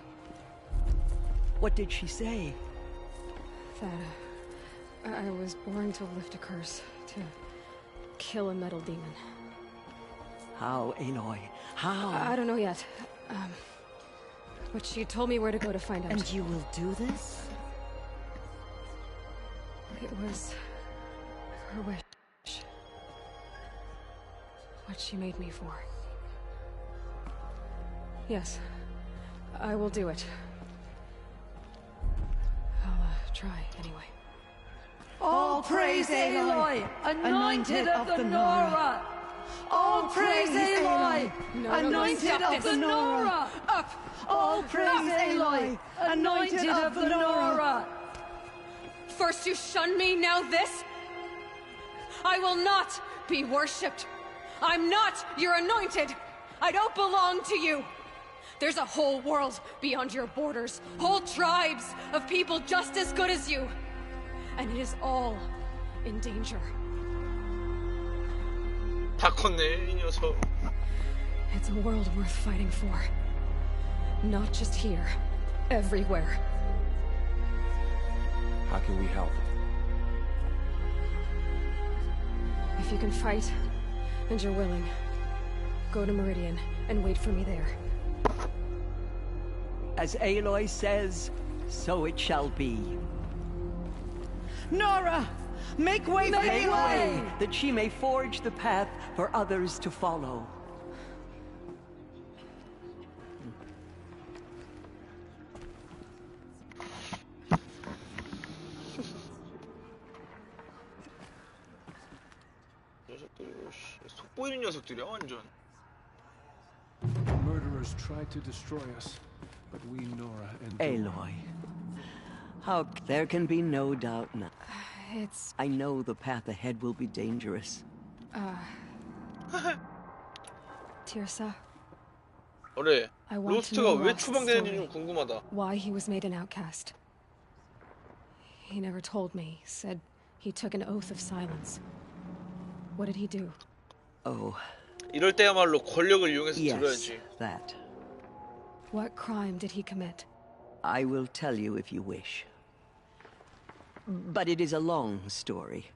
What did she say? That I was born to lift a curse, to kill a metal demon. How, Aloy? How? I don't know yet. But she told me where to go to find out. And you will do this? It was her wish. What she made me for. Yes, I will do it. I'll try anyway. All praise Aloy, anointed of the Nora. All praise Aloy, anointed of the Nora. Up! All praise Aloy, anointed of the Nora. First you shun me, now this? I will not be worshipped. I'm not your anointed. I don't belong to you. There's a whole world beyond your borders, whole tribes of people just as good as you. And it is all in danger. 다 컸네, 이 녀석. It's a world worth fighting for. Not just here, everywhere. How can we help? If you can fight, and you're willing, go to Meridian and wait for me there. As Aloy says, so it shall be. Nora! Make way for Aloy, that she may forge the path for others to follow. 속보이는 녀석들이야, 완전. The murderers tried to destroy us, but we, Nora, and Aloy. How there can be no doubt now. It's... I know the path ahead will be dangerous. Tirsa. 그래. I want to 로스트가 know 왜 Rost's 추방되는지 story. 좀 궁금하다. Why he was made an outcast. He never told me. Said he took an oath of silence. What did he do? Oh. 이럴 때야말로 권력을 이용해서 Yes, 들어야지. that. What crime did he commit? I will tell you if you wish. But it is a long story.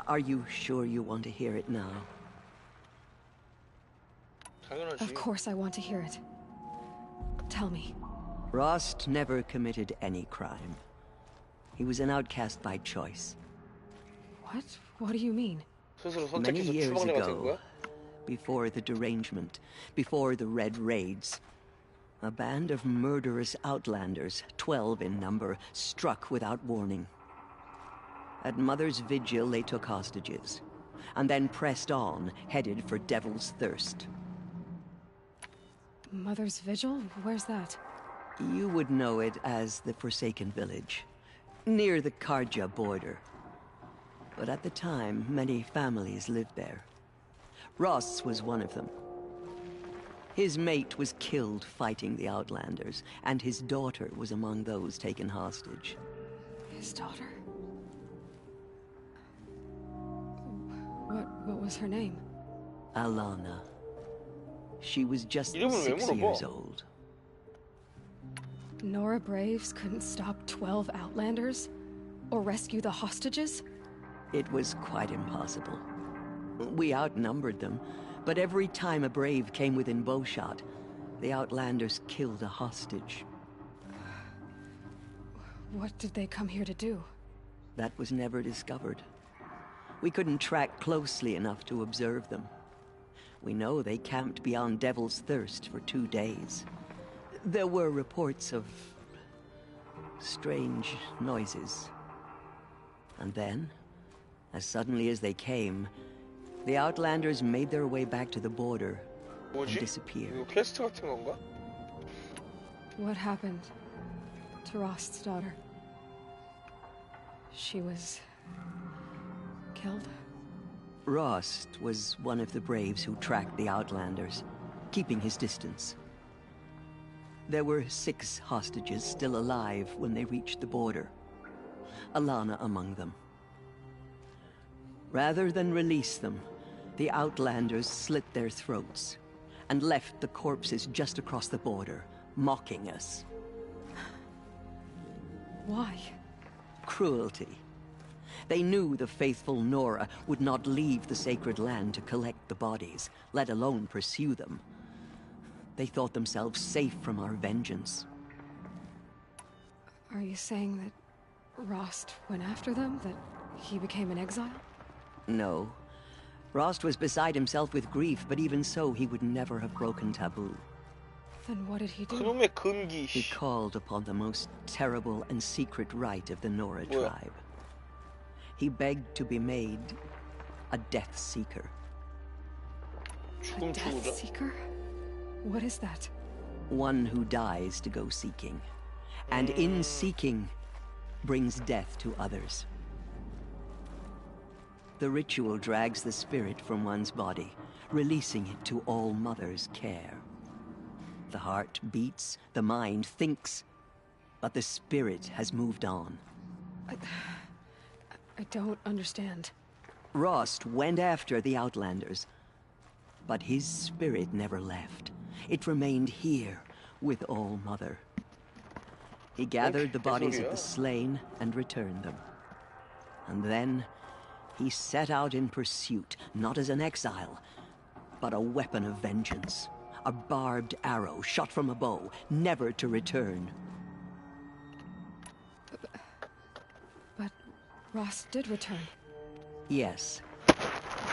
Are you sure you want to hear it now? 당연하지. Of course I want to hear it. Tell me. Rost never committed any crime. He was an outcast by choice. What? What do you mean? 스스로 Many 선택해서 years 추방자가 된 ago, 거야? before the derangement, before the Red Raids, a band of murderous outlanders, 12 in number, struck without warning. At Mother's Vigil, they took hostages, and then pressed on, headed for Devil's Thirst. Mother's Vigil? Where's that? You would know it as the Forsaken Village, near the Karja border. But at the time, many families lived there. Ross was one of them. His mate was killed fighting the Outlanders, and his daughter was among those taken hostage. His daughter? What was her name? Alana. She was just 이름을 왜 6 물어봐? years old. Nora Braves couldn't stop 12 Outlanders? Or rescue the hostages? It was quite impossible. We outnumbered them, but every time a Brave came within bowshot, the Outlanders killed a hostage. What did they come here to do? That was never discovered. We couldn't track closely enough to observe them. We know they camped beyond Devil's Thirst for 2 days. There were reports of strange noises. And then, as suddenly as they came, the Outlanders made their way back to the border and 뭐지? disappeared. 이거 퀘스트 같은 건가? What happened to Rost's daughter? She was killed? Rost was one of the Braves who tracked the Outlanders, keeping his distance. There were 6 hostages still alive when they reached the border, Alana among them. Rather than release them, the Outlanders slit their throats and left the corpses just across the border, mocking us. Why? Cruelty. They knew the faithful Nora would not leave the sacred land to collect the bodies, let alone pursue them. They thought themselves safe from our vengeance. Are you saying that Rost went after them? That he became an exile? No. Rost was beside himself with grief, but even so, he would never have broken taboo. Then what did he do? 그놈의 금기. He called upon the most terrible and secret rite of the Nora 뭐야? tribe. He begged to be made a Death Seeker. A Death Seeker? What is that? One who dies to go seeking, and in seeking, brings death to others. The ritual drags the spirit from one's body, releasing it to All Mother's care. The heart beats, the mind thinks, but the spirit has moved on. I don't understand. Rost went after the Outlanders, but his spirit never left. It remained here with All Mother. He gathered the bodies of the slain and returned them. And then he set out in pursuit, not as an exile, but a weapon of vengeance. A barbed arrow shot from a bow, never to return. But Rost did return. Yes,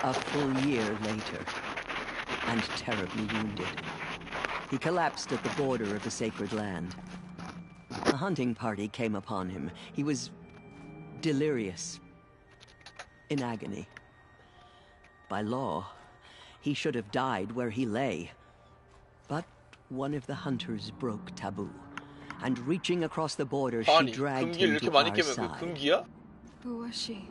a full year later, and terribly wounded. He collapsed at the border of the sacred land. A hunting party came upon him. He was delirious, in agony. By law, he should have died where he lay. But one of the hunters broke taboo, and reaching across the border, she 아니, dragged 금기를 him 이렇게 to 많이 our 깨면 그 side. 금기야? Who was she?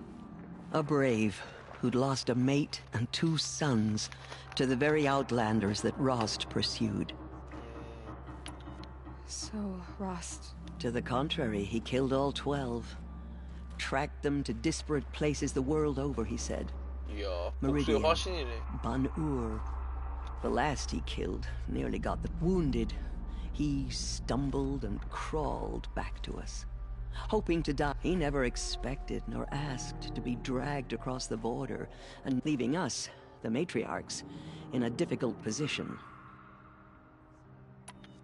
A brave who'd lost a mate and 2 sons to the very Outlanders that Rost pursued. So, Rost... To the contrary, he killed all 12. Tracked them to disparate places the world over, he said. 이야, 복수의 Meridian, 화신이네. Ban-Ur. The last he killed nearly got the wounded. He stumbled and crawled back to us, hoping to die. He never expected nor asked to be dragged across the border and leaving us, the matriarchs, in a difficult position.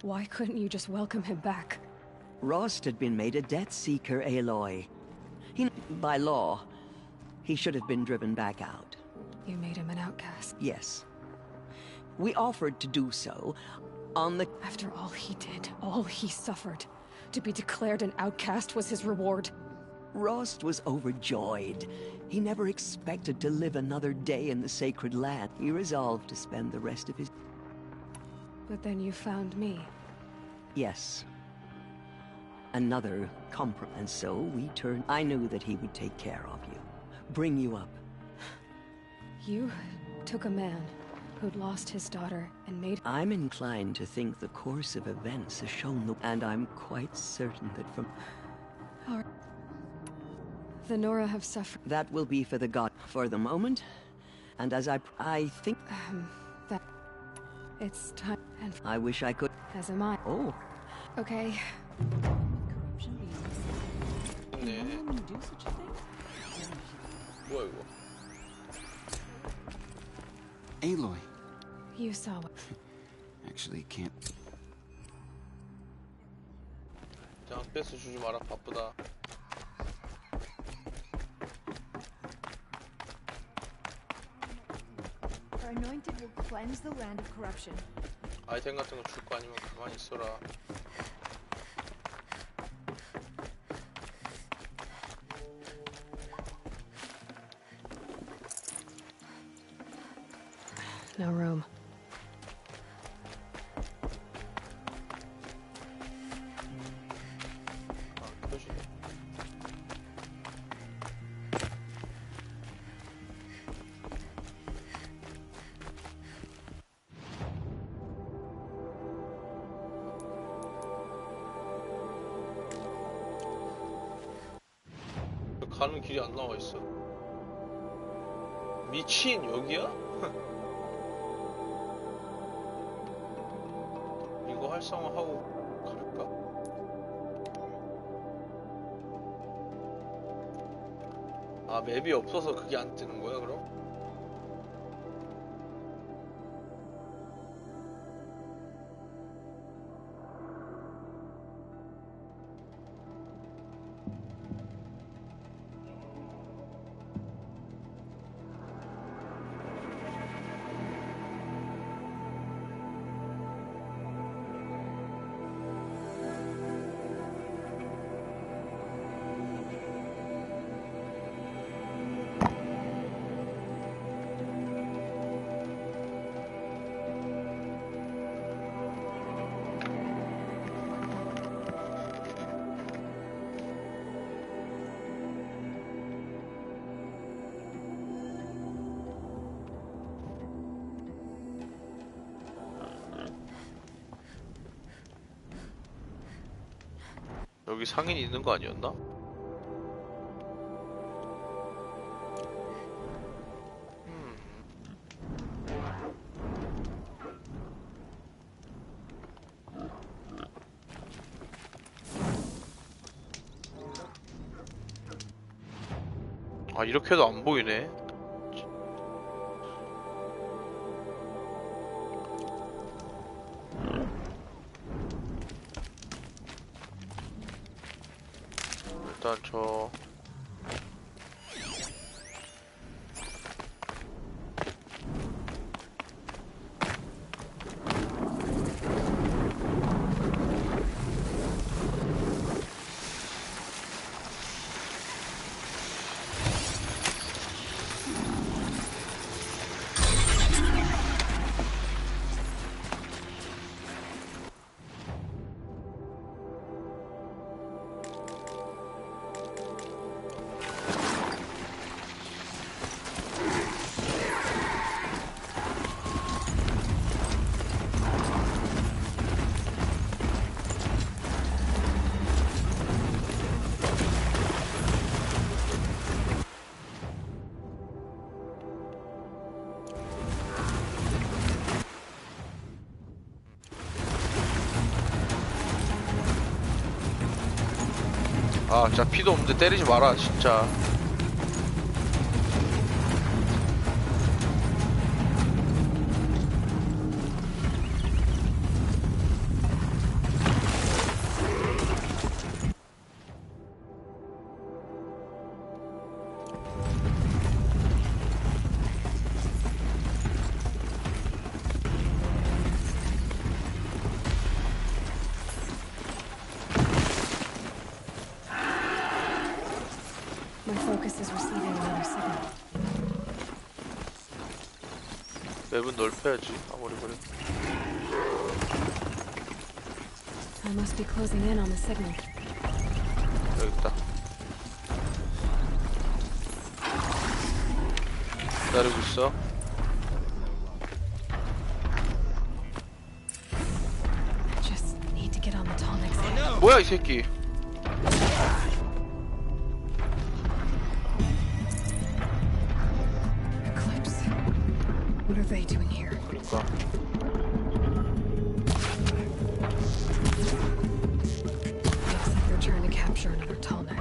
Why couldn't you just welcome him back? Rost had been made a Death Seeker, Aloy. By law, he should have been driven back out. You made him an outcast. Yes. We offered to do so on the... After all he did, all he suffered, to be declared an outcast was his reward. Rost was overjoyed. He never expected to live another day in the sacred land. He resolved to spend the rest of his... But then you found me. Yes. Another compromise. And so we turned... I knew that he would take care of you. bring you up? You took a man who'd lost his daughter and made... I'm inclined to think the course of events has shown the... And I'm quite certain that from... Our... The Nora have suffered... That will be for the god for the moment. And as I think... that... It's time and... I wish I could... As am I. Oh. Okay. Corruption being 네. Can you do such a thing? 뭐야 이거? Aloy. You saw what... Actually, can't. 그냥 패스 주지 마라. 바쁘다. Our anointed will cleanse the land of corruption. 아이템 같은 거 줄 거 아니면 가만히 있어라. No room. 아, 표시네. 가는 길이 안 나와 있어. 미친 여기야? 이거 활성화하고 갈까? 아 맵이 없어서 그게 안 뜨는 거야 그럼? 여기 상인이 있는 거 아니었나? 아 이렇게 해도 안 보이네. 일단 저 아 진짜 피도 없는데 때리지 마라 진짜. My focus is receiving another signal. 맵은 넓혀야지 아무리 그래. I must be closing in on the signal. 여기 있다. 기다리고 있어. Just need to get on the tonics. 뭐야 이 새끼. Eclipse. What are they doing here? 그러니까. Looks like they're trying to capture another tonic.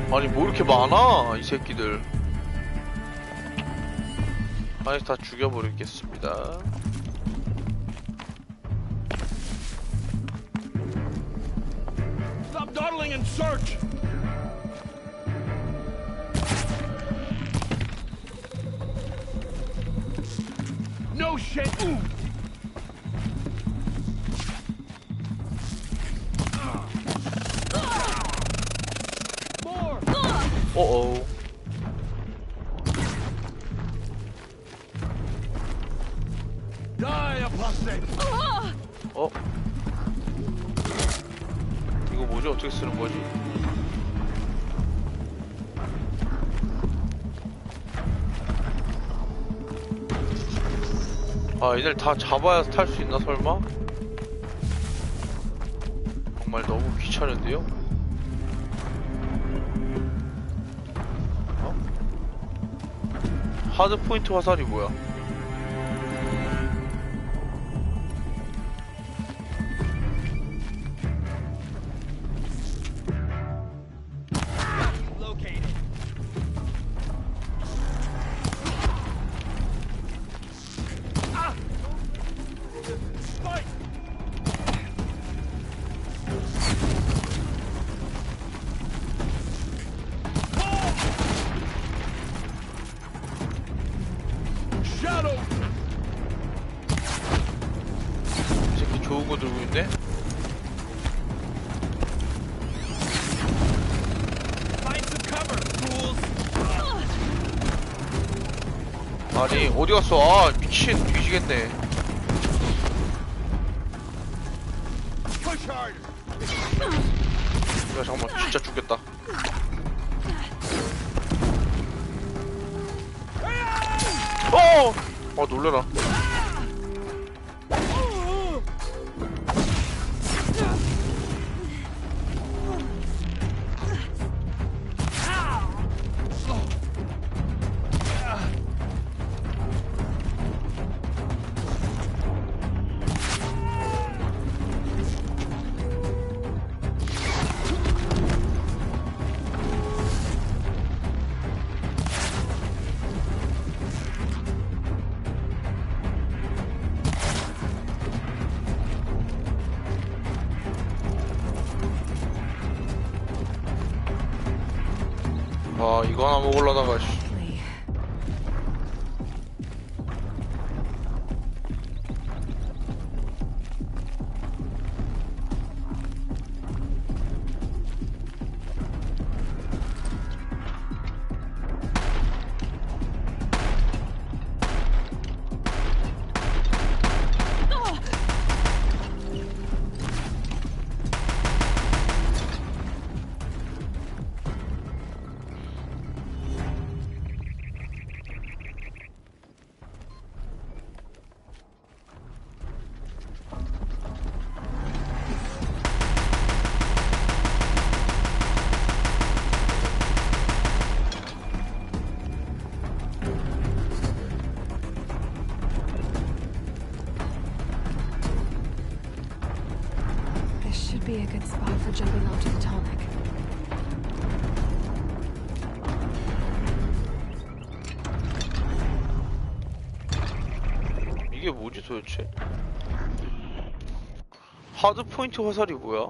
아니 뭐 이렇게 많아 이 새끼들. 아니 다 죽여버리겠습니다. Stop dawdling and search! No shit! Ooh. More! 어어. Die, apostate! 어? 이거 뭐지? 어떻게 쓰는 거지? 아, 얘들 다 잡아야 탈 수 있나 설마? 정말 너무 귀찮은데요? 어? 하드포인트 화살이 뭐야? 이 새끼 좋은 거 들고 있네? 아니 어디 갔어? 아 미친 뒤지겠네. 야 잠깐만 진짜 죽겠다. 어! 아 놀래라. 아 이거 하나 먹으려다가 씨. Be a good spot for jumping onto the tonic. 이게 뭐지 도대체? 하드포인트 화살이 뭐야?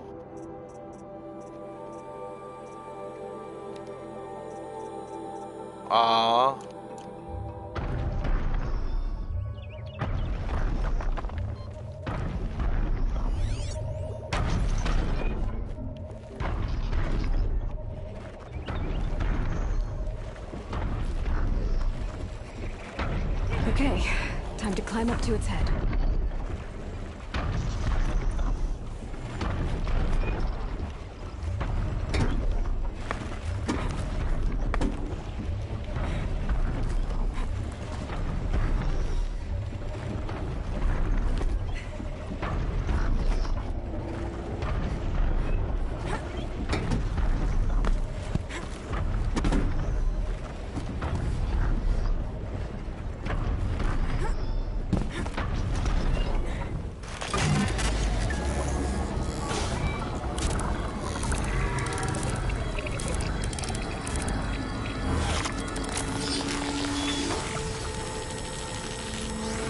아 Okay, time to climb up to its head.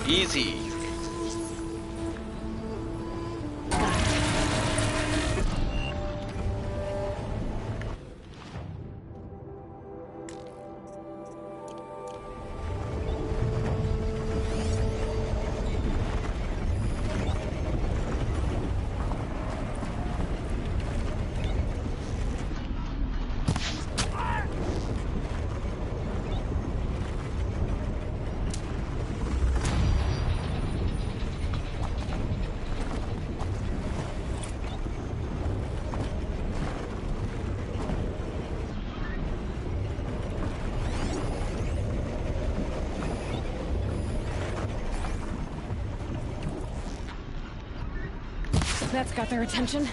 easy. That's got their attention.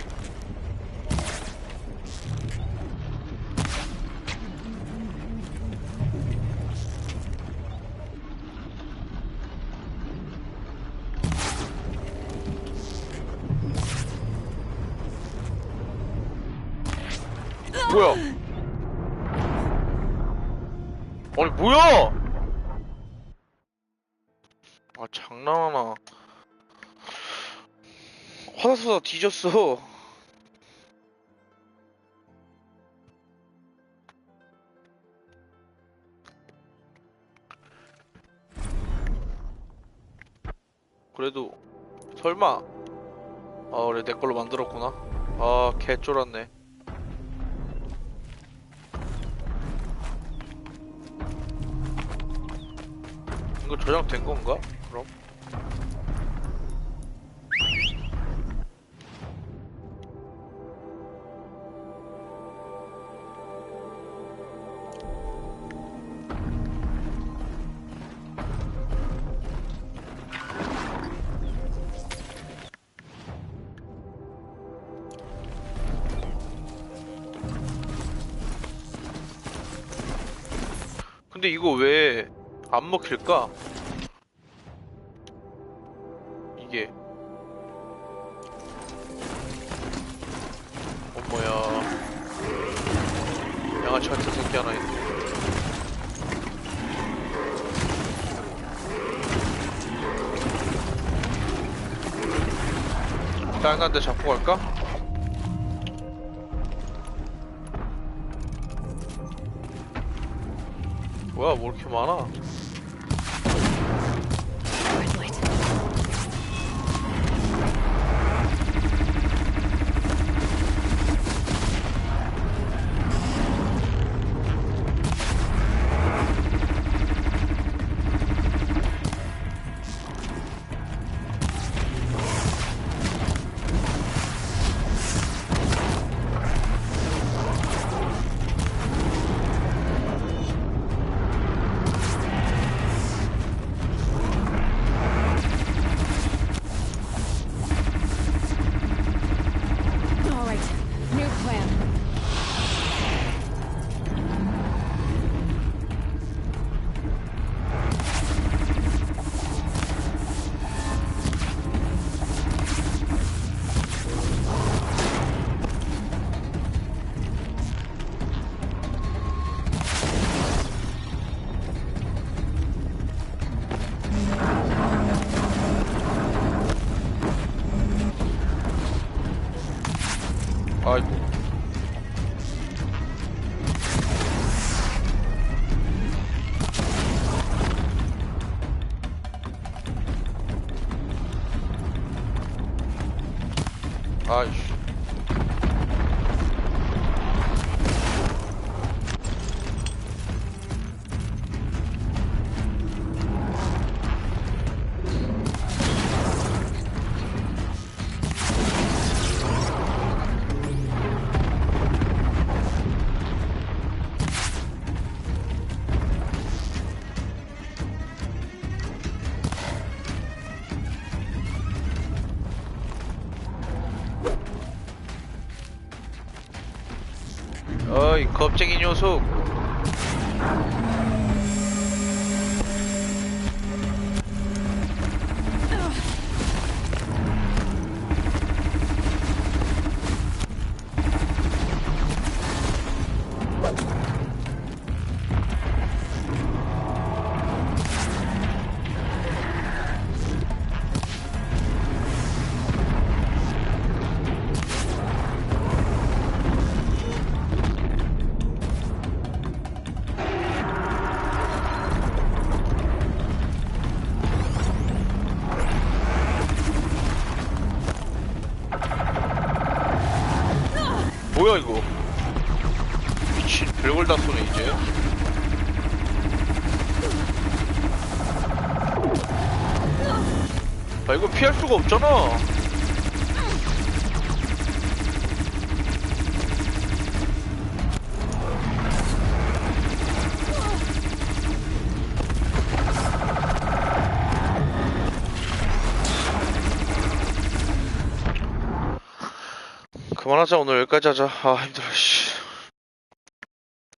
뭐야? 아니 뭐야? 아 장난하나? 화나서 뒤졌어. 그래도 설마. 아 그래 내 걸로 만들었구나. 아 개쫄았네. 이거 저장된 건가? 그럼? 근데 이거 왜 안 먹힐까? 이게 어머야 양아치 같은 새끼 하나 있네. 다른 데 잡고 갈까? 뭐야 뭐 이렇게 많아? 아이고. 아이씨. 어이 겁쟁이 녀석. 뭐야 이거? 미친 별걸 다 쏘네 이제. 아 이거 피할 수가 없잖아. 그만하자. 오늘 여기까지 하자. 아 힘들어 씨.